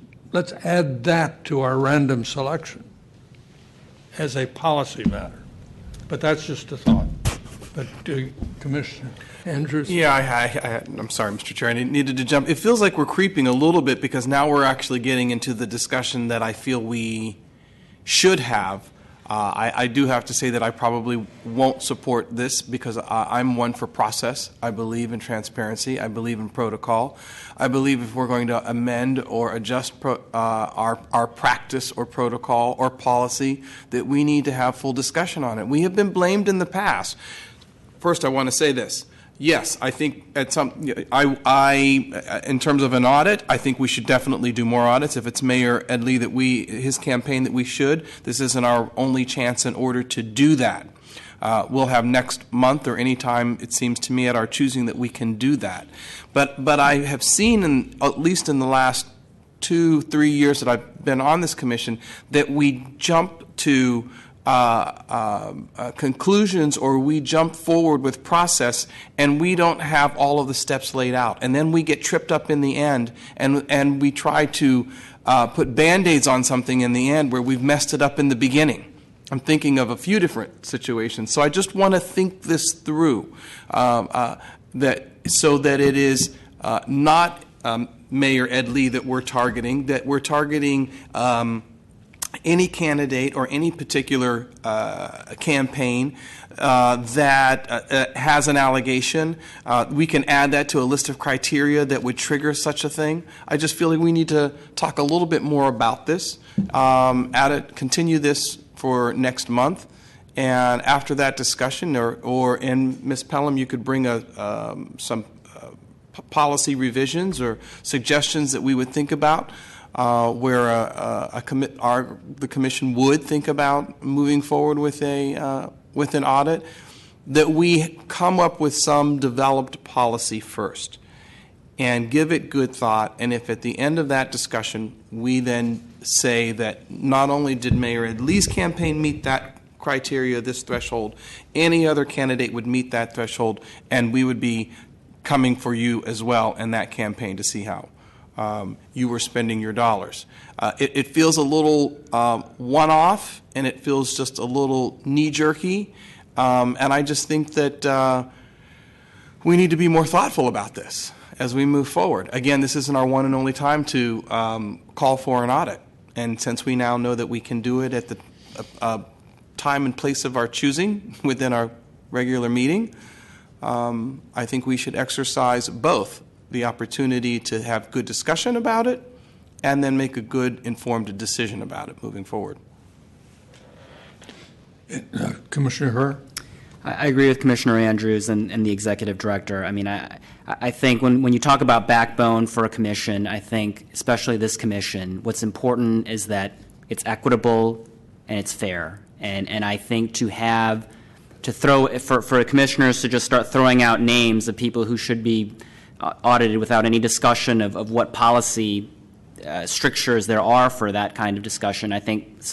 add that to our random selection as a policy matter? But that's just a thought. But Commissioner Andrews? Yeah, I'm sorry, Mr. Chair. I needed to jump. It feels like we're creeping a little bit because now we're actually getting into the discussion that I feel we should have. I do have to say that I probably won't support this because I'm one for process. I believe in transparency. I believe in protocol. I believe if we're going to amend or adjust our practice or protocol or policy, that we need to have full discussion on it. We have been blamed in the past. First, I want to say this. Yes, I think in terms of an audit, I think we should definitely do more audits. If it's Mayor Ed Lee his campaign that we should, this isn't our only chance in order to do that. We'll have next month or any time, it seems to me, at our choosing that we can do that. But I have seen, at least in the last 2-3 years that I've been on this commission, that we jump to conclusions or we jump forward with process and we don't have all of the steps laid out. And then we get tripped up in the end and we try to put Band-Aids on something in the end where we've messed it up in the beginning. I'm thinking of a few different situations. So I just want to think this through so that it is not Mayor Ed Lee that we're targeting any candidate or any particular campaign that has an allegation. We can add that to a list of criteria that would trigger such a thing. I just feel like we need to talk a little bit more about this, continue this for next month. And after that discussion, and Ms. Pelham, you could bring some policy revisions or suggestions that we would think about, where the commission would think about moving forward with an audit, that we come up with some developed policy first and give it good thought. And if at the end of that discussion we then say that not only did Mayor Adley's campaign meet that criteria, this threshold, any other candidate would meet that threshold, and we would be coming for you as well in that campaign to see how you were spending your dollars. It feels a little one-off, and it feels just a little knee-jerky, and I just think that we need to be more thoughtful about this as we move forward. Again, this isn't our one and only time to call for an audit, and since we now know that we can do it at the time and place of our choosing within our regular meeting, I think we should exercise both the opportunity to have good discussion about it and then make a good informed decision about it moving forward. Commissioner Herr? I agree with Commissioner Andrews and the executive director. I mean, I think when you talk about backbone for a commission, I think especially this commission, what's important is that it's equitable and it's fair. And I think for commissioners to just start throwing out names of people who should be audited without any discussion of what policy strictures there are for that kind of discussion, I think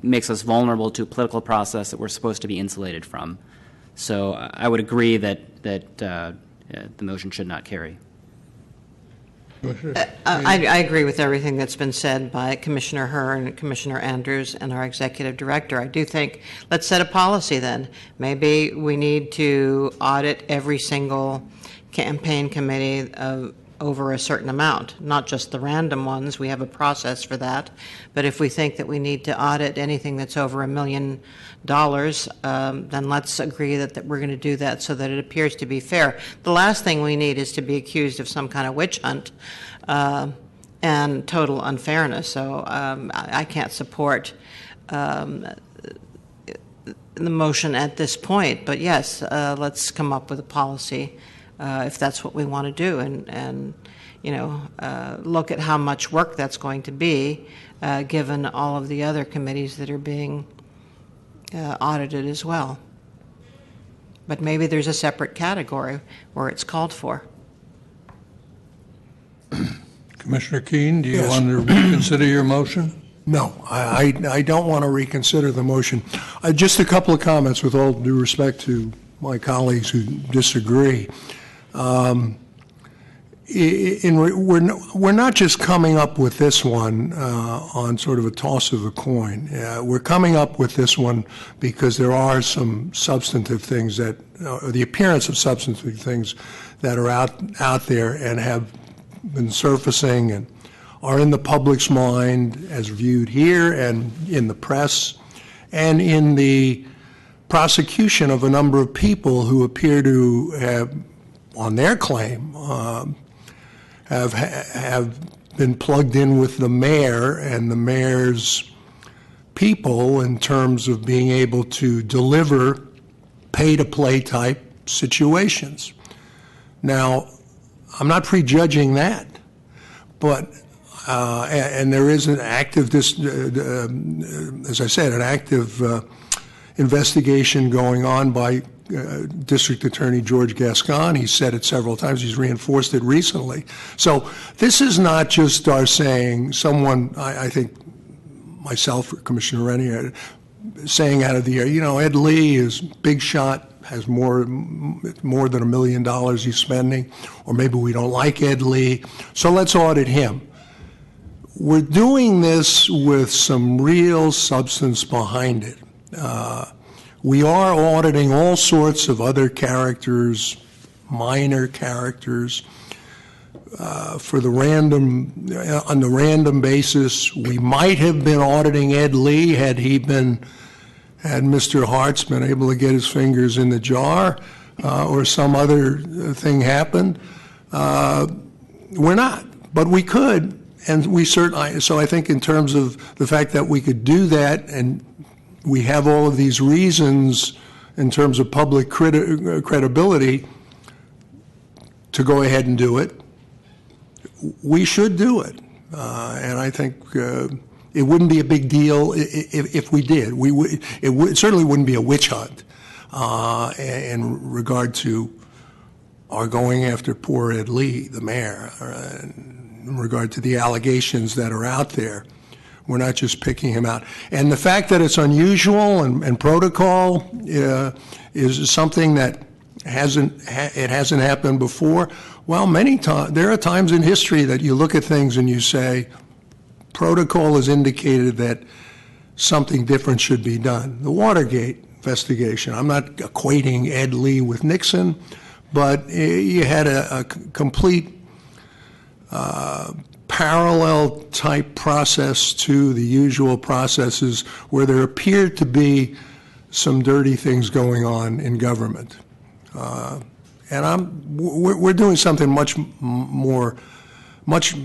makes us vulnerable to a political process that we're supposed to be insulated from. So I would agree that the motion should not carry. I agree with everything that's been said by Commissioner Herr and Commissioner Andrews and our executive director. I do think, let's set a policy then. Maybe we need to audit every single campaign committee over a certain amount, not just the random ones. We have a process for that. But if we think that we need to audit anything that's over $1 million, then let's agree that we're going to do that so that it appears to be fair. The last thing we need is to be accused of some kind of witch hunt and total unfairness. So I can't support the motion at this point. But yes, let's come up with a policy if that's what we want to do, and look at how much work that's going to be, given all of the other committees that are being audited as well. But maybe there's a separate category where it's called for. Commissioner Keene, do you want to reconsider your motion? No, I don't want to reconsider the motion. Just a couple of comments with all due respect to my colleagues who disagree. We're not just coming up with this one on sort of a toss of a coin. We're coming up with this one because there are some substantive things or the appearance of substantive things that are out there and have been surfacing and are in the public's mind as viewed here and in the press and in the prosecution of a number of people who appear to have, on their claim, have been plugged in with the mayor and the mayor's people in terms of being able to deliver pay-to-play type situations. Now, I'm not prejudging that, but and there is an active, as I said, an active investigation going on by District Attorney George Gascon. He's said it several times. He's reinforced it recently. So this is not just our saying, someone, I think myself or Commissioner Rennie, saying out of the air, Ed Lee is big shot, has more than $1 million he's spending, or maybe we don't like Ed Lee, so let's audit him. We're doing this with some real substance behind it. We are auditing all sorts of other characters, minor characters, for the random, on the random basis, we might have been auditing Ed Lee had Mr. Hart's been able to get his fingers in the jar, or some other thing happened. We're not, but we could, and we certainly, so I think in terms of the fact that we could do that, and we have all of these reasons in terms of public credibility to go ahead and do it, we should do it. And I think it wouldn't be a big deal if we did. It certainly wouldn't be a witch hunt in regard to our going after poor Ed Lee, the mayor, in regard to the allegations that are out there. We're not just picking him out. And the fact that it's unusual and protocol is something that hasn't happened before. Well, many times, there are times in history that you look at things and you say, protocol has indicated that something different should be done. The Watergate investigation, I'm not equating Ed Lee with Nixon, but you had a complete parallel type process to the usual processes where there appeared to be some dirty things going on in government. And we're doing something much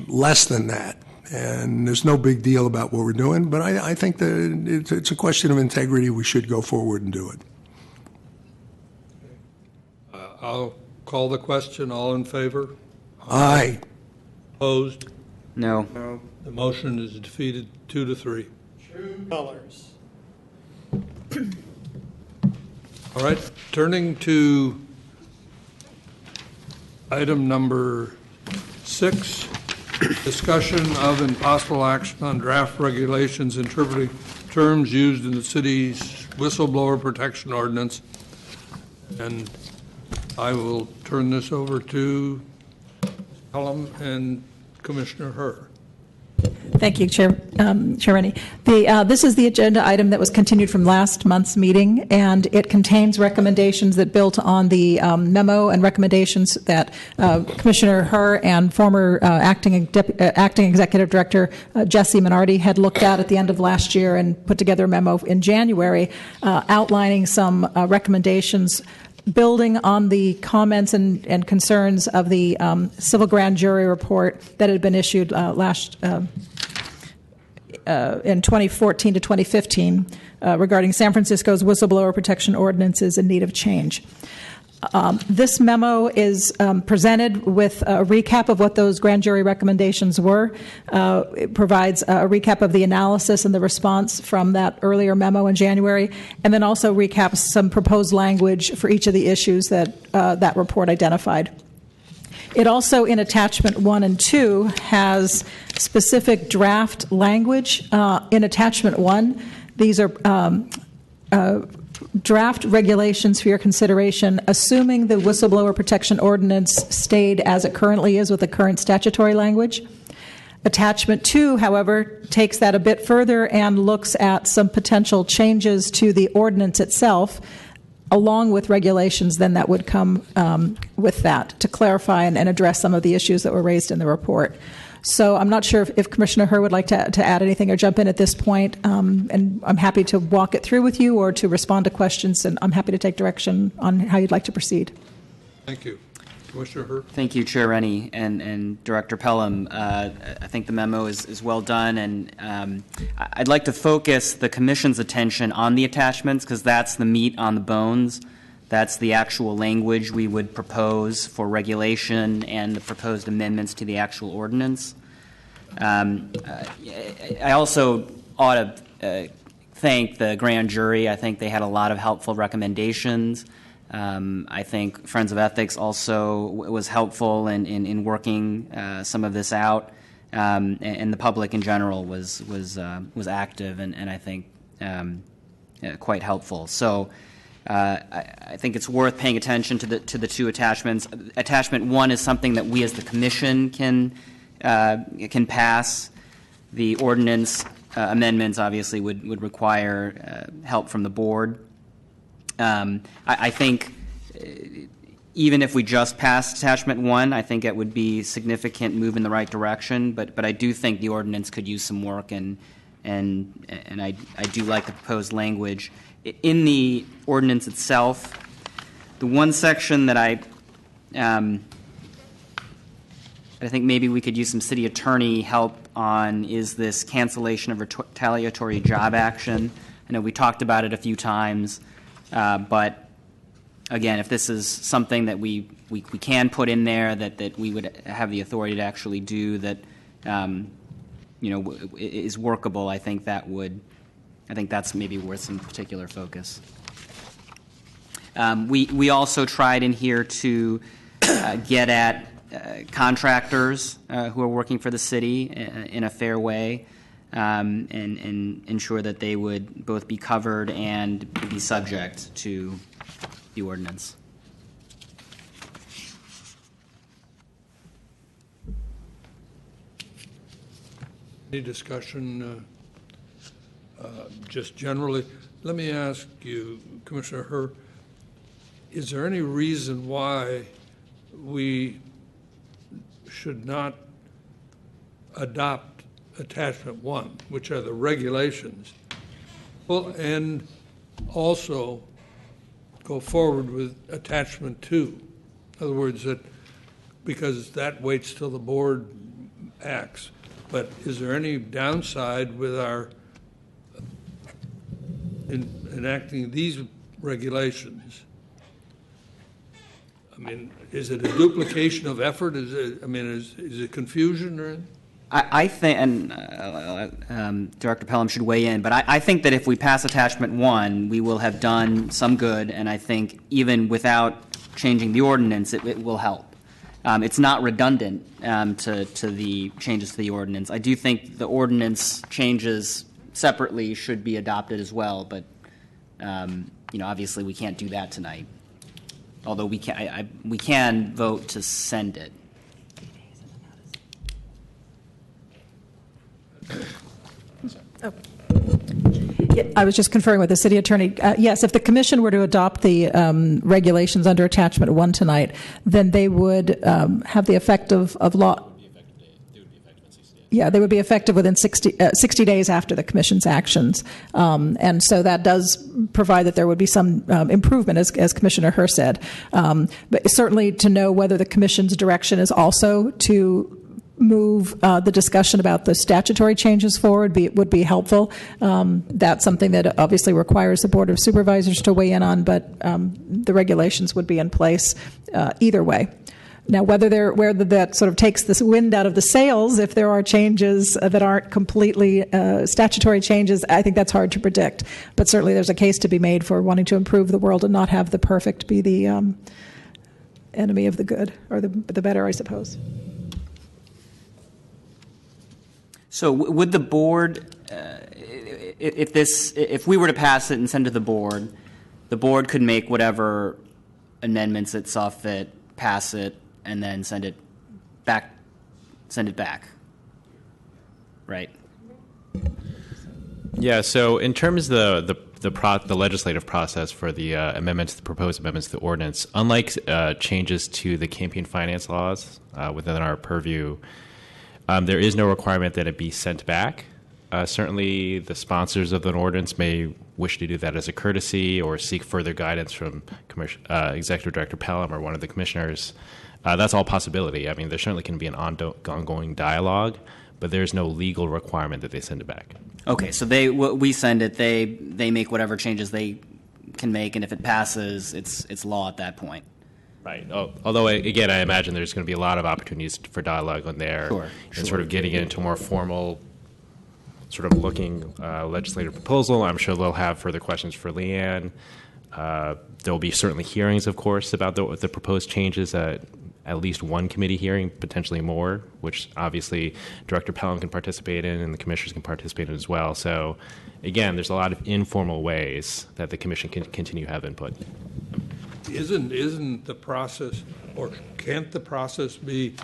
less than that. And there's no big deal about what we're doing, but I think that it's a question of integrity. We should go forward and do it. I'll call the question. All in favor? Aye. Opposed? No. No. The motion is defeated 2-3. True colors. All right, turning to item number 6, discussion of and possible action on draft regulations interpreting terms used in the city's whistleblower protection ordinance. And I will turn this over to Pelham and Commissioner Herr. Thank you, Chair Rennie. This is the agenda item that was continued from last month's meeting, and it contains recommendations that built on the memo and recommendations that Commissioner Herr and former acting Executive Director Jesse Minardi had looked at the end of last year and put together a memo in January outlining some recommendations building on the comments and concerns of the civil grand jury report that had been issued in 2014 to 2015 regarding San Francisco's whistleblower protection ordinances in need of change. This memo is presented with a recap of what those grand jury recommendations were. It provides a recap of the analysis and the response from that earlier memo in January, and then also recaps some proposed language for each of the issues that that report identified. It also, in Attachment 1 and 2, has specific draft language. In Attachment 1, these are draft regulations for your consideration, assuming the whistleblower protection ordinance stayed as it currently is with the current statutory language. Attachment 2, however, takes that a bit further and looks at some potential changes to the ordinance itself, along with regulations then that would come with that to clarify and address some of the issues that were raised in the report. So I'm not sure if Commissioner Herr would like to add anything or jump in at this point, and I'm happy to walk it through with you or to respond to questions, and I'm happy to take direction on how you'd like to proceed. Thank you. Commissioner Herr. Thank you, Chair Rennie and Director Pelham. I think the memo is well done, and I'd like to focus the Commission's attention on the attachments because that's the meat on the bones. That's the actual language we would propose for regulation and the proposed amendments to the actual ordinance. I also ought to thank the grand jury. I think they had a lot of helpful recommendations. I think Friends of Ethics also was helpful in working some of this out, and the public in general was active and I think quite helpful. So. I think it's worth paying attention to the two attachments. Attachment 1 is something that we as the Commission can pass. The ordinance amendments obviously would require help from the board. I think even if we just passed attachment 1, I think it would be a significant move in the right direction. But I do think the ordinance could use some work, and I do like the proposed language. In the ordinance itself, the one section that I think maybe we could use some city attorney help on is this cancellation of retaliatory job action. I know we talked about it a few times, but again, if this is something that we can put in there that we would have the authority to actually do that, is workable, I think that's maybe worth some particular focus. We also tried in here to get at contractors who are working for the city in a fair way, and ensure that they would both be covered and be subject to the ordinance. Any discussion just generally? Let me ask you, Commissioner Herr, is there any reason why we should not adopt attachment 1, which are the regulations, well, and also go forward with attachment 2? In other words, that because that waits till the board acts. But is there any downside with our enacting these regulations? I mean, is it a duplication of effort? Is it confusion or anything? I think, and Director Pelham should weigh in, but I think that if we pass attachment 1, we will have done some good, and I think even without changing the ordinance, it will help. It's not redundant to the changes to the ordinance. I do think the ordinance changes separately should be adopted as well, but obviously we can't do that tonight. Although we can vote to send it. Oh. Yeah, I was just conferring with the city attorney. Yes, if the commission were to adopt the regulations under attachment 1 tonight, then they would have the effect of law. Yeah, they would be effective within 60 days after the commission's actions. And so that does provide that there would be some improvement, as Commissioner Herr said. But certainly to know whether the commission's direction is also to move the discussion about the statutory changes forward would be helpful. That's something that obviously requires the Board of Supervisors to weigh in on, but the regulations would be in place either way. Now, whether that sort of takes this wind out of the sails, if there are changes that aren't completely statutory changes, I think that's hard to predict. But certainly there's a case to be made for wanting to improve the world and not have the perfect be the enemy of the good, or the better, I suppose. So would the board, if we were to pass it and send it to the board could make whatever amendments it saw fit, pass it, and then send it back, right? Yeah. So in terms of the legislative process for the the proposed amendments to the ordinance, unlike changes to the campaign finance laws within our purview, there is no requirement that it be sent back. Certainly, the sponsors of an ordinance may wish to do that as a courtesy or seek further guidance from Executive Director Pelham or one of the commissioners. That's all possibility. I mean, there certainly can be an ongoing dialogue, but there's no legal requirement that they send it back. Okay, so we send it, they make whatever changes they can make, and if it passes, it's law at that point. Right. Although, again, I imagine there's going to be a lot of opportunities for dialogue on there, and sort of getting into more formal, sort of looking legislative proposal. I'm sure they'll have further questions for Leanne. There will be certainly hearings, of course, about the proposed changes. At least one committee hearing, potentially more, which obviously Director Pelham can participate in and the commissioners can participate in as well. So, again, there's a lot of informal ways that the commission can continue to have input. Isn't the process, or can't the process be,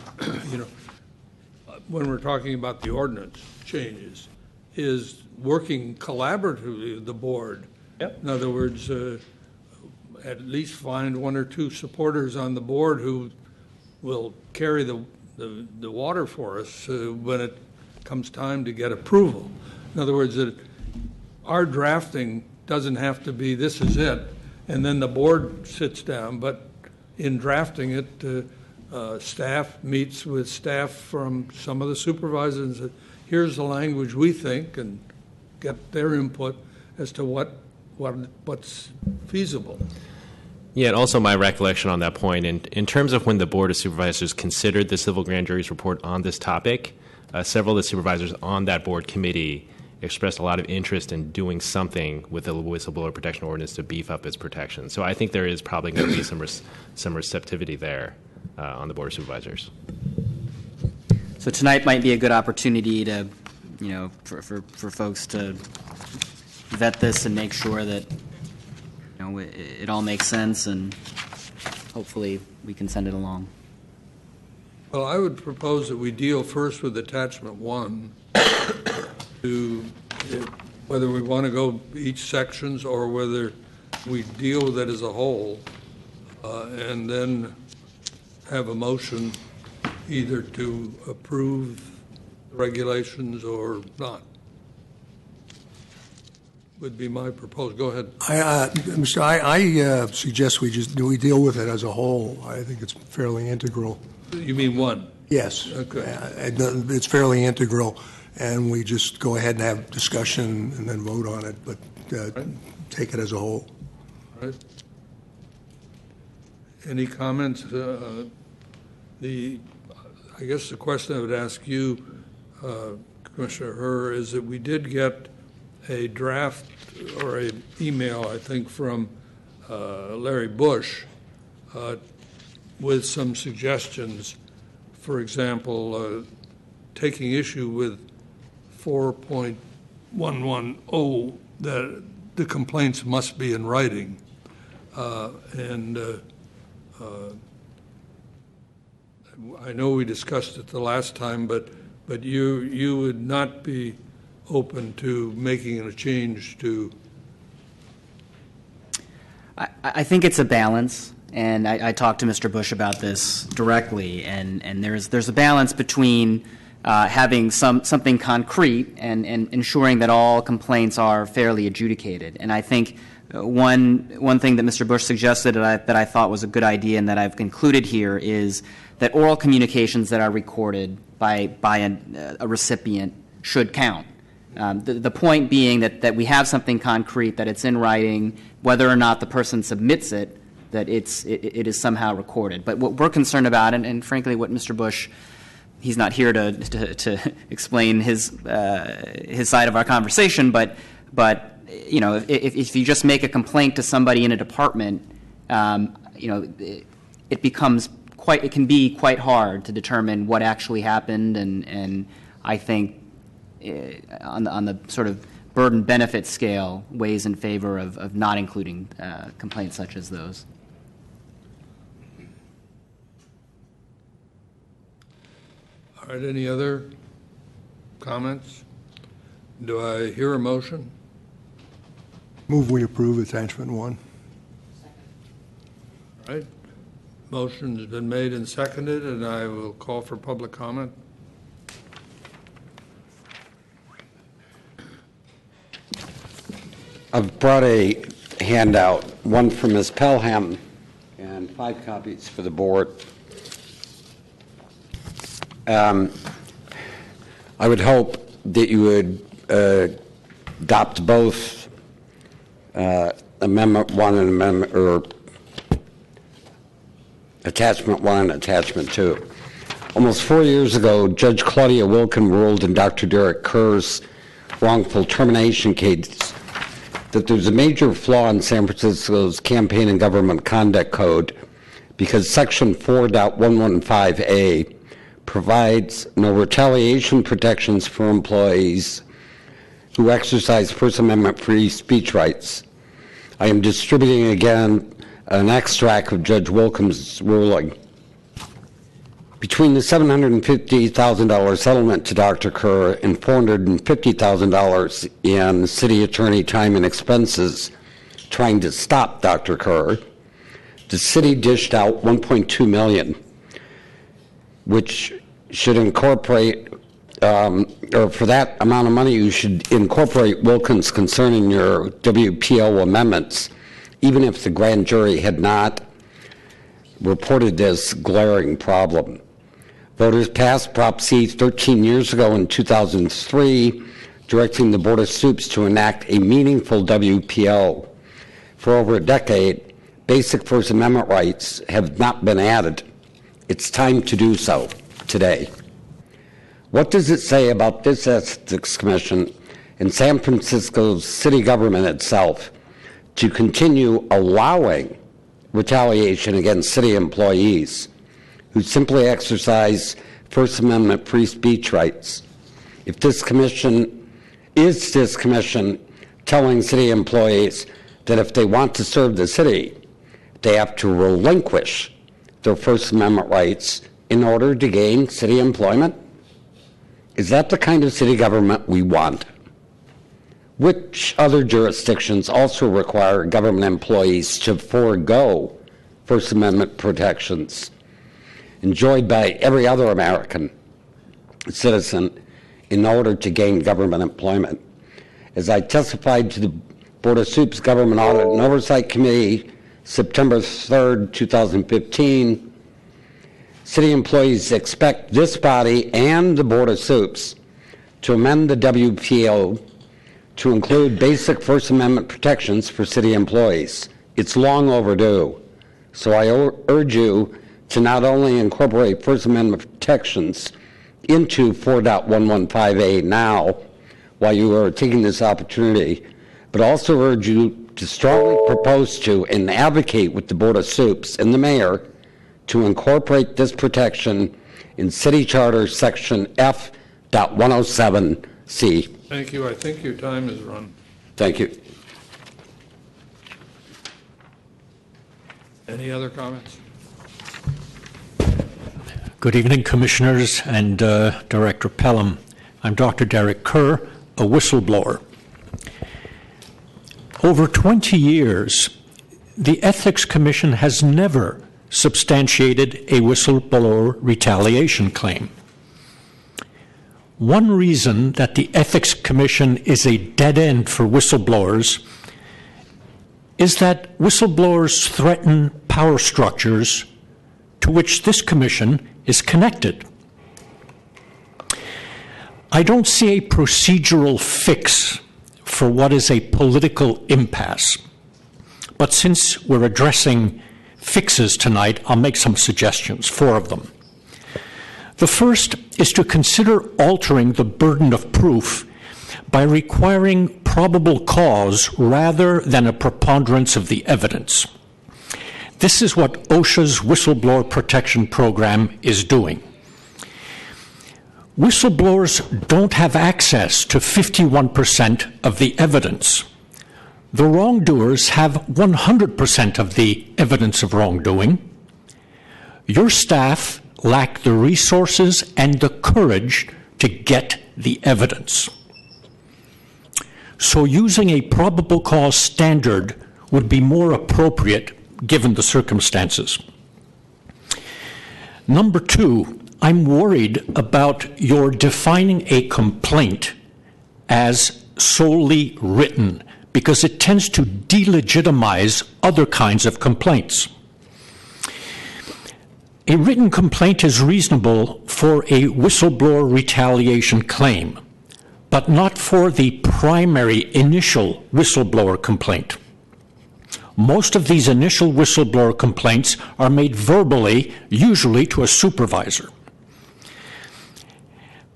when we're talking about the ordinance changes, is working collaboratively with the board? Yep. In other words, at least find one or two supporters on the board who will carry the water for us when it comes time to get approval. In other words, that our drafting doesn't have to be this is it, and then the board sits down, but in drafting it, staff meets with staff from some of the supervisors and says, here's the language we think, and get their input as to what's feasible. Yeah, and also my recollection on that point, in terms of when the Board of Supervisors considered the civil grand jury's report on this topic, several of the supervisors on that board committee expressed a lot of interest in doing something with the whistleblower protection ordinance to beef up its protection. So I think there is probably going to be some receptivity there on the Board of Supervisors. So tonight might be a good opportunity to, for folks to vet this and make sure that it all makes sense, and hopefully we can send it along. Well, I would propose that we deal first with attachment 1 to whether we want to go each sections or whether we deal with it as a whole, and then have a motion either to approve regulations or not. Would be my proposal. Go ahead. I suggest we deal with it as a whole. I think it's fairly integral. You mean one? Yes. Okay. It's fairly integral, and we just go ahead and have discussion and then vote on it, but take it as a whole. All right. Any comments? I guess the question I would ask you, Commissioner Herr, is that we did get a draft or an email, I think, from Larry Bush with some suggestions. For example, taking issue with 4.110, that the complaints must be in writing. I know we discussed it the last time, but you would not be open to making a change to? I think it's a balance, and I talked to Mr. Bush about this directly, and there's a balance between having something concrete and ensuring that all complaints are fairly adjudicated. And I think one thing that Mr. Bush suggested that I thought was a good idea and that I've concluded here is that oral communications that are recorded by a recipient should count. The point being that we have something concrete, that it's in writing, whether or not the person submits it, that it is somehow recorded. But what we're concerned about, and frankly what Mr. Bush, he's not here to explain his side of our conversation, but if you just make a complaint to somebody in a department, it can be quite hard to determine what actually happened, and I think on the sort of burden benefit scale weighs in favor of not including complaints such as those. All right, any other comments? Do I hear a motion? Move we approve attachment 1. All right. Motion has been made and seconded, and I will call for public comment. I've brought a handout, one from Ms. Pelham, and 5 copies for the board. I would hope that you would adopt both Amendment 1 and Attachment 1 and Attachment 2. Almost 4 years ago, Judge Claudia Wilkin ruled in Dr. Derek Kerr's wrongful termination case that there's a major flaw in San Francisco's Campaign and Government Conduct Code because Section 4.115A provides no retaliation protections for employees who exercise First Amendment free speech rights. I am distributing again an extract of Judge Wilkin's ruling. Between the $750,000 settlement to Dr. Kerr and $450,000 in city attorney time and expenses trying to stop Dr. Kerr, the city dished out $1.2 million, which should incorporate, or for that amount of money, you should incorporate Wilkins concerning your WPO amendments, even if the grand jury had not reported this glaring problem. Voters passed Prop C 13 years ago in 2003, directing the Board of Soups to enact a meaningful WPO. For over a decade, basic First Amendment rights have not been added. It's time to do so today. What does it say about this Ethics Commission and San Francisco's city government itself to continue allowing retaliation against city employees who simply exercise First Amendment free speech rights? If this commission telling city employees that if they want to serve the city, they have to relinquish their First Amendment rights in order to gain city employment? Is that the kind of city government we want? Which other jurisdictions also require government employees to forego First Amendment protections enjoyed by every other American citizen in order to gain government employment? As I testified to the Board of Soups Government Audit and Oversight Committee, September 3rd, 2015, city employees expect this body and the Board of Soups to amend the WPO to include basic First Amendment protections for city employees. It's long overdue. So I urge you to not only incorporate First Amendment protections into 4.115A now, while you are taking this opportunity, but also urge you to strongly propose to and advocate with the Board of Soups and the mayor to incorporate this protection in City Charter Section F.107C. Thank you. I think your time is run. Thank you. Any other comments? Good evening, Commissioners and Director Pelham. I'm Dr. Derek Kerr, a whistleblower. Over 20 years, the Ethics Commission has never substantiated a whistleblower retaliation claim. One reason that the Ethics Commission is a dead end for whistleblowers is that whistleblowers threaten power structures to which this commission is connected. I don't see a procedural fix for what is a political impasse. But since we're addressing fixes tonight, I'll make some suggestions, 4 of them. The first is to consider altering the burden of proof by requiring probable cause rather than a preponderance of the evidence. This is what OSHA's Whistleblower Protection Program is doing. Whistleblowers don't have access to 51% of the evidence. The wrongdoers have 100% of the evidence of wrongdoing. Your staff lack the resources and the courage to get the evidence. So using a probable cause standard would be more appropriate given the circumstances. Number 2, I'm worried about your defining a complaint as solely written because it tends to delegitimize other kinds of complaints. A written complaint is reasonable for a whistleblower retaliation claim, but not for the primary initial whistleblower complaint. Most of these initial whistleblower complaints are made verbally, usually to a supervisor.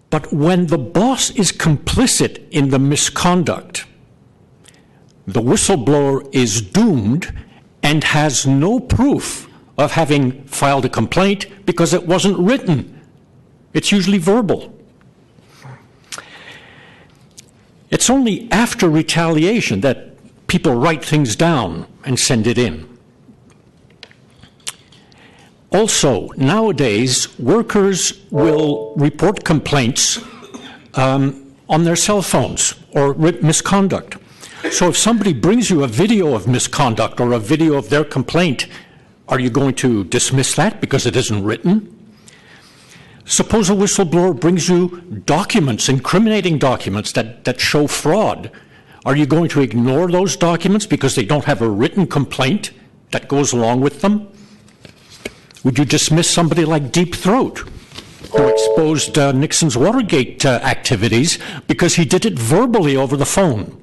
But when the boss is complicit in the misconduct, the whistleblower is doomed and has no proof of having filed a complaint because it wasn't written. It's usually verbal. It's only after retaliation that people write things down and send it in. Also, nowadays, workers will report complaints on their cell phones or misconduct. So if somebody brings you a video of misconduct or a video of their complaint Are you going to dismiss that because it isn't written? Suppose a whistleblower brings you documents, incriminating documents that show fraud. Are you going to ignore those documents because they don't have a written complaint that goes along with them? Would you dismiss somebody like Deep Throat, who exposed Nixon's Watergate activities because he did it verbally over the phone?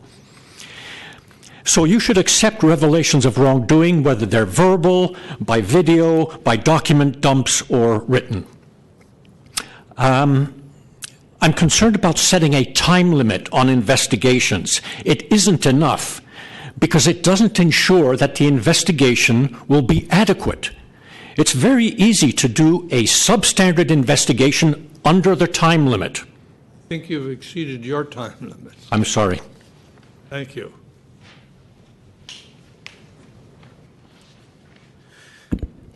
So you should accept revelations of wrongdoing, whether they're verbal, by video, by document dumps, or written. I'm concerned about setting a time limit on investigations. It isn't enough because it doesn't ensure that the investigation will be adequate. It's very easy to do a substandard investigation under the time limit. I think you've exceeded your time limit. I'm sorry. Thank you.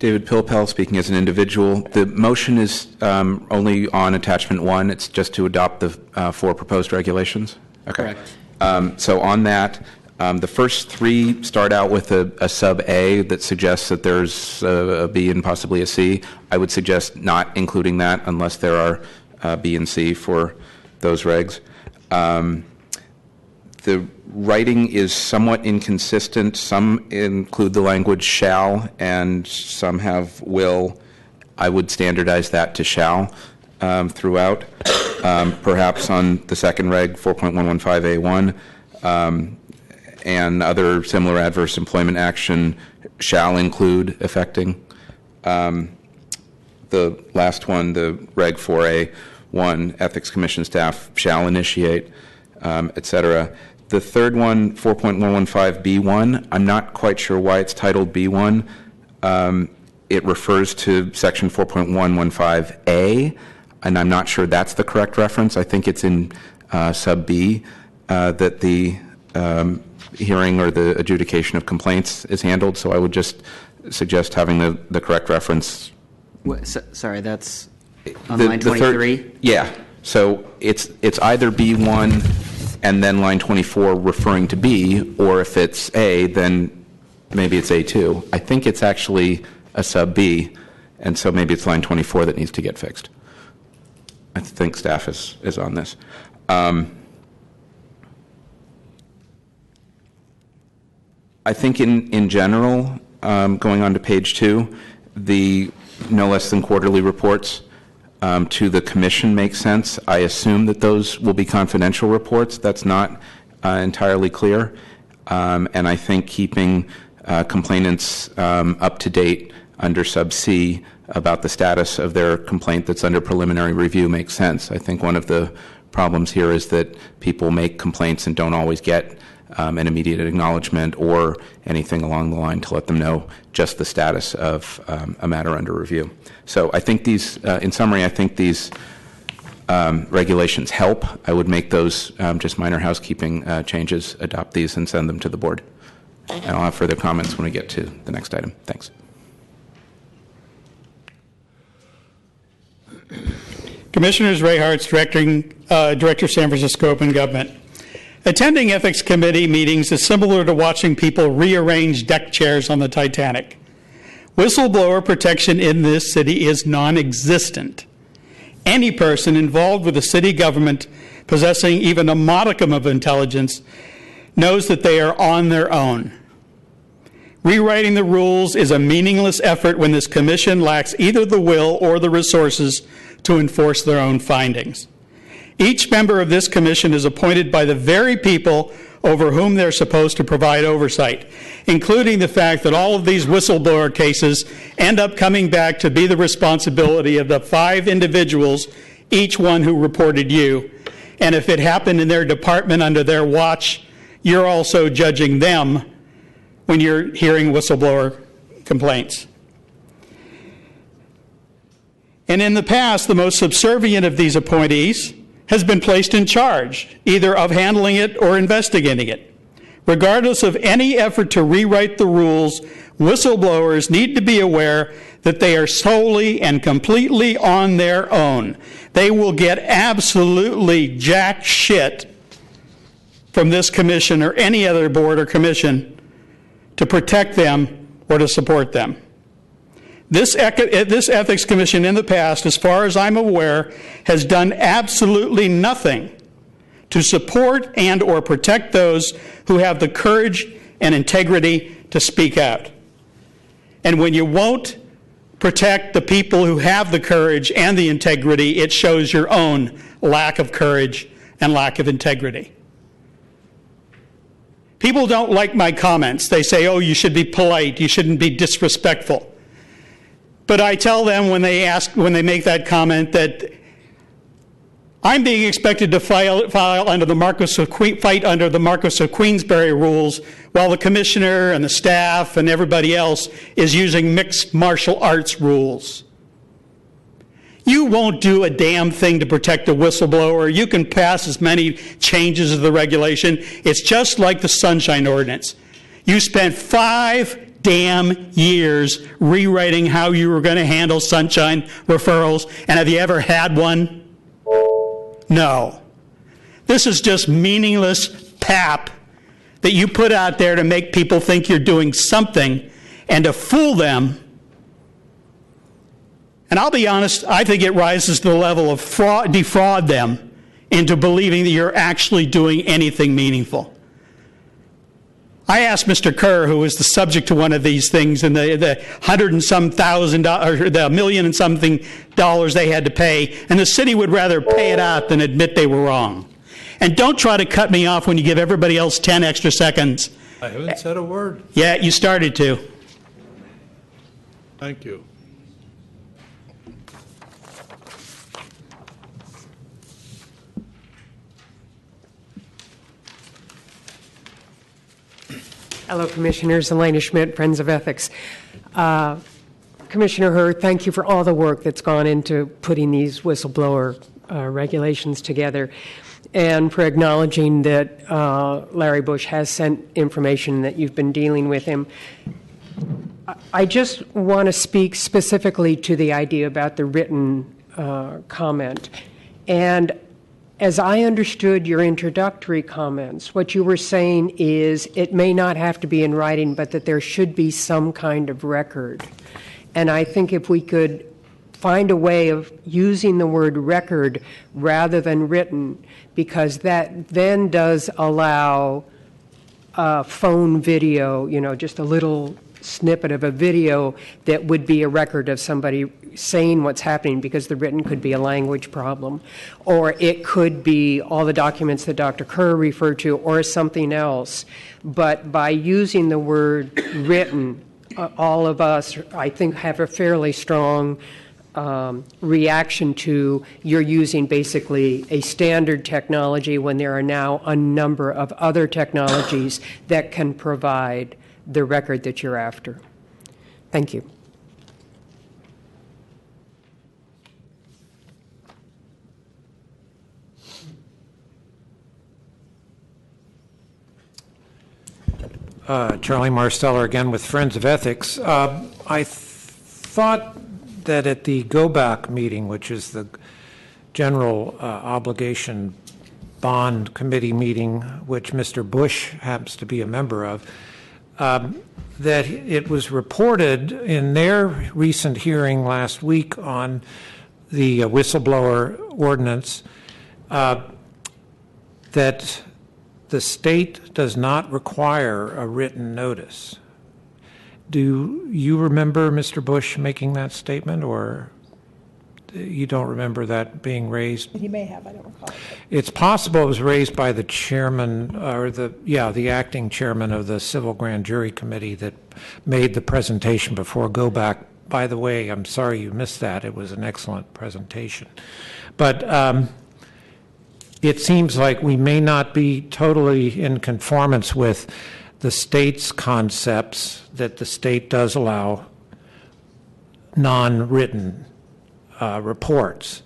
David Pilpel, speaking as an individual. The motion is only on attachment 1. It's just to adopt the 4 proposed regulations? Okay. Correct. So on that, the first 3 start out with a sub A that suggests that there's a B and possibly a C. I would suggest not including that unless there are B and C for those regs. The writing is somewhat inconsistent. Some include the language shall and some have will. I would standardize that to shall throughout. Perhaps on the second reg, 4.115A1, and other similar adverse employment action shall include affecting. The last one, the reg 4A1, Ethics Commission staff shall initiate, et cetera. The third one, 4.115B1, I'm not quite sure why it's titled B1. It refers to section 4.115A, and I'm not sure that's the correct reference. I think it's in sub B that the hearing or the adjudication of complaints is handled, so I would just suggest having the correct reference. Sorry, that's on line 23? Yeah, so it's either B1 and then line 24 referring to B, or if it's A, then maybe it's A2. I think it's actually a sub B, and so maybe it's line 24 that needs to get fixed. I think staff is on this. I think in general, going on to page 2, the no less than quarterly reports to the commission makes sense. I assume that those will be confidential reports. That's not entirely clear. And I think keeping complainants up to date under sub C about the status of their complaint that's under preliminary review makes sense. I think one of the problems here is that people make complaints and don't always get an immediate acknowledgement or anything along the line to let them know just the status of a matter under review. So I think these, in summary, I think these regulations help. I would make those just minor housekeeping changes, adopt these, and send them to the board. And I'll have further comments when we get to the next item. Thanks. Commissioners Ray Hartz, Director San Francisco Open Government. Attending ethics committee meetings is similar to watching people rearrange deck chairs on the Titanic. Whistleblower protection in this city is non-existent. Any person involved with the city government possessing even a modicum of intelligence knows that they are on their own. Rewriting the rules is a meaningless effort when this commission lacks either the will or the resources to enforce their own findings. Each member of this commission is appointed by the very people over whom they're supposed to provide oversight, including the fact that all of these whistleblower cases end up coming back to be the responsibility of the 5 individuals, each one who reported you. And if it happened in their department under their watch, you're also judging them when you're hearing whistleblower complaints. And in the past, the most subservient of these appointees has been placed in charge, either of handling it or investigating it. Regardless of any effort to rewrite the rules, whistleblowers need to be aware that they are solely and completely on their own. They will get absolutely jack shit from this commission or any other board or commission to protect them or to support them. This Ethics Commission in the past, as far as I'm aware, has done absolutely nothing to support and or protect those who have the courage and integrity to speak out. And when you won't protect the people who have the courage and the integrity, it shows your own lack of courage and lack of integrity. People don't like my comments. They say, oh, you should be polite, you shouldn't be disrespectful. But I tell them when they make that comment that I'm being expected to file under the fight under the Marquis of Queensberry rules, while the commissioner and the staff and everybody else is using mixed martial arts rules. You won't do a damn thing to protect a whistleblower. You can pass as many changes of the regulation. It's just like the Sunshine Ordinance. You spent 5 damn years rewriting how you were going to handle sunshine referrals, and have you ever had one? No. This is just meaningless pap that you put out there to make people think you're doing something and to fool them. And I'll be honest, I think it rises to the level of defraud them into believing that you're actually doing anything meaningful. I asked Mr. Kerr, who was the subject to one of these things, and the $100 and some thousand, or the $1 million and something dollars they had to pay, and the city would rather pay it out than admit they were wrong. And don't try to cut me off when you give everybody else 10 extra seconds. I haven't said a word. Yeah, you started to. Thank you. Hello, Commissioners. Elena Schmidt, Friends of Ethics. Commissioner Hurd, thank you for all the work that's gone into putting these whistleblower regulations together, and for acknowledging that Larry Bush has sent information that you've been dealing with him. I just want to speak specifically to the idea about the written comment. And as I understood your introductory comments, what you were saying is it may not have to be in writing, but that there should be some kind of record. And I think if we could find a way of using the word record rather than written, because that then does allow phone video, just a little snippet of a video that would be a record of somebody saying what's happening, because the written could be a language problem, or it could be all the documents that Dr. Kerr referred to, or something else. But by using the word written, all of us, I think, have a fairly strong reaction to you're using basically a standard technology when there are now a number of other technologies that can provide the record that you're after. Thank you. Charlie Marsteller again with Friends of Ethics. I thought that at the Go-Back meeting, which is the General Obligation Bond Committee meeting, which Mr. Bush happens to be a member of, that it was reported in their recent hearing last week on the whistleblower ordinance that the state does not require a written notice. Do you remember Mr. Bush making that statement, or you don't remember that being raised? He may have, I don't recall. It's possible it was raised by the chairman, or the acting chairman of the Civil Grand Jury Committee that made the presentation before Go-Back. By the way, I'm sorry you missed that. It was an excellent presentation. But it seems like we may not be totally in conformance with the state's concepts that the state does allow non-written reports.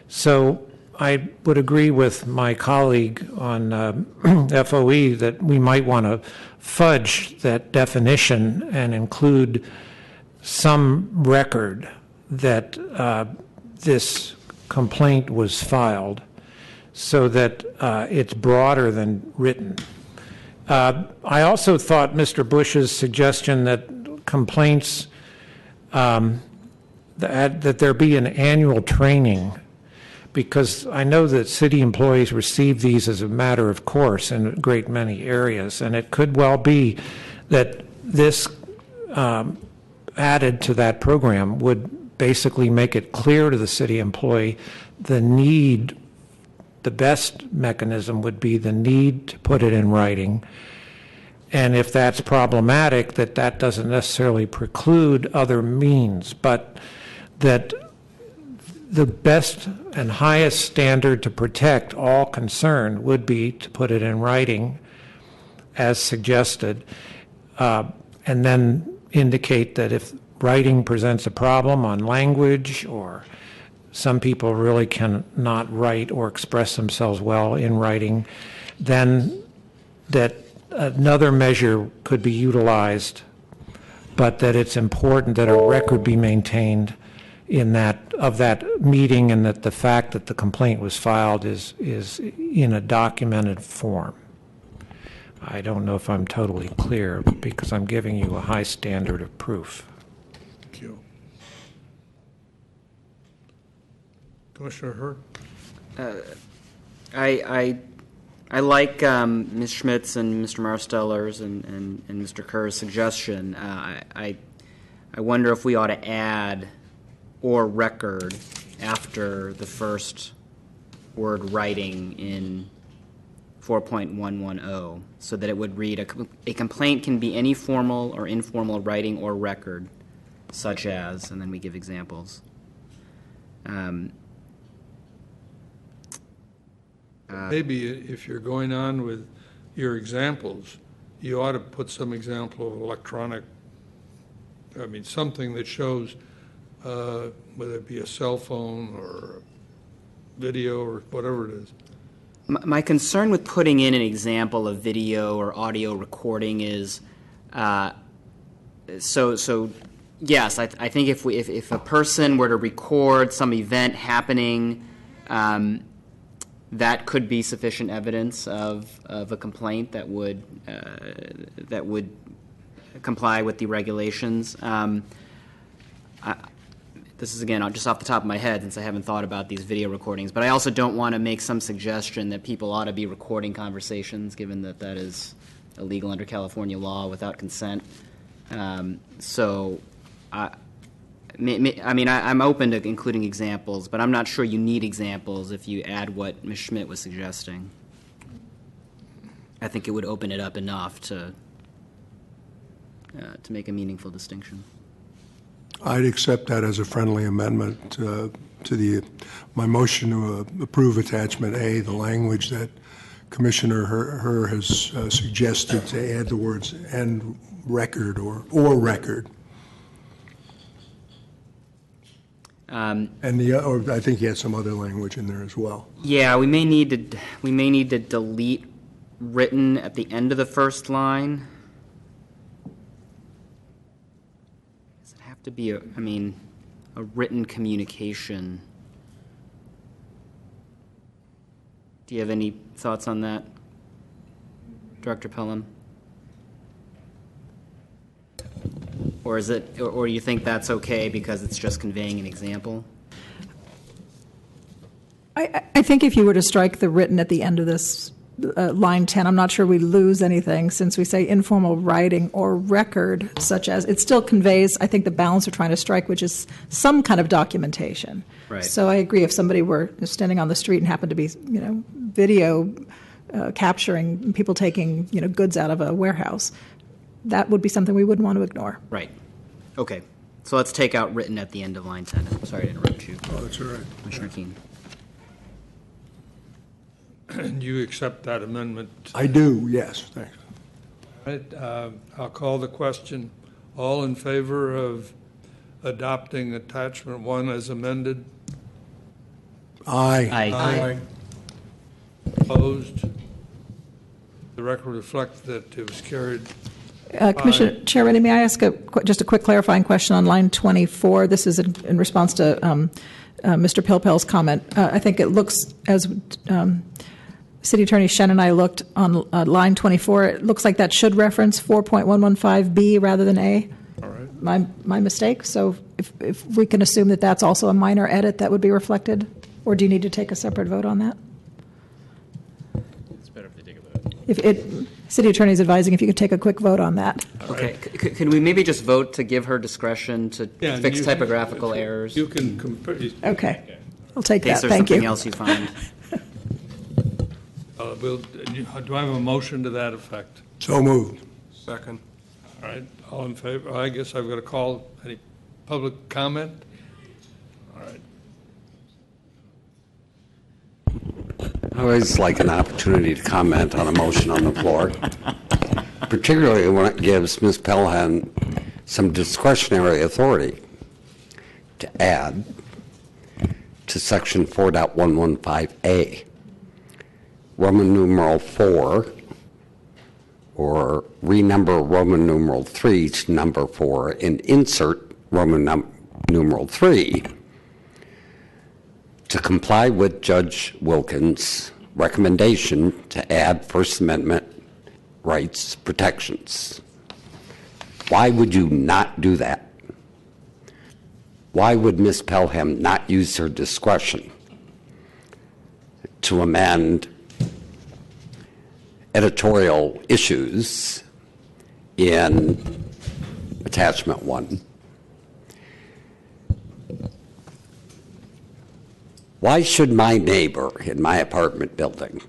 So I would agree with my colleague on FOE that we might want to fudge that definition and include some record that this complaint was filed, so that it's broader than written. I also thought Mr. Bush's suggestion that complaints that there be an annual training, because I know that city employees receive these as a matter of course in a great many areas, and it could well be that this added to that program would basically make it clear to the city employee the best mechanism would be the need to put it in writing. And if that's problematic, that doesn't necessarily preclude other means, but that the best and highest standard to protect all concerned would be to put it in writing as suggested, and then indicate that if writing presents a problem on language, or some people really cannot write or express themselves well in writing, then that another measure could be utilized, but that it's important that a record be maintained of that meeting, and that the fact that the complaint was filed is in a documented form. I don't know if I'm totally clear, because I'm giving you a high standard of proof. Thank you. Commissioner Herr? I like Ms. Schmidt's and Mr. Marsteller's and Mr. Kerr's suggestion. I wonder if we ought to add "or record" after the first word "writing" in 4.110, so that it would read, a complaint can be any formal or informal writing or record, such as, and then we give examples. Maybe if you're going on with your examples, you ought to put some example of electronic, something that shows whether it be a cell phone or video or whatever it is. My concern with putting in an example of video or audio recording is, so yes, I think if a person were to record some event happening, that could be sufficient evidence of a complaint that would comply with the regulations. This is, again, just off the top of my head, since I haven't thought about these video recordings, but I also don't want to make some suggestion that people ought to be recording conversations, given that that is illegal under California law without consent. I'm open to including examples, but I'm not sure you need examples if you add what Ms. Schmidt was suggesting. I think it would open it up enough to make a meaningful distinction. I'd accept that as a friendly amendment to my motion to approve attachment A, the language that Commissioner Herr has suggested to add the words "and record" or "record." And I think he had some other language in there as well. Yeah, we may need to delete "written" at the end of the first line. Does it have to be a written communication? Do you have any thoughts on that, Director Pelham? Or you think that's okay because it's just conveying an example? I think if you were to strike the "written" at the end of this line 10, I'm not sure we lose anything, since we say informal writing or record, such as, it still conveys, I think, the balance we're trying to strike, which is some kind of documentation. Right. So I agree, if somebody were standing on the street and happened to be, video capturing people taking, goods out of a warehouse, that would be something we wouldn't want to ignore. Right. Okay. So let's take out "written" at the end of line 10. I'm sorry to interrupt you. Oh, that's all right. Commissioner Keene. And you accept that amendment? I do, yes. Thanks. All right, I'll call the question. All in favor of adopting attachment 1 as amended? Aye. Aye. Opposed? The record reflects that it was carried. Commissioner Chair Rennie, may I ask just a quick clarifying question on line 24? This is in response to Mr. Pilpel's comment. I think it looks, as City Attorney Shen and I looked on line 24, it looks like that should reference 4.115B rather than A. All right. my mistake? So if we can assume that that's also a minor edit that would be reflected, or do you need to take a separate vote on that? It's better if they take a vote. If City Attorney is advising if you could take a quick vote on that. Okay. Can we maybe just vote to give her discretion to fix typographical errors? You can compare. Okay. I'll take In case that. there's Thank you. something else you find. Do I have a motion to that effect? So moved. Second. All right, all in favor? I guess I've got to call any public comment? All right. I always like an opportunity to comment on a motion on the floor, particularly when it gives Ms. Pelham some discretionary authority to add to Section 4.115A, Roman numeral 4, or renumber Roman numeral 3 to number 4 and insert Roman numeral 3 to comply with Judge Wilkins' recommendation to add First Amendment rights protections. Why would you not do that? Why would Ms. Pelham not use her discretion to amend editorial issues in Attachment 1? Why should my neighbor in my apartment building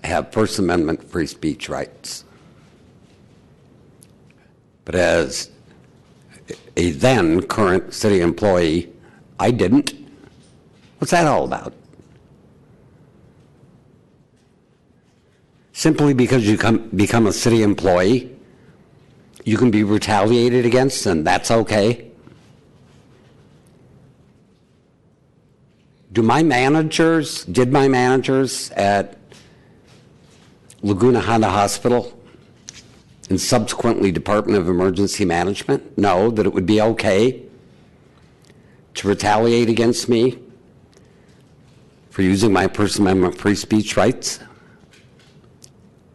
have First Amendment free speech rights? But as a then current city employee, I didn't. What's that all about? Simply because you become a city employee, you can be retaliated against, and that's okay? Did my managers at Laguna Honda Hospital and subsequently Department of Emergency Management know that it would be okay to retaliate against me for using my First Amendment free speech rights?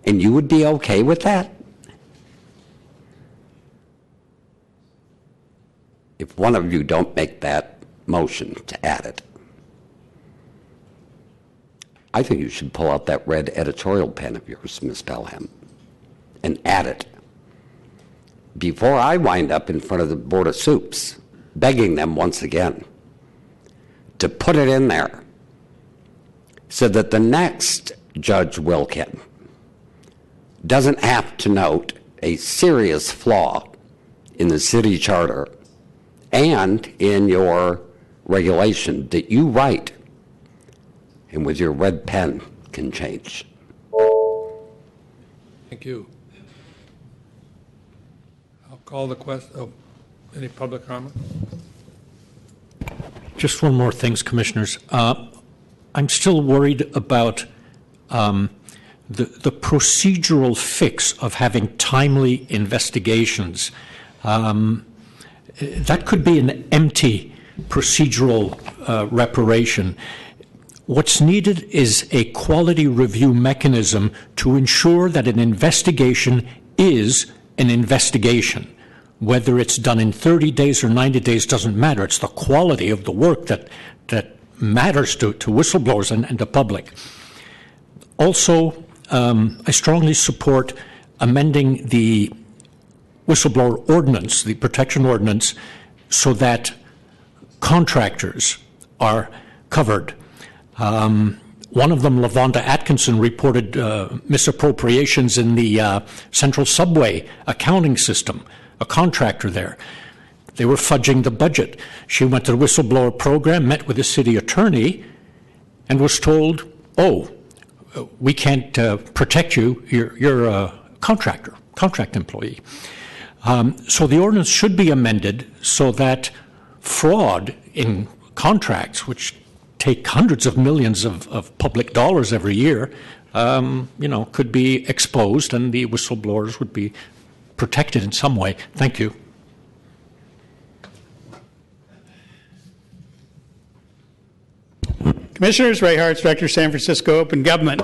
And you would be okay with that? If one of you don't make that motion to add it, I think you should pull out that red editorial pen of yours, Ms. Pelham, and add it before I wind up in front of the Board of Soups, begging them once again to put it in there so that the next Judge Wilkin doesn't have to note a serious flaw in the city charter and in your regulation that you write and with your red pen can change. Thank you. I'll call the question. Oh, any public comment? Just one more thing, Commissioners. I'm still worried about the procedural fix of having timely investigations. That could be an empty procedural reparation. What's needed is a quality review mechanism to ensure that an investigation is an investigation. Whether it's done in 30 days or 90 days doesn't matter. It's the quality of the work that matters to whistleblowers and the public. Also, I strongly support amending the whistleblower ordinance, the protection ordinance, so that contractors are covered. One of them, LaVonda Atkinson, reported misappropriations in the Central Subway accounting system, a contractor there. They were fudging the budget. She went to the whistleblower program, met with the city attorney, and was told, oh, we can't protect you. You're a contract employee. So the ordinance should be amended so that fraud in contracts, which take hundreds of millions of public dollars every year, could be exposed and the whistleblowers would be protected in some way. Thank you. Commissioners, Ray Hartz, Director, San Francisco Open Government.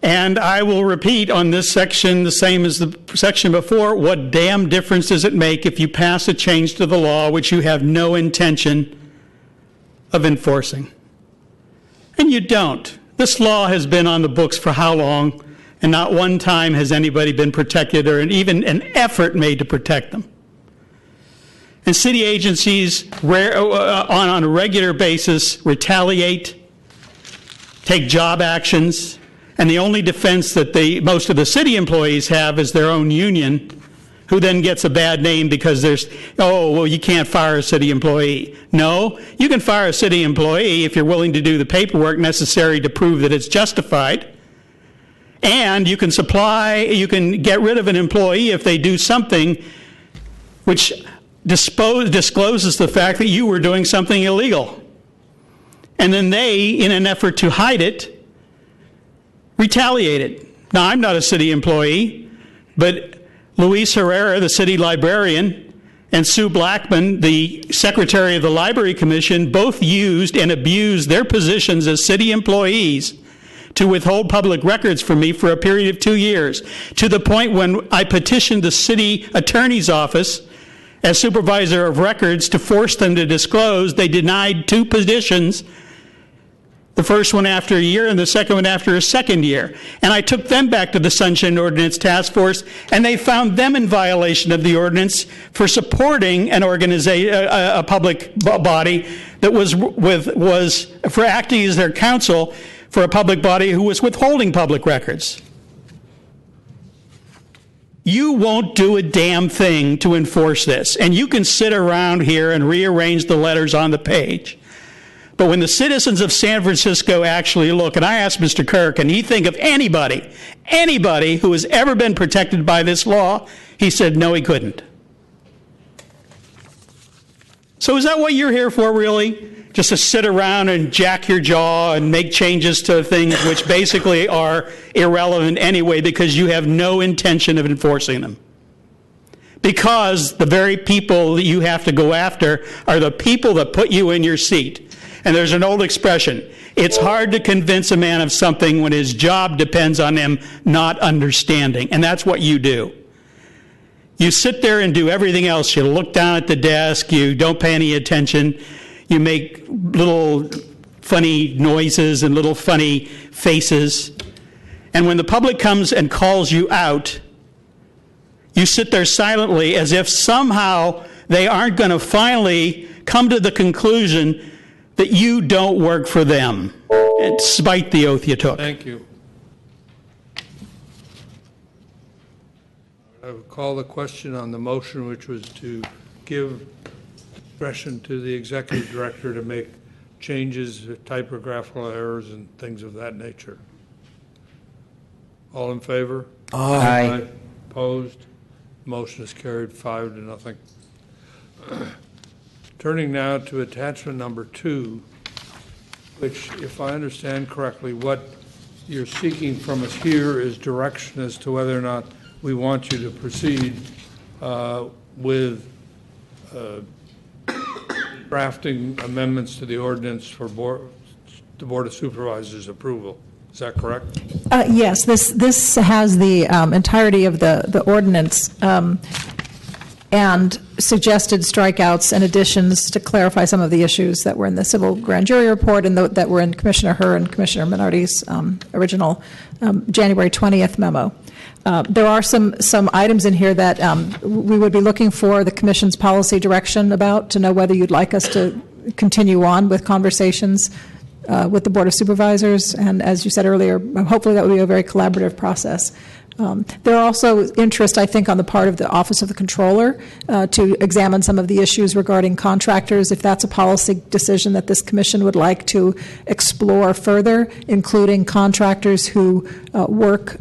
And I will repeat on this section, the same as the section before, what damn difference does it make if you pass a change to the law which you have no intention of enforcing? And you don't. This law has been on the books for how long? And not one time has anybody been protected or even an effort made to protect them. And city agencies on a regular basis retaliate, take job actions, and the only defense that most of the city employees have is their own union, who then gets a bad name because you can't fire a city employee. No, you can fire a city employee if you're willing to do the paperwork necessary to prove that it's justified. And you can get rid of an employee if they do something which discloses the fact that you were doing something illegal. And then they, in an effort to hide it, retaliated. Now, I'm not a city employee, but Luis Herrera, the city librarian, and Sue Blackman, the secretary of the Library Commission, both used and abused their positions as city employees to withhold public records from me for a period of 2 years, to the point when I petitioned the city attorney's office as supervisor of records to force them to disclose. They denied 2 petitions, the first one after a year and the second one after a second year. And I took them back to the Sunshine Ordinance Task Force, and they found them in violation of the ordinance for supporting an organization, a public body that was for acting as their counsel for a public body who was withholding public records. You won't do a damn thing to enforce this, and you can sit around here and rearrange the letters on the page. But when the citizens of San Francisco actually look, and I asked Mr. Kerr, can he think of anybody who has ever been protected by this law? He said, no, he couldn't. So is that what you're here for, really? Just to sit around and jack your jaw and make changes to things which basically are irrelevant anyway because you have no intention of enforcing them? Because the very people that you have to go after are the people that put you in your seat. And there's an old expression, it's hard to convince a man of something when his job depends on him not understanding. And that's what you do. You sit there and do everything else. You look down at the desk, you don't pay any attention, you make little funny noises and little funny faces. And when the public comes and calls you out, you sit there silently as if somehow they aren't going to finally come to the conclusion that you don't work for them, despite the oath you took. Thank you. I would call the question on the motion, which was to give discretion to the executive director to make changes, typographical errors, and things of that nature. All in favor? Aye. Opposed? Motion is carried 5-0. Turning now to attachment number 2, which, if I understand correctly, what you're seeking from us here is direction as to whether or not we want you to proceed with drafting amendments to the ordinance for the Board of Supervisors' approval. Is that correct? Yes, this has the entirety of the ordinance and suggested strikeouts and additions to clarify some of the issues that were in the civil grand jury report and that were in Commissioner Herr and Commissioner Minardi's original January 20th memo. There are some items in here that we would be looking for the Commission's policy direction about to know whether you'd like us to continue on with conversations with the Board of Supervisors. And as you said earlier, hopefully that would be a very collaborative process. There are also interest, I think, on the part of the Office of the Controller to examine some of the issues regarding contractors, if that's a policy decision that this Commission would like to explore further, including contractors who work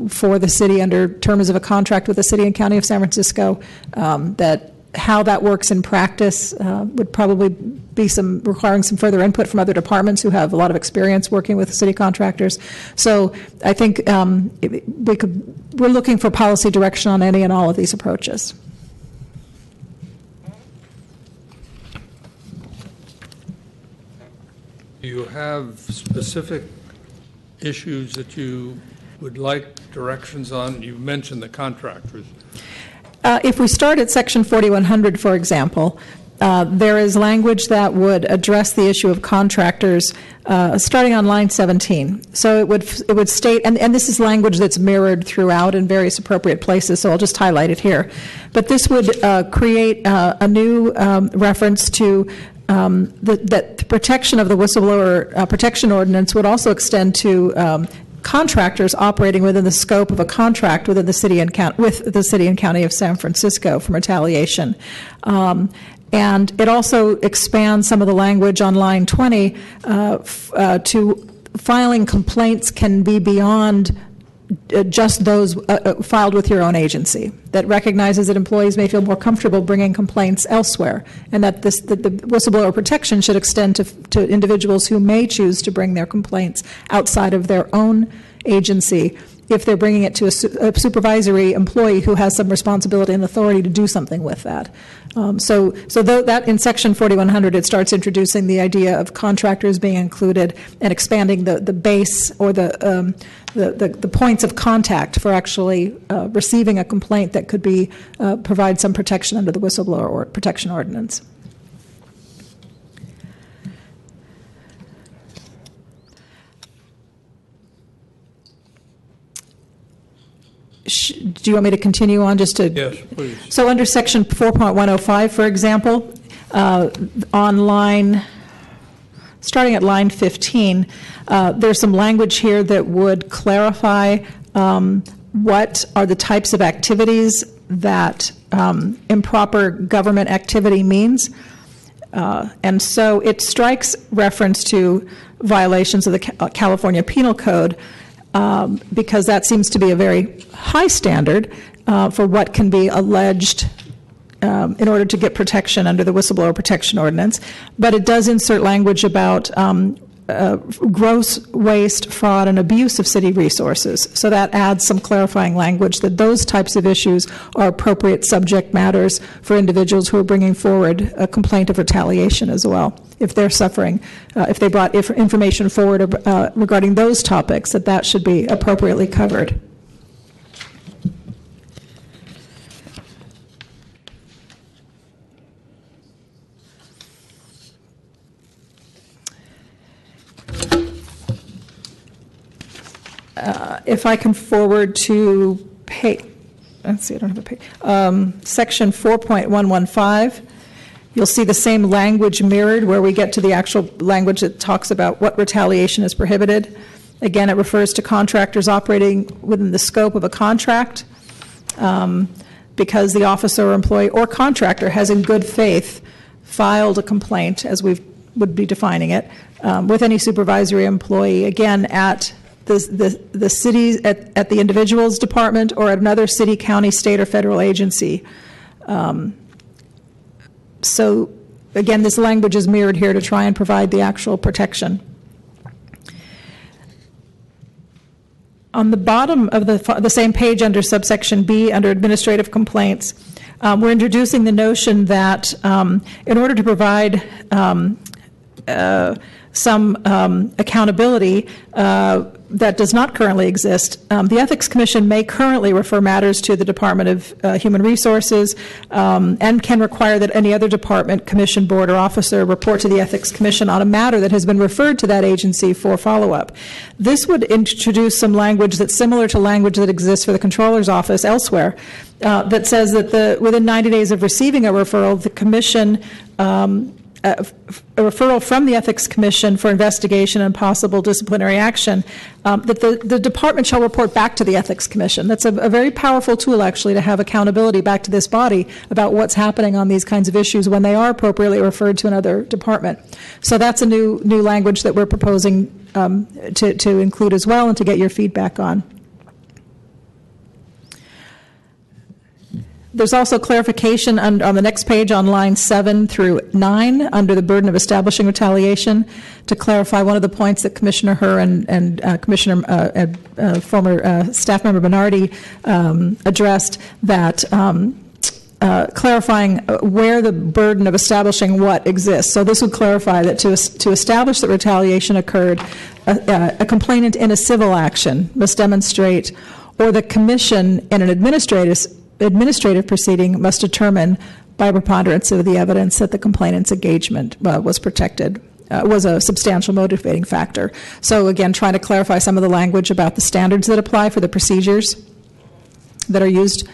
for the city under terms of a contract with the City and County of San Francisco, that how that works in practice would probably be requiring some further input from other departments who have a lot of experience working with city contractors. So I think we're looking for policy direction on any and all of these approaches. Do you have specific issues that you would like directions on? You mentioned the contractors. If we start at Section 4100, for example, there is language that would address the issue of contractors starting on line 17. So it would state, and this is language that's mirrored throughout in various appropriate places, so I'll just highlight it here. But this would create a new reference to that the protection of the whistleblower protection ordinance would also extend to contractors operating within the scope of a contract within the city and with the city and county of San Francisco from retaliation. And it also expands some of the language on line 20 to filing complaints can be beyond just those filed with your own agency, that recognizes that employees may feel more comfortable bringing complaints elsewhere, and that the whistleblower protection should extend to individuals who may choose to bring their complaints outside of their own agency if they're bringing it to a supervisory employee who has some responsibility and authority to do something with that. So that in Section 4100, it starts introducing the idea of contractors being included and expanding the base or the points of contact for actually receiving a complaint that could be provide some protection under the whistleblower protection ordinance. Do you want me to continue on just to? Yes, please. So under Section 4.105, for example, starting at line 15, there's some language here that would clarify what are the types of activities that improper government activity means. And so it strikes reference to violations of the California Penal Code, because that seems to be a very high standard for what can be alleged in order to get protection under the Whistleblower Protection Ordinance. But it does insert language about gross waste, fraud, and abuse of city resources. So that adds some clarifying language that those types of issues are appropriate subject matters for individuals who are bringing forward a complaint of retaliation as well. If they're suffering, if they brought information forward regarding those topics, that should be appropriately covered. If I can forward to page, let's see, I don't have a page, Section 4.115, you'll see the same language mirrored where we get to the actual language that talks about what retaliation is prohibited. Again, it refers to contractors operating within the scope of a contract because the officer or employee or contractor has in good faith filed a complaint, as we would be defining it, with any supervisory employee, again, at the city, at the individual's department or at another city, county, state, or federal agency. So, again, this language is mirrored here to try and provide the actual protection. On the bottom of the same page under subsection B, under administrative complaints, we're introducing the notion that in order to provide some accountability that does not currently exist. The Ethics Commission may currently refer matters to the Department of Human Resources and can require that any other department, commission, board, or officer report to the Ethics Commission on a matter that has been referred to that agency for follow-up. This would introduce some language that's similar to language that exists for the Controller's Office elsewhere that says that within 90 days of receiving a referral, the Commission a referral from the Ethics Commission for investigation and possible disciplinary action, that the department shall report back to the Ethics Commission. That's a very powerful tool, actually, to have accountability back to this body about what's happening on these kinds of issues when they are appropriately referred to another department. So that's a new language that we're proposing to include as well and to get your feedback on. There's also clarification on the next page on line 7 through 9 under the burden of establishing retaliation to clarify one of the points that Commissioner Herr and Commissioner former staff member Bernardi addressed, that clarifying where the burden of establishing what exists. So this would clarify that to establish that retaliation occurred, a complainant in a civil action must demonstrate, or the commission in an administrative proceeding must determine by preponderance of the evidence that the complainant's engagement was protected, was a substantial motivating factor. So again, trying to clarify some of the language about the standards that apply for the procedures that are used.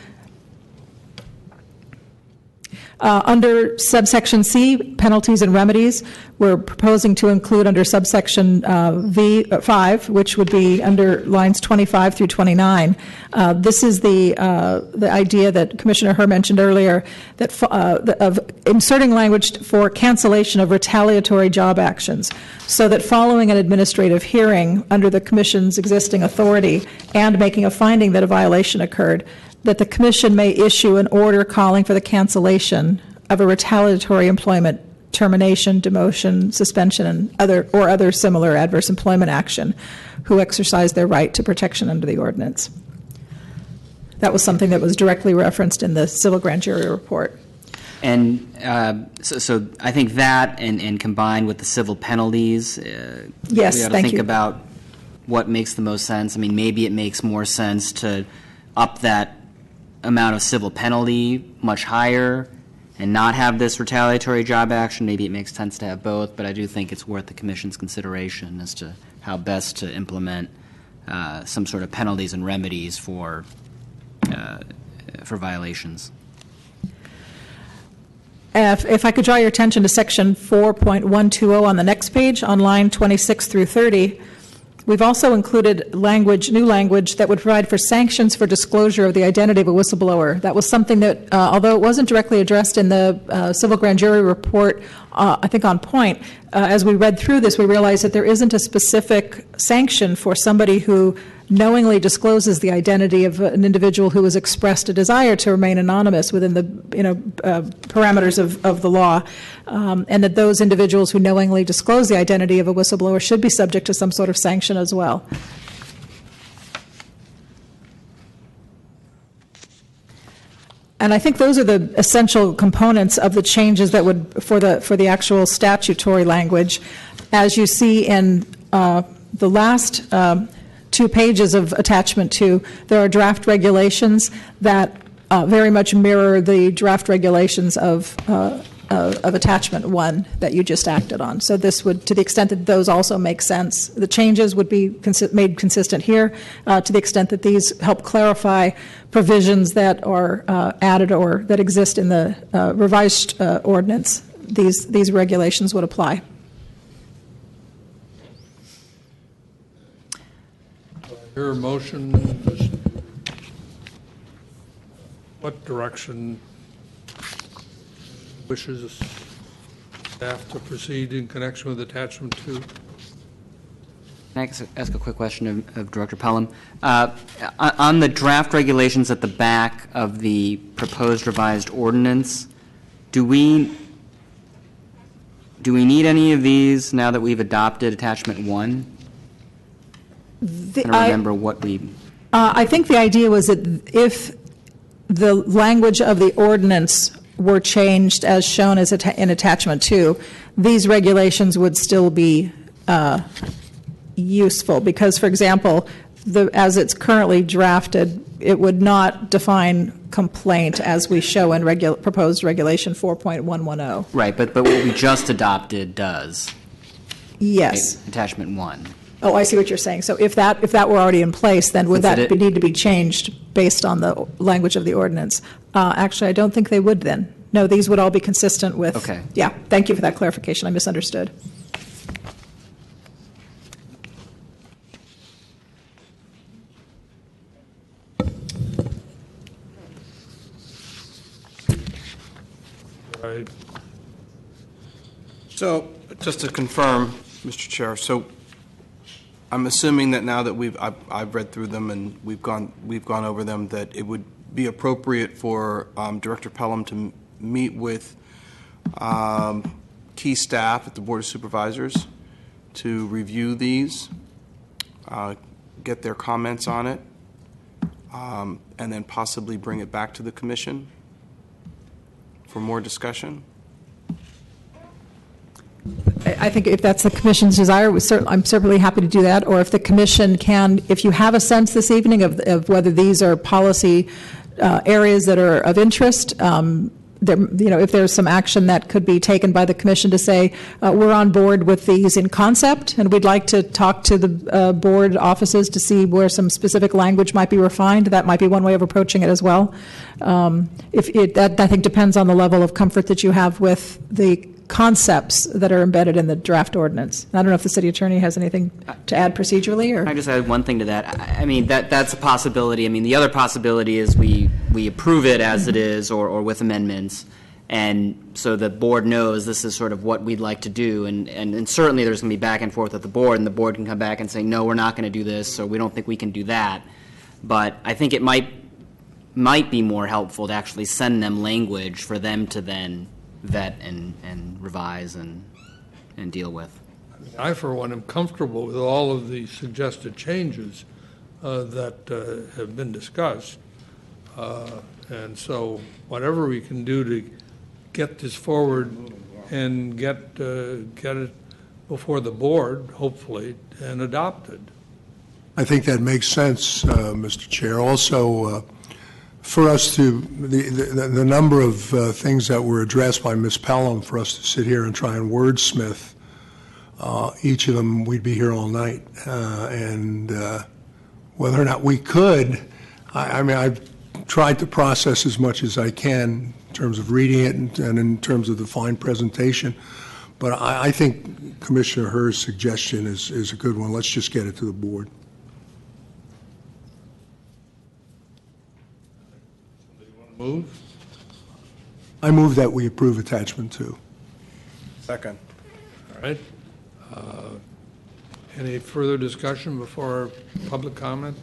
Under subsection C, penalties and remedies, we're proposing to include under subsection V5, which would be under lines 25 through 29. This is the idea that Commissioner Herr mentioned earlier, that of inserting language for cancellation of retaliatory job actions, so that following an administrative hearing under the Commission's existing authority and making a finding that a violation occurred, that the Commission may issue an order calling for the cancellation of a retaliatory employment termination, demotion, suspension, and other similar adverse employment action who exercise their right to protection under the ordinance. That was something that was directly referenced in the civil grand jury report. And so I think that and combined with the civil penalties, yes, we ought to thank think you. about what makes the most sense. I mean, maybe it makes more sense to up that amount of civil penalty much higher and not have this retaliatory job action. Maybe it makes sense to have both, but I do think it's worth the Commission's consideration as to how best to implement some sort of penalties and remedies for violations. If I could draw your attention to section 4.120 on the next page, on line 26 through 30, we've also included new language that would provide for sanctions for disclosure of the identity of a whistleblower. That was something that, although it wasn't directly addressed in the civil grand jury report, I think on point, as we read through this, we realized that there isn't a specific sanction for somebody who knowingly discloses the identity of an individual who has expressed a desire to remain anonymous within the parameters of the law, and that those individuals who knowingly disclose the identity of a whistleblower should be subject to some sort of sanction as well. And I think those are the essential components of the changes that would for the actual statutory language. As you see in the last 2 pages of attachment 2, there are draft regulations that very much mirror the draft regulations of attachment 1 that you just acted on. So this would, to the extent that those also make sense, the changes would be made consistent here. To the extent that these help clarify provisions that are added or that exist in the revised ordinance, these regulations would apply. Your motion, what direction wishes staff to proceed in connection with attachment 2? Can I ask a quick question of Director Pelham? On the draft regulations at the back of the proposed revised ordinance, do we need any of these now that we've adopted attachment 1? I don't remember what we... I think the idea was that if the language of the ordinance were changed as shown as in attachment 2, these regulations would still be useful because, for example, as it's currently drafted, it would not define complaint as we show in proposed regulation 4.110. Right, but what we just adopted does. Yes. Right? Attachment 1. Oh, I see what you're saying. So if that were already in place, then would that need to be changed based on the language of the ordinance? Actually, I don't think they would then. No, these would all be consistent with... Okay. Yeah, thank you for that clarification. I misunderstood. Right. So, just to confirm, Mr. Chair, so I'm assuming that now that I've read through them and we've gone over them, that it would be appropriate for Director Pelham to meet with key staff at the Board of Supervisors to review these, get their comments on it, and then possibly bring it back to the Commission for more discussion? I think if that's the commission's desire, I'm certainly happy to do that. Or if the commission can, if you have a sense this evening of whether these are policy areas that are of interest, if there's some action that could be taken by the commission to say, we're on board with these in concept, and we'd like to talk to the board offices to see where some specific language might be refined, that might be one way of approaching it as well. That, I think, depends on the level of comfort that you have with the concepts that are embedded in the draft ordinance. I don't know if the city attorney has anything to add procedurally, or I just add one thing to that. I mean, that's a possibility. I mean, the other possibility is we approve it as it is, or with amendments, and so the board knows this is sort of what we'd like to do, and certainly there's going to be back and forth with the board, and the board can come back and say, no, we're not going to do this, or we don't think we can do that. But I think it might be more helpful to actually send them language for them to then vet and revise and deal with. I, for one, am comfortable with all of the suggested changes that have been discussed. And so whatever we can do to get this forward and get it before the board, hopefully, and adopted. I think that makes sense, Mr. Chair. Also, for us to, the number of things that were addressed by Ms. Pelham, for us to sit here and try and wordsmith each of them, we'd be here all night. And whether or not we could, I mean, I've tried to process as much as I can in terms of reading it and in terms of the fine presentation. But I think Commissioner Herr's suggestion is a good one. Let's just get it to the board. Move? I move that we approve attachment 2. Second. All right. Any further discussion before public comment?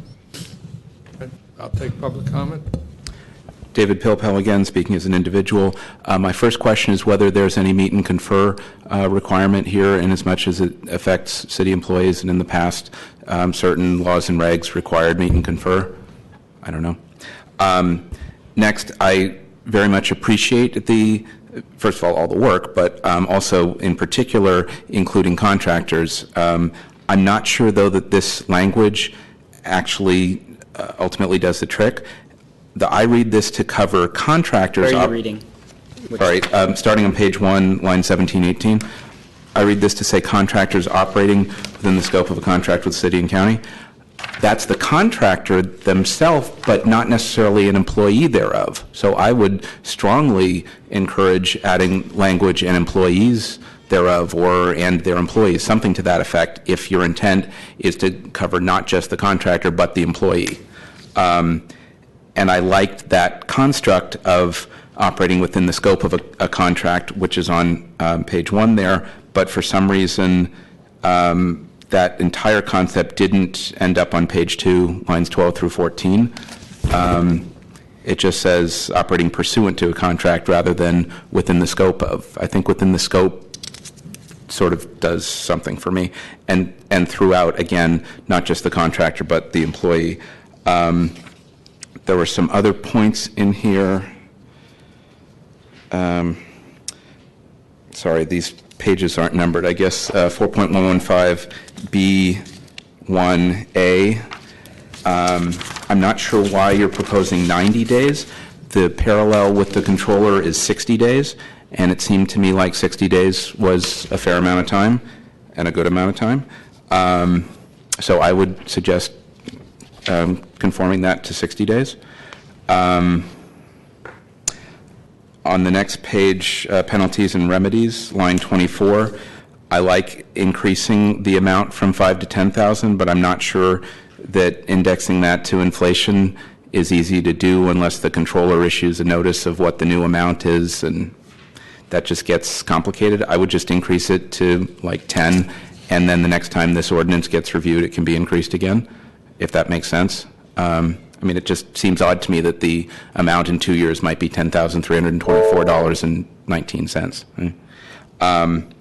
Okay. I'll take public comment. David Pilpel again, speaking as an individual. My first question is whether there's any meet and confer requirement here, in as much as it affects city employees, and in the past certain laws and regs required meet and confer. I don't know. Next, I very much appreciate first of all the work, but also in particular including contractors. I'm not sure, though, that this language actually ultimately does the trick. I read this to cover contractors. Where are you reading? Sorry, starting on page 1, line 17, 18. I read this to say contractors operating within the scope of a contract with city and county. That's the contractor themselves, but not necessarily an employee thereof. So I would strongly encourage adding language and employees thereof, and their employees, something to that effect, if your intent is to cover not just the contractor, but the employee. And I liked that construct of operating within the scope of a contract, which is on page 1 there, but for some reason that entire concept didn't end up on page 2, lines 12 through 14. It just says operating pursuant to a contract rather than within the scope of. I think within the scope sort of does something for me. And throughout, again, not just the contractor, but the employee. There were some other points in here. Sorry, these pages aren't numbered. I guess 4.115B1A. I'm not sure why you're proposing 90 days. The parallel with the controller is 60 days, and it seemed to me like 60 days was a fair amount of time and a good amount of time. So I would suggest conforming that to 60 days. On the next page, penalties and remedies, line 24, I like increasing the amount from 5 to 10,000, but I'm not sure that indexing that to inflation is easy to do unless the controller issues a notice of what the new amount is, and that just gets complicated. I would just increase it to like 10, and then the next time this ordinance gets reviewed, it can be increased again, if that makes sense. I mean, it just seems odd to me that the amount in 2 years might be $10,324.19.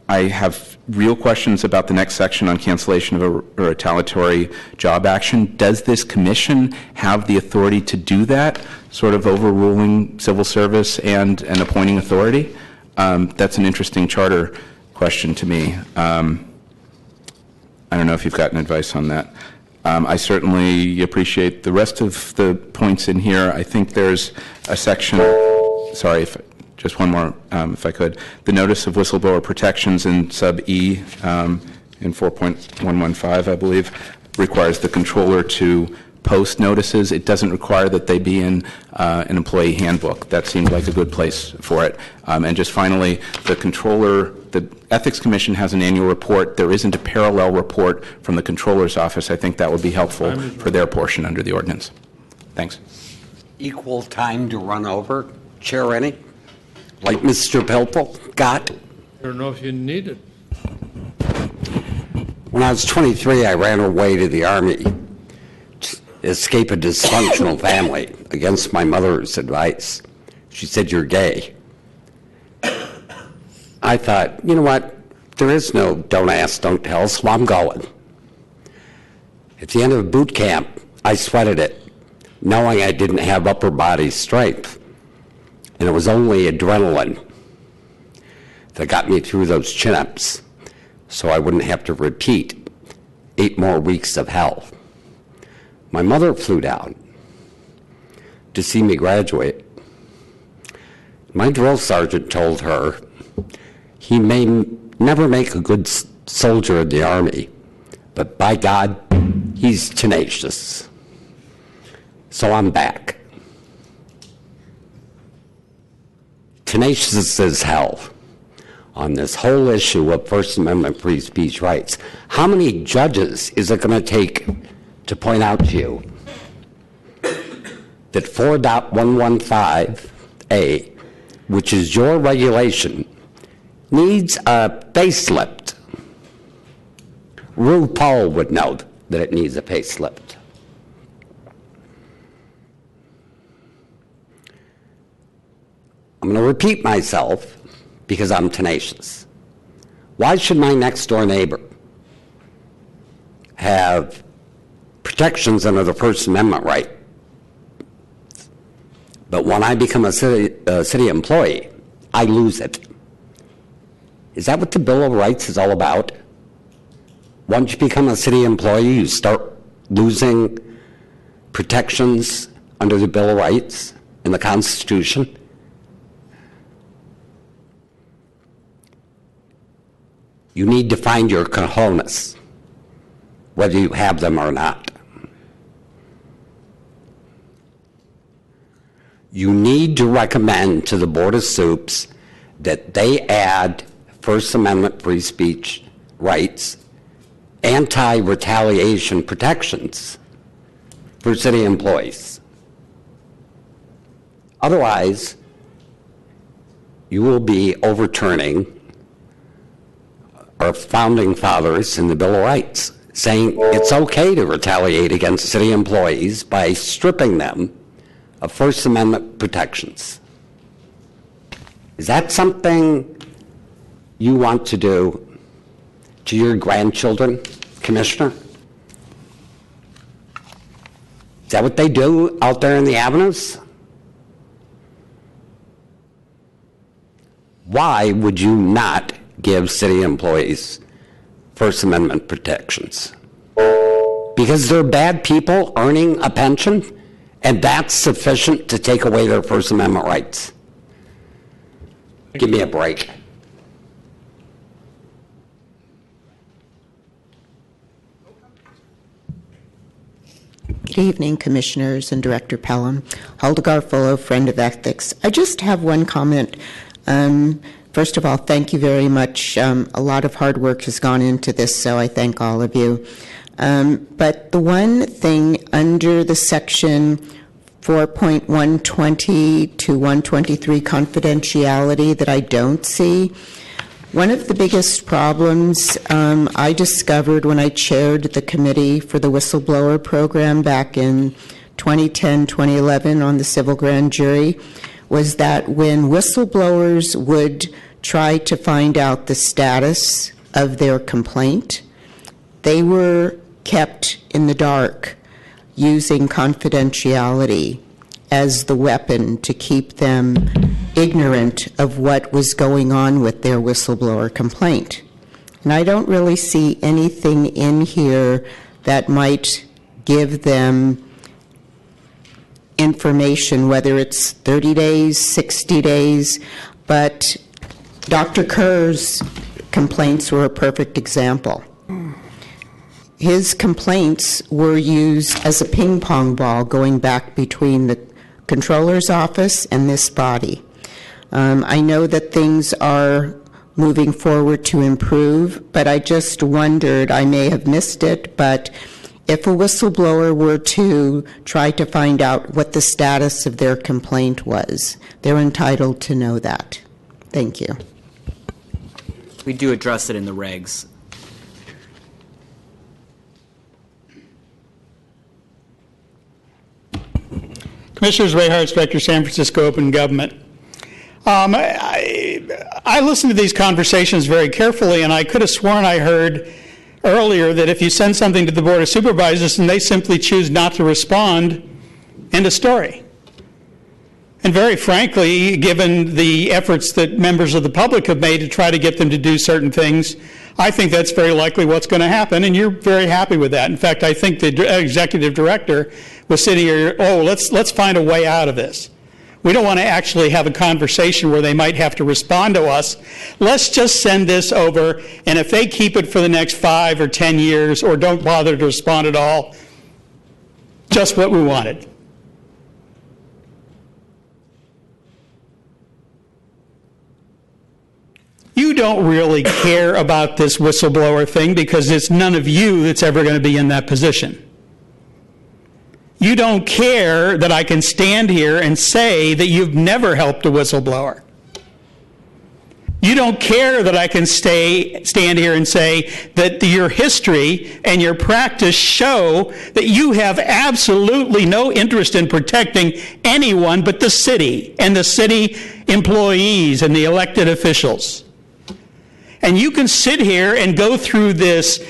I have real questions about the next section on cancellation of a retaliatory job action. Does this commission have the authority to do that, sort of overruling civil service and an appointing authority? That's an interesting charter question to me. I don't know if you've gotten advice on that. I certainly appreciate the rest of the points in here. I think there's a section, sorry, just one more, if I could. The notice of whistleblower protections in sub E in 4.115, I believe, requires the controller to post notices. It doesn't require that they be in an employee handbook. That seemed like a good place for it. And just finally, the Ethics Commission has an annual report. There isn't a parallel report from the Controller's Office. I think that would be helpful for their portion under the ordinance. Thanks. Equal time to run over, Chair Rennie, like Mr. Pelpel got. I don't know if you need it. When I was 23, I ran away to the Army to escape a dysfunctional family against my mother's advice. She said, "You're gay." I thought, you know what? There is no don't ask, don't tell, so I'm going. At the end of boot camp, I sweated it, knowing I didn't have upper body strength. And it was only adrenaline that got me through those chin-ups, so I wouldn't have to repeat 8 more weeks of hell. My mother flew down to see me graduate. My drill sergeant told her he may never make a good soldier in the Army, but by God, he's tenacious. So I'm back. Tenacious as hell on this whole issue of First Amendment free speech rights. How many judges is it going to take to point out to you that 4.115A, which is your regulation, needs a facelift? RuPaul would know that it needs a facelift. I'm going to repeat myself because I'm tenacious. Why should my next door neighbor have protections under the First Amendment right, but when I become a city employee, I lose it? Is that what the Bill of Rights is all about? Once you become a city employee, you start losing protections under the Bill of Rights and the Constitution? You need to find your cojones, whether you have them or not. You need to recommend to the Board of Soups that they add First Amendment free speech rights, anti-retaliation protections for city employees. Otherwise, you will be overturning our founding fathers in the Bill of Rights, saying it's okay to retaliate against city employees by stripping them of First Amendment protections. Is that something you want to do to your grandchildren, Commissioner? Is that what they do out there in the avenues? Why would you not give city employees First Amendment protections? Because they're bad people earning a pension, and that's sufficient to take away their First Amendment rights? Give me a break. Good evening, Commissioners and Director Pelham. Hulda Garfolo, friend of Ethics. I just have one comment. First of all, thank you very much. A lot of hard work has gone into this, so I thank all of you. But the one thing under the section 4.120 to 123 confidentiality that I don't see, one of the biggest problems I discovered when I chaired the committee for the Whistleblower program back in 2010, 2011 on the civil grand jury was that when whistleblowers would try to find out the status of their complaint, they were kept in the dark using confidentiality as the weapon to keep them ignorant of what was going on with their whistleblower complaint. And I don't really see anything in here that might give them information, whether it's 30 days, 60 days, but Dr. Kerr's complaints were a perfect example. His complaints were used as a ping pong ball going back between the controller's office and this body. I know that things are moving forward to improve, but I just wondered, I may have missed it, but if a whistleblower were to try to find out what the status of their complaint was, they're entitled to know that. Thank you. We do address it in the regs. Commissioners, Ray Hartz, Director, San Francisco Open Government. I listened to these conversations very carefully, and I could have sworn I heard earlier that if you send something to the Board of Supervisors and they simply choose not to respond, end of story. And very frankly, given the efforts that members of the public have made to try to get them to do certain things, I think that's very likely what's going to happen, and you're very happy with that. In fact, I think the executive director was sitting here, let's find a way out of this. We don't want to actually have a conversation where they might have to respond to us. Let's just send this over, and if they keep it for the next 5 or 10 years or don't bother to respond at all, just what we wanted. You don't really care about this whistleblower thing because it's none of you that's ever going to be in that position. You don't care that I can stand here and say that you've never helped a whistleblower. You don't care that I can stand here and say that your history and your practice show that you have absolutely no interest in protecting anyone but the city and the city employees and the elected officials. And you can sit here and go through this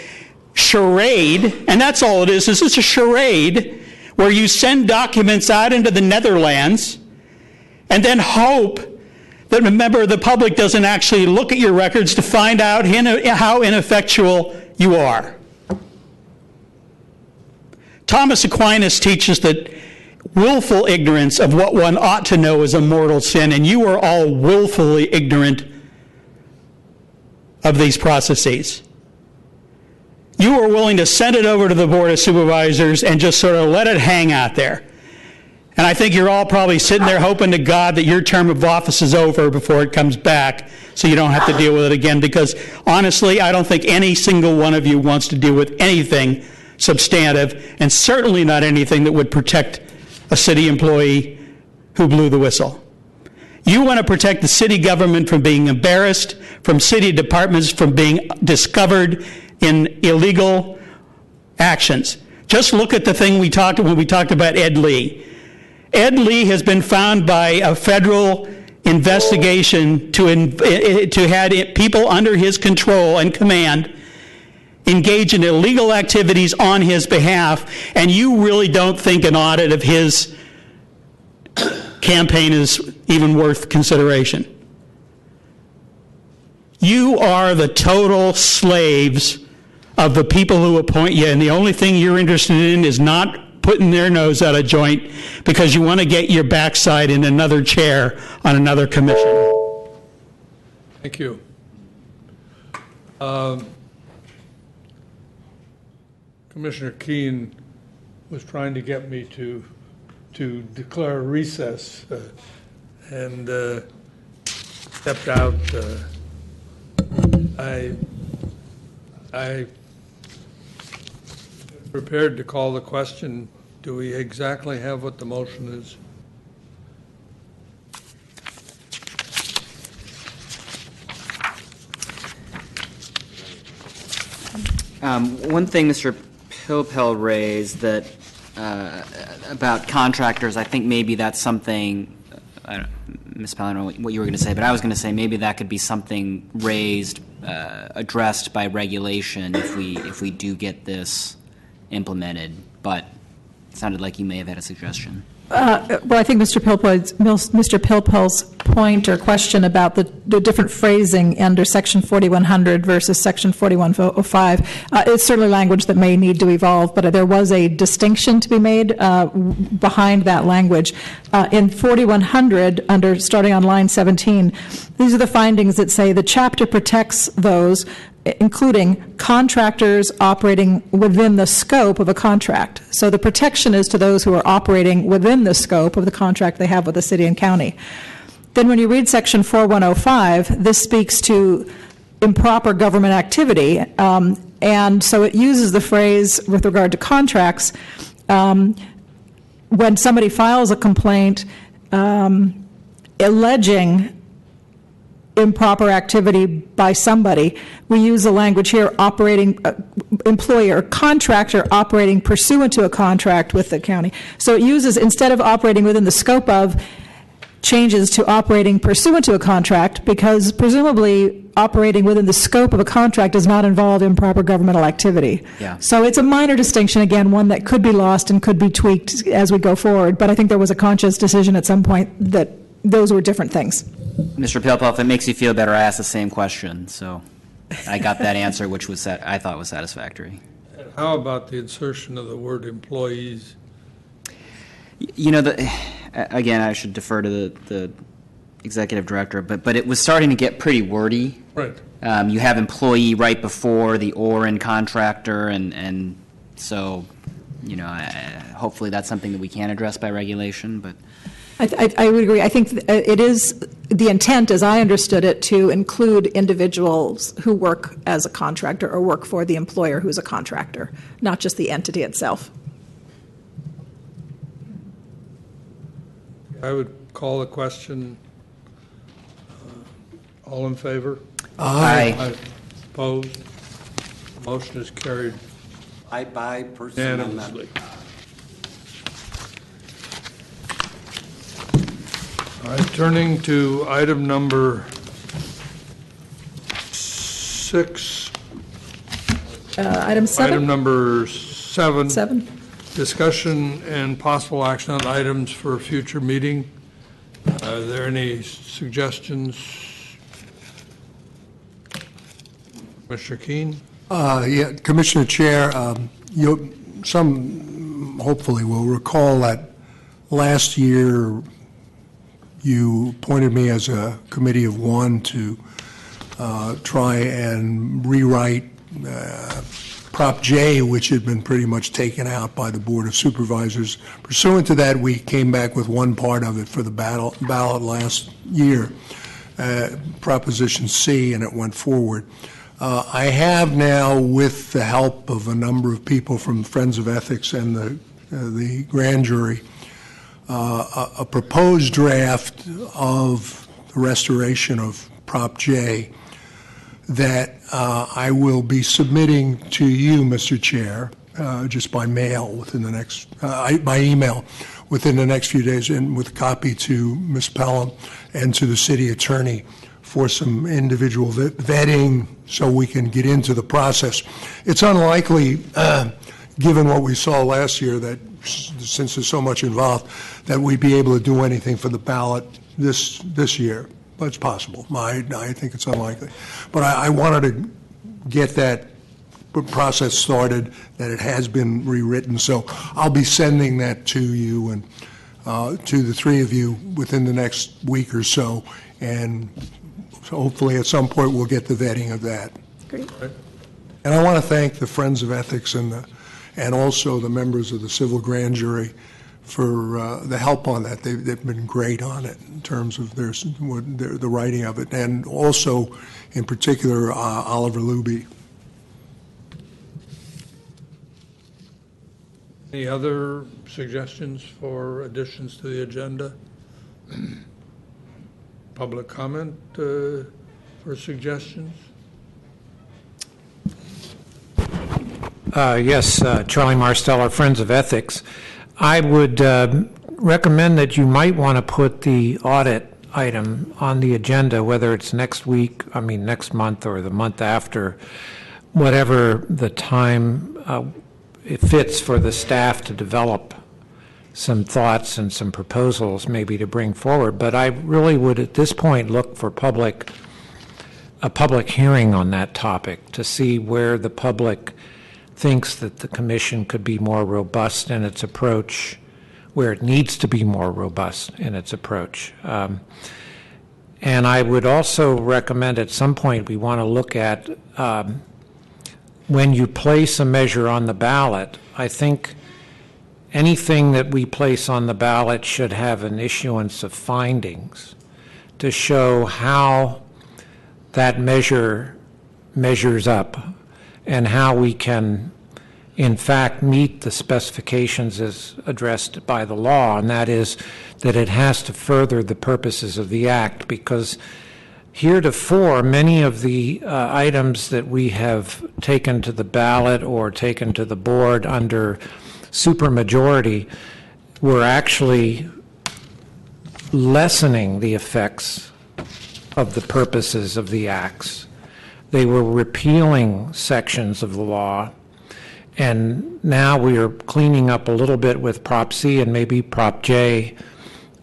charade, and that's all it is it's a charade where you send documents out into the Netherlands and then hope that a member of the public doesn't actually look at your records to find out how ineffectual you are. Thomas Aquinas teaches that willful ignorance of what one ought to know is a mortal sin, and you are all willfully ignorant of these processes. You are willing to send it over to the Board of Supervisors and just sort of let it hang out there. And I think you're all probably sitting there hoping to God that your term of office is over before it comes back so you don't have to deal with it again, because honestly, I don't think any single one of you wants to deal with anything substantive, and certainly not anything that would protect a city employee who blew the whistle. You want to protect the city government from being embarrassed, from city departments from being discovered in illegal actions. Just look at the thing when we talked about Ed Lee. Ed Lee has been found by a federal investigation to have people under his control and command engage in illegal activities on his behalf, and you really don't think an audit of his campaign is even worth consideration. You are the total slaves of the people who appoint you, and the only thing you're interested in is not putting their nose out of joint because you want to get your backside in another chair on another commission. Thank you. Commissioner Keene was trying to get me to declare a recess and stepped out. I prepared to call the question. Do we exactly have what the motion is? One thing Mr. Pilpel raised that about contractors, I think maybe that's something, Ms. Powell, I don't know what you were going to say, but I was going to say maybe that could be something raised, addressed by regulation if we do get this implemented, but it sounded like you may have had a suggestion. Well, I think Mr. Pilpel's point or question about the different phrasing under Section 4100 versus Section 4105 is certainly language that may need to evolve, but there was a distinction to be made behind that language. In 4100, starting on line 17, these are the findings that say the chapter protects those, including contractors operating within the scope of a contract. So the protection is to those who are operating within the scope of the contract they have with the city and county. Then when you read Section 4105, this speaks to improper government activity, and so it uses the phrase with regard to contracts, when somebody files a complaint alleging improper activity by somebody, we use the language here, operating, employer, contractor operating pursuant to a contract with the county. So it uses, instead of operating within the scope of, changes to operating pursuant to a contract, because presumably operating within the scope of a contract does not involve improper governmental activity. Yeah. So it's a minor distinction, again, one that could be lost and could be tweaked as we go forward, but I think there was a conscious decision at some point that those were different things. Mr. Pilpel, if it makes you feel better, I asked the same question, so I got that answer, which was I thought was satisfactory. How about the insertion of the word employees? You know, again, I should defer to the executive director, but it was starting to get pretty wordy. Right. You have employee right before the or in contractor, and so, you know, hopefully that's something that we can address by regulation, but. I would agree. I think it is the intent, as I understood it, to include individuals who work as a contractor or work for the employer who's a contractor, not just the entity itself. I would call the question. All in favor? Aye. Opposed? Motion is carried Bye-bye, person unanimously. All right, turning to item number 6. Item 7? Item number 7. 7. Discussion and possible action on items for a future meeting. Are there any suggestions? Mr. Keene? Yeah, Commissioner Chair, some hopefully will recall that last year you appointed me as a committee of one to try and rewrite Prop J, which had been pretty much taken out by the Board of Supervisors. Pursuant to that, we came back with one part of it for the ballot last year, Proposition C, and it went forward. I have now, with the help of a number of people from Friends of Ethics and the grand jury, a proposed draft of the restoration of Prop J that I will be submitting to you, Mr. Chair, just by mail within the next, by email within the next few days, and with a copy to Ms. Pelham and to the city attorney for some individual vetting so we can get into the process. It's unlikely, given what we saw last year, that since there's so much involved, that we'd be able to do anything for the ballot this year. But it's possible. I think it's unlikely. But I wanted to get that process started, that it has been rewritten. So I'll be sending that to you and to the three of you within the next week or so. And so hopefully at some point we'll get the vetting of that. Great. And I want to thank the Friends of Ethics and also the members of the Civil Grand Jury for the help on that. They've been great on it in terms of the writing of it, and also, in particular, Oliver Luby. Any other suggestions for additions to the agenda? Public comment for suggestions? Yes, Charlie Marsteller, Friends of Ethics. I would recommend that you might want to put the audit item on the agenda, whether it's next month or the month after, whatever the time it fits for the staff to develop some thoughts and some proposals maybe to bring forward. But I really would at this point look for a public hearing on that topic to see where the public thinks that the commission could be more robust in its approach, where it needs to be more robust in its approach. And I would also recommend at some point we want to look at when you place a measure on the ballot, I think anything that we place on the ballot should have an issuance of findings to show how that measure measures up and how we can, in fact, meet the specifications as addressed by the law, and that is that it has to further the purposes of the Act, because heretofore, many of the items that we have taken to the ballot or taken to the board under supermajority were actually lessening the effects of the purposes of the acts. They were repealing sections of the law, and now we are cleaning up a little bit with Prop C and maybe Prop J,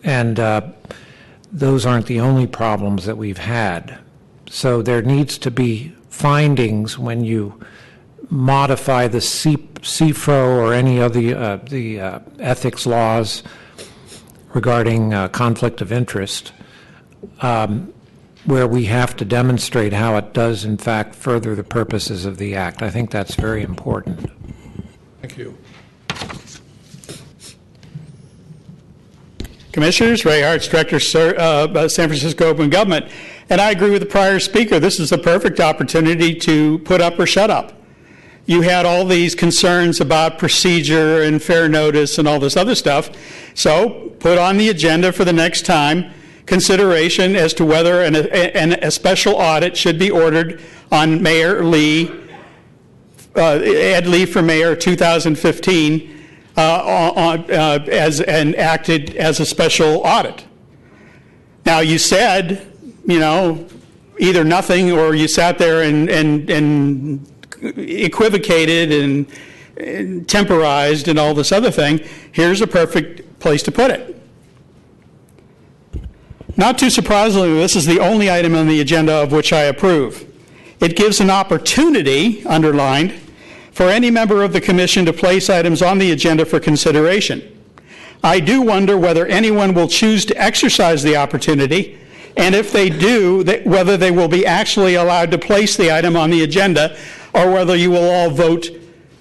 and those aren't the only problems that we've had. So there needs to be findings when you modify the CFRO or any of the ethics laws regarding conflict of interest, where we have to demonstrate how it does, in fact, further the purposes of the Act. I think that's very important. Thank you. Commissioners, Ray Hartz, Director, San Francisco Open Government. And I agree with the prior speaker. This is a perfect opportunity to put up or shut up. You had all these concerns about procedure and fair notice and all this other stuff. So put on the agenda for the next time consideration as to whether a special audit should be ordered on Mayor Lee, Ed Lee for Mayor 2015, and acted as a special audit. Now, you said, either nothing or you sat there and equivocated and temporized and all this other thing. Here's a perfect place to put it. Not too surprisingly, this is the only item on the agenda of which I approve. It gives an opportunity, underlined, for any member of the commission to place items on the agenda for consideration. I do wonder whether anyone will choose to exercise the opportunity, and if they do, whether they will be actually allowed to place the item on the agenda, or whether you will all vote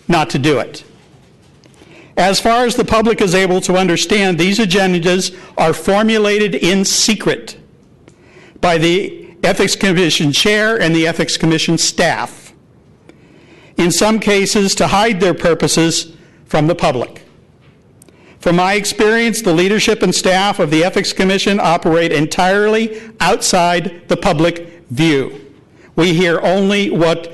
not to do it. As far as the public is able to understand, these agendas are formulated in secret by the Ethics Commission Chair and the Ethics Commission staff, in some cases to hide their purposes from the public. From my experience, the leadership and staff of the Ethics Commission operate entirely outside the public view. We hear only what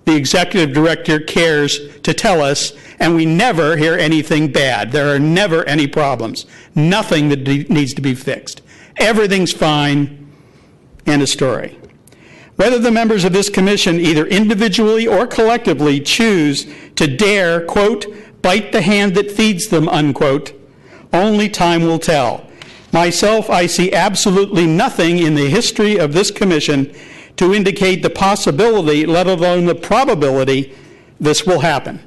the executive director cares to tell us, and we never hear anything bad. There are never any problems. Nothing that needs to be fixed. Everything's fine. End of story. Whether the members of this commission, either individually or collectively, choose to dare, quote, bite the hand that feeds them, unquote, only time will tell. Myself, I see absolutely nothing in the history of this commission to indicate the possibility, let alone the probability, this will happen.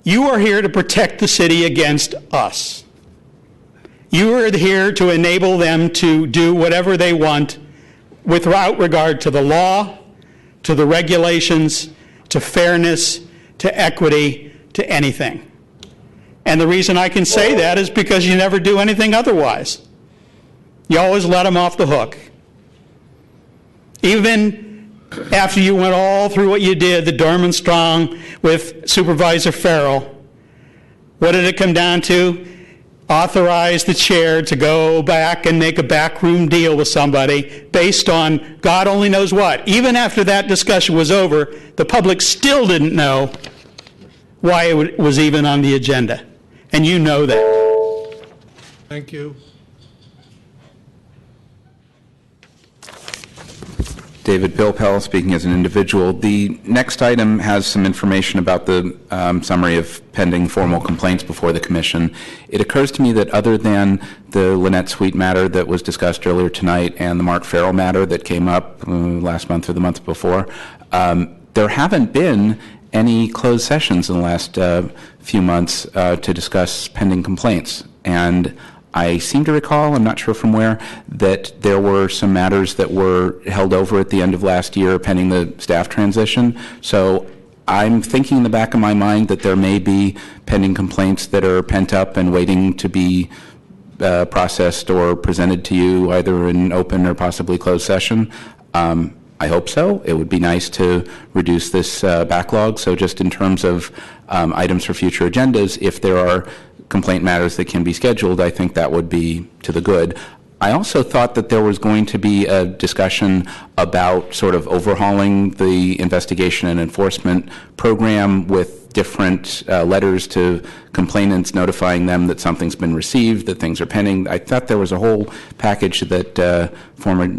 You are here to protect the city against us. You are here to enable them to do whatever they want without regard to the law, to the regulations, to fairness, to equity, to anything. And the reason I can say that is because you never do anything otherwise. You always let them off the hook. Even after you went all through what you did, the Dorman Strong with Supervisor Farrell, what did it come down to? Authorize the chair to go back and make a backroom deal with somebody based on God only knows what. Even after that discussion was over, the public still didn't know why it was even on the agenda. And you know that. Thank you. David Pilpel, speaking as an individual. The next item has some information about the summary of pending formal complaints before the Commission. It occurs to me that other than the Lynette Sweet matter that was discussed earlier tonight and the Mark Farrell matter that came up last month or the month before, there haven't been any closed sessions in the last few months to discuss pending complaints. And I seem to recall, I'm not sure from where, that there were some matters that were held over at the end of last year pending the staff transition. So I'm thinking in the back of my mind that there may be pending complaints that are pent up and waiting to be processed or presented to you either in open or possibly closed session. I hope so. It would be nice to reduce this backlog. So just in terms of items for future agendas, if there are complaint matters that can be scheduled, I think that would be to the good. I also thought that there was going to be a discussion about sort of overhauling the investigation and enforcement program with different letters to complainants notifying them that something's been received, that things are pending. I thought there was a whole package that former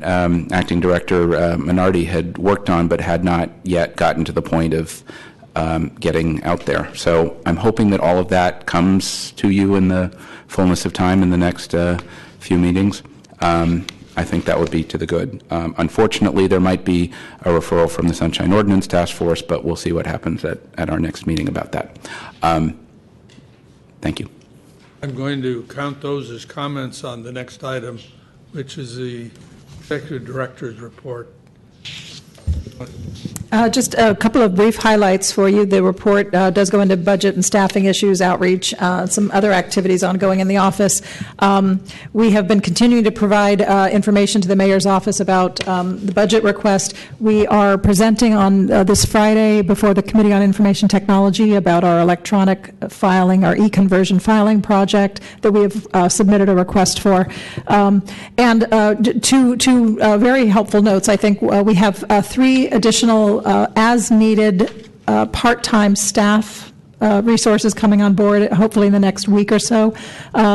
Acting Director Minardi had worked on but had not yet gotten to the point of getting out there. So I'm hoping that all of that comes to you in the fullness of time in the next few meetings. I think that would be to the good. Unfortunately, there might be a referral from the Sunshine Ordinance Task Force, but we'll see what happens at our next meeting about that. Thank you. I'm going to count those as comments on the next item, which is the Executive Director's report. Just a couple of brief highlights for you. The report does go into budget and staffing issues, outreach, some other activities ongoing in the office. We have been continuing to provide information to the mayor's office about the budget request. We are presenting on this Friday before the Committee on Information Technology about our electronic filing, our e-conversion filing project that we have submitted a request for. And two very helpful notes. I think we have 3 additional as-needed part-time staff resources coming on board, hopefully in the next week or so.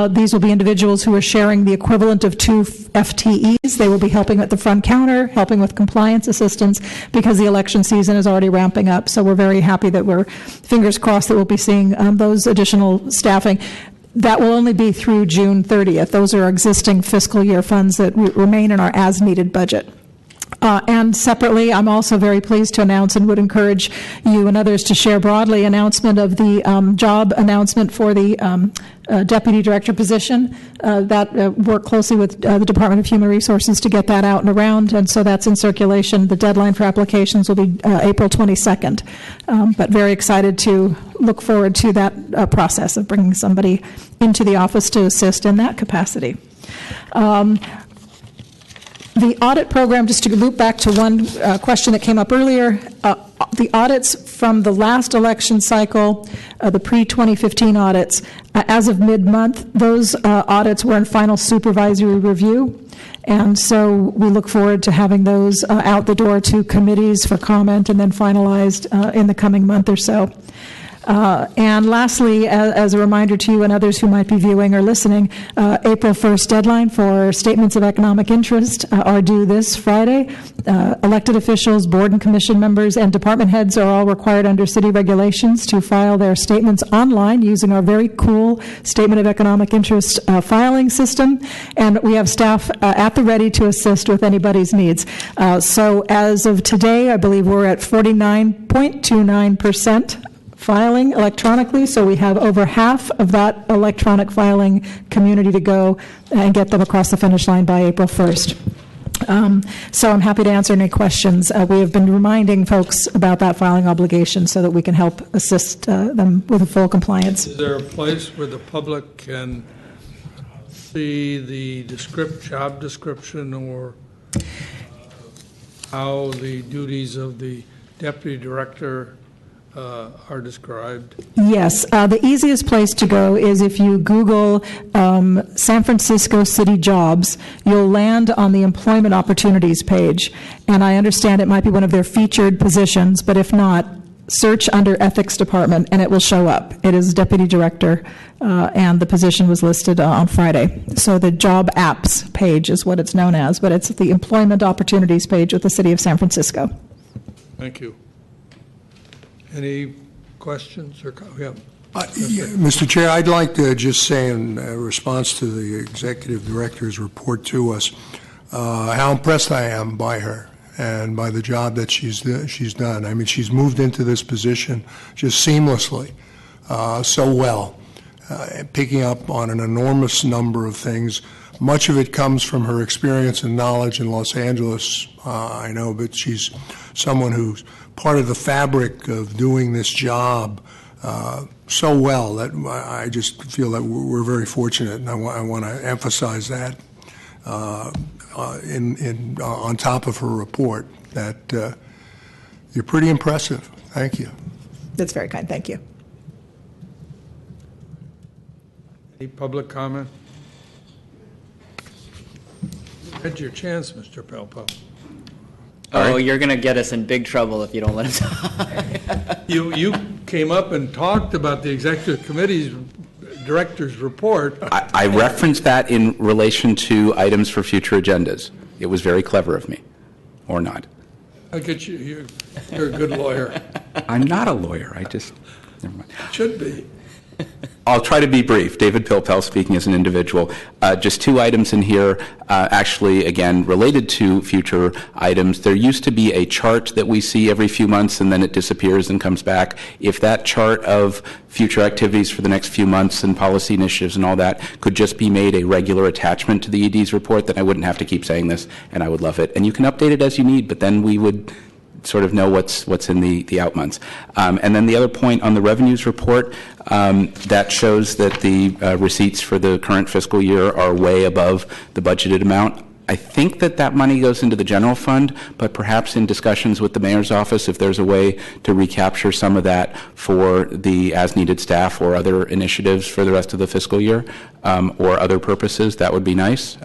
These will be individuals who are sharing the equivalent of 2 FTEs. They will be helping at the front counter, helping with compliance assistance, because the election season is already ramping up. So we're very happy that we're, fingers crossed, that we'll be seeing those additional staffing. That will only be through June 30th. Those are existing fiscal year funds that remain in our as-needed budget. And separately, I'm also very pleased to announce and would encourage you and others to share broadly announcement of the job announcement for the Deputy Director position. That worked closely with the Department of Human Resources to get that out and around, and so that's in circulation. The deadline for applications will be April 22nd. But very excited to look forward to that process of bringing somebody into the office to assist in that capacity. The audit program, just to loop back to one question that came up earlier, the audits from the last election cycle, the pre-2015 audits, as of mid-month, those audits were in final supervisory review. And so we look forward to having those out the door to committees for comment and then finalized in the coming month or so. And lastly, as a reminder to you and others who might be viewing or listening, April 1st deadline for statements of economic interest are due this Friday. Elected officials, board and commission members, and department heads are all required under city regulations to file their statements online using our very cool statement of economic interest filing system. And we have staff at the ready to assist with anybody's needs. So as of today, I believe we're at 49.29% filing electronically, so we have over half of that electronic filing community to go and get them across the finish line by April 1st. So I'm happy to answer any questions. We have been reminding folks about that filing obligation so that we can help assist them with a full compliance. Is there a place where the public can see the job description or how the duties of the Deputy Director are described? Yes. The easiest place to go is if you Google San Francisco City Jobs, you'll land on the Employment Opportunities page. And I understand it might be one of their featured positions, but if not, search under Ethics Department, and it will show up. It is Deputy Director, and the position was listed on Friday. So the Job Apps page is what it's known as, but it's the Employment Opportunities page with the City of San Francisco. Thank you. Any questions or comments? Mr. Chair, I'd like to just say in response to the Executive Director's report to us, how impressed I am by her and by the job that she's done. I mean, she's moved into this position just seamlessly, so well, picking up on an enormous number of things. Much of it comes from her experience and knowledge in Los Angeles, I know, but she's someone who's part of the fabric of doing this job so well that I just feel that we're very fortunate, and I want to emphasize that on top of her report, that you're pretty impressive. Thank you. That's very kind. Thank you. Any public comment? Had your chance, Mr. Pelpo. Oh, you're going to get us in big trouble if you don't let us talk. You came up and talked about the Executive Committee's Director's report. I referenced that in relation to items for future agendas. It was very clever of me, or not. I'll get you. You're a good lawyer. I'm not a lawyer. Never mind. Should be. I'll try to be brief. David Pilpel speaking as an individual. Just two items in here, actually, again, related to future items. There used to be a chart that we see every few months, and then it disappears and comes back. If that chart of future activities for the next few months and policy initiatives and all that could just be made a regular attachment to the ED's report, then I wouldn't have to keep saying this, and I would love it. And you can update it as you need, but then we would sort of know what's in the out months. And then the other point on the revenues report, that shows that the receipts for the current fiscal year are way above the budgeted amount. I think that money goes into the general fund, but perhaps in discussions with the mayor's office, if there's a way to recapture some of that for the as-needed staff or other initiatives for the rest of the fiscal year, or other purposes, that would be nice.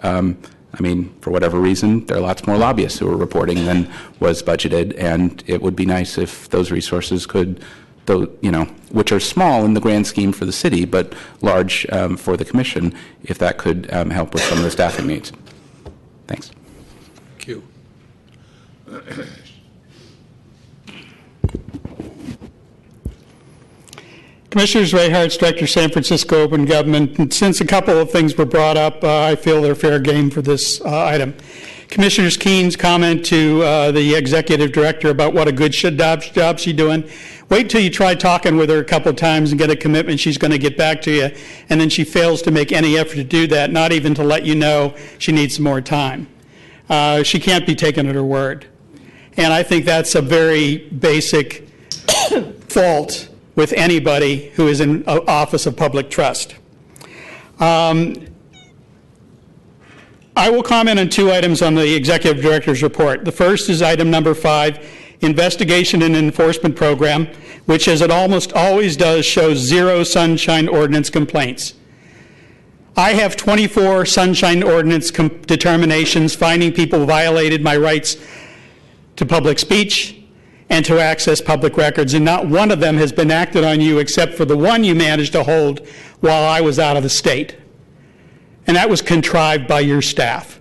I mean, for whatever reason, there are lots more lobbyists who are reporting than was budgeted, and it would be nice if those resources could, which are small in the grand scheme for the city, but large for the commission, if that could help with some of the staffing needs. Thanks. Thank you. Commissioners, Ray Hartz, Director, San Francisco Open Government. And since a couple of things were brought up, I feel they're fair game for this item. Commissioner Keene's comment to the Executive Director about what a good job she's doing. Wait till you try talking with her a couple of times and get a commitment she's going to get back to you, and then she fails to make any effort to do that, not even to let you know she needs some more time. She can't be taken at her word. And I think that's a very basic fault with anybody who is in office of public trust. I will comment on two items on the Executive Director's report. The first is item number 5, Investigation and Enforcement Program, which, as it almost always does, shows 0 Sunshine Ordinance complaints. I have 24 Sunshine Ordinance determinations finding people violated my rights to public speech and to access public records, and not one of them has been acted on you except for the one you managed to hold while I was out of the state. And that was contrived by your staff.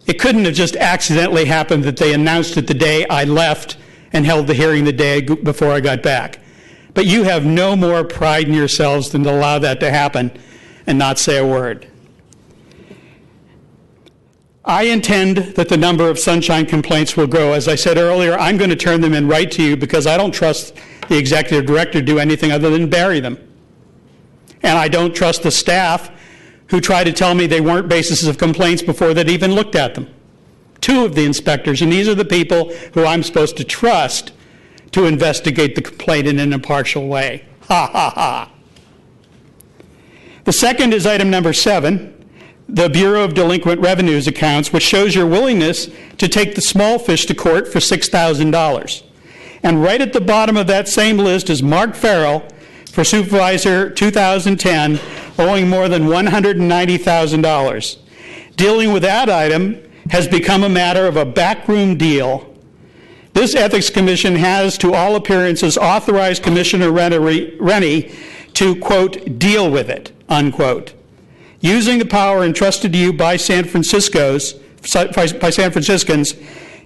It couldn't have just accidentally happened that they announced it the day I left and held the hearing the day before I got back. But you have no more pride in yourselves than to allow that to happen and not say a word. I intend that the number of Sunshine complaints will grow. As I said earlier, I'm going to turn them in right to you because I don't trust the Executive Director to do anything other than bury them. And I don't trust the staff who try to tell me they weren't bases of complaints before they'd even looked at them. 2 of the inspectors, and these are the people who I'm supposed to trust to investigate the complaint in an impartial way. Ha, ha, ha. The second is item number 7. The Bureau of Delinquent Revenues accounts, which shows your willingness to take the small fish to court for $6,000. And right at the bottom of that same list is Mark Farrell for Supervisor 2010, owing more than $190,000. Dealing with that item has become a matter of a backroom deal This Ethics Commission has, to all appearances, authorized Commissioner Rennie to, quote, deal with it, unquote. Using the power entrusted to you by San Franciscans,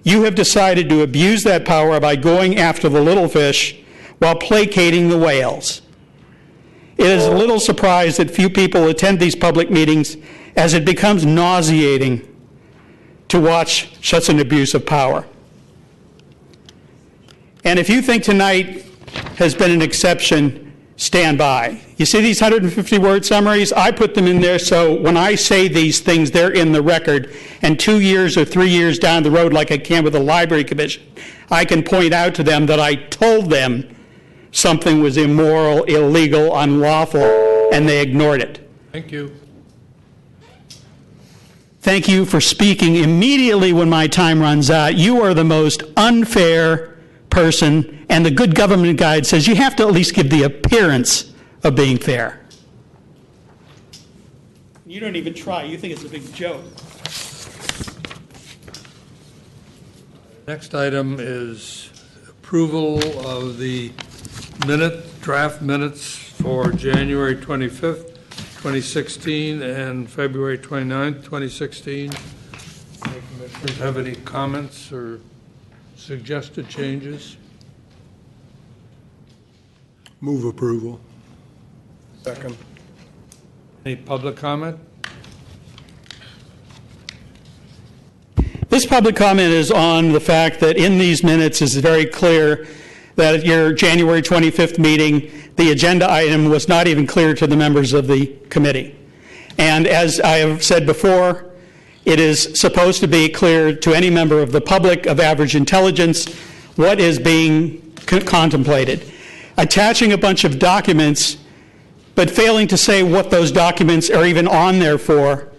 you have decided to abuse that power by going after the little fish while placating the whales. It is a little surprise that few people attend these public meetings, as it becomes nauseating to watch such an abuse of power. And if you think tonight has been an exception, stand by. You see these 150-word summaries? I put them in there so when I say these things, they're in the record. And 2 years or 3 years down the road, like I can with the Library Commission, I can point out to them that I told them something was immoral, illegal, unlawful, and they ignored it. Thank you. Thank you for speaking immediately when my time runs out. You are the most unfair person, and the Good Government Guide says you have to at least give the appearance of being fair. You don't even try. You think it's a big joke. Next item is approval of the draft minutes for January 25th, 2016 and February 29th, 2016. Commissioners have any comments or suggested changes? Move approval. Second. Any public comment? This public comment is on the fact that in these minutes it's very clear that at your January 25th meeting, the agenda item was not even clear to the members of the committee. And as I have said before, it is supposed to be clear to any member of the public of average intelligence what is being contemplated. Attaching a bunch of documents, but failing to say what those documents are even on there for,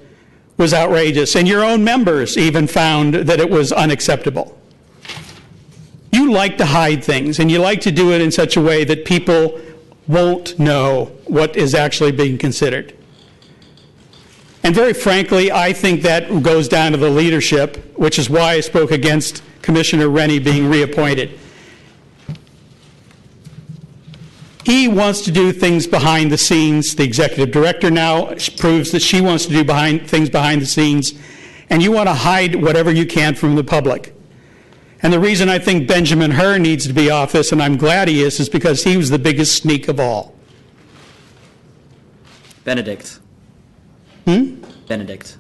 was outrageous. And your own members even found that it was unacceptable. You like to hide things, and you like to do it in such a way that people won't know what is actually being considered. And very frankly, I think that goes down to the leadership, which is why I spoke against Commissioner Rennie being reappointed. He wants to do things behind the scenes. The executive director now proves that she wants to do things behind the scenes, and you want to hide whatever you can from the public. And the reason I think Benjamin Hur needs to be off this, and I'm glad he is because he was the biggest sneak of all. Benedict. Benedict.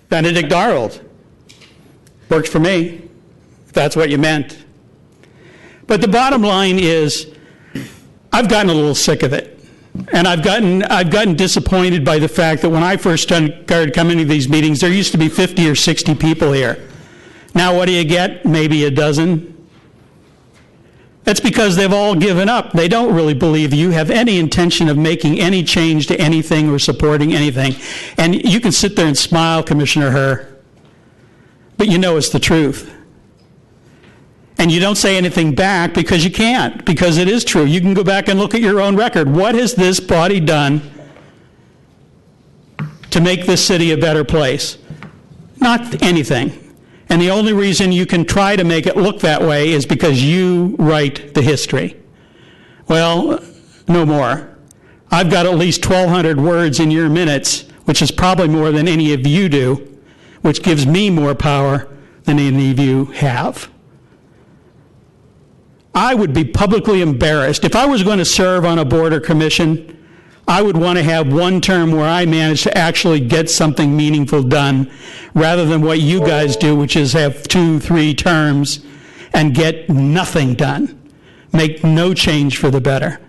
Benedict Arnold. Works for me, if that's what you meant. But the bottom line is, I've gotten a little sick of it. And I've gotten disappointed by the fact that when I first started coming to these meetings, there used to be 50 or 60 people here. Now what do you get? Maybe a dozen. That's because they've all given up. They don't really believe you have any intention of making any change to anything or supporting anything. And you can sit there and smile, Commissioner Hur, but you know it's the truth. And you don't say anything back because you can't, because it is true. You can go back and look at your own record. What has this body done to make this city a better place? Not anything. And the only reason you can try to make it look that way is because you write the history. Well, no more. I've got at least 1,200 words in your minutes, which is probably more than any of you do, which gives me more power than any of you have. I would be publicly embarrassed. If I was going to serve on a board or commission, I would want to have one term where I manage to actually get something meaningful done, rather than what you guys do, which is have 2-3 terms and get nothing done. Make no change for the better.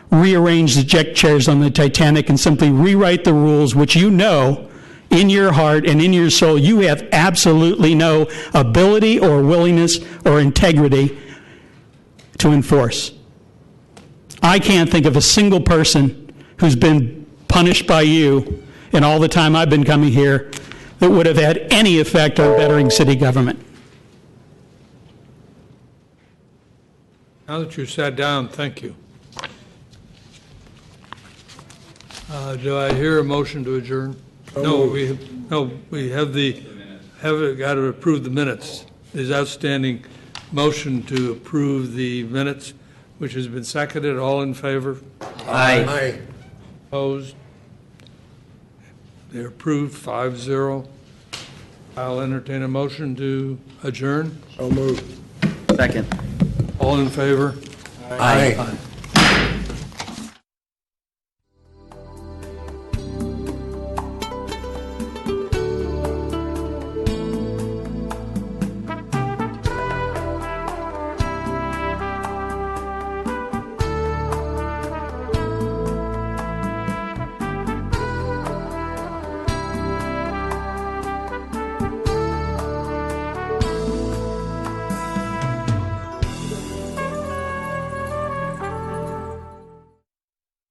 Rearrange the deck chairs on the Titanic and simply rewrite the rules, which you know in your heart and in your soul you have absolutely no ability or willingness or integrity to enforce. I can't think of a single person who's been punished by you in all the time I've been coming here that would have had any effect on bettering city government. Now that you've sat down, thank you. Do I hear a motion to adjourn? No, we have got to approve the minutes. There's outstanding motion to approve the minutes, which has been seconded. All in favor? Aye. Opposed? They're approved 5-0. I'll entertain a motion to adjourn. So moved. Second. All in favor? Aye.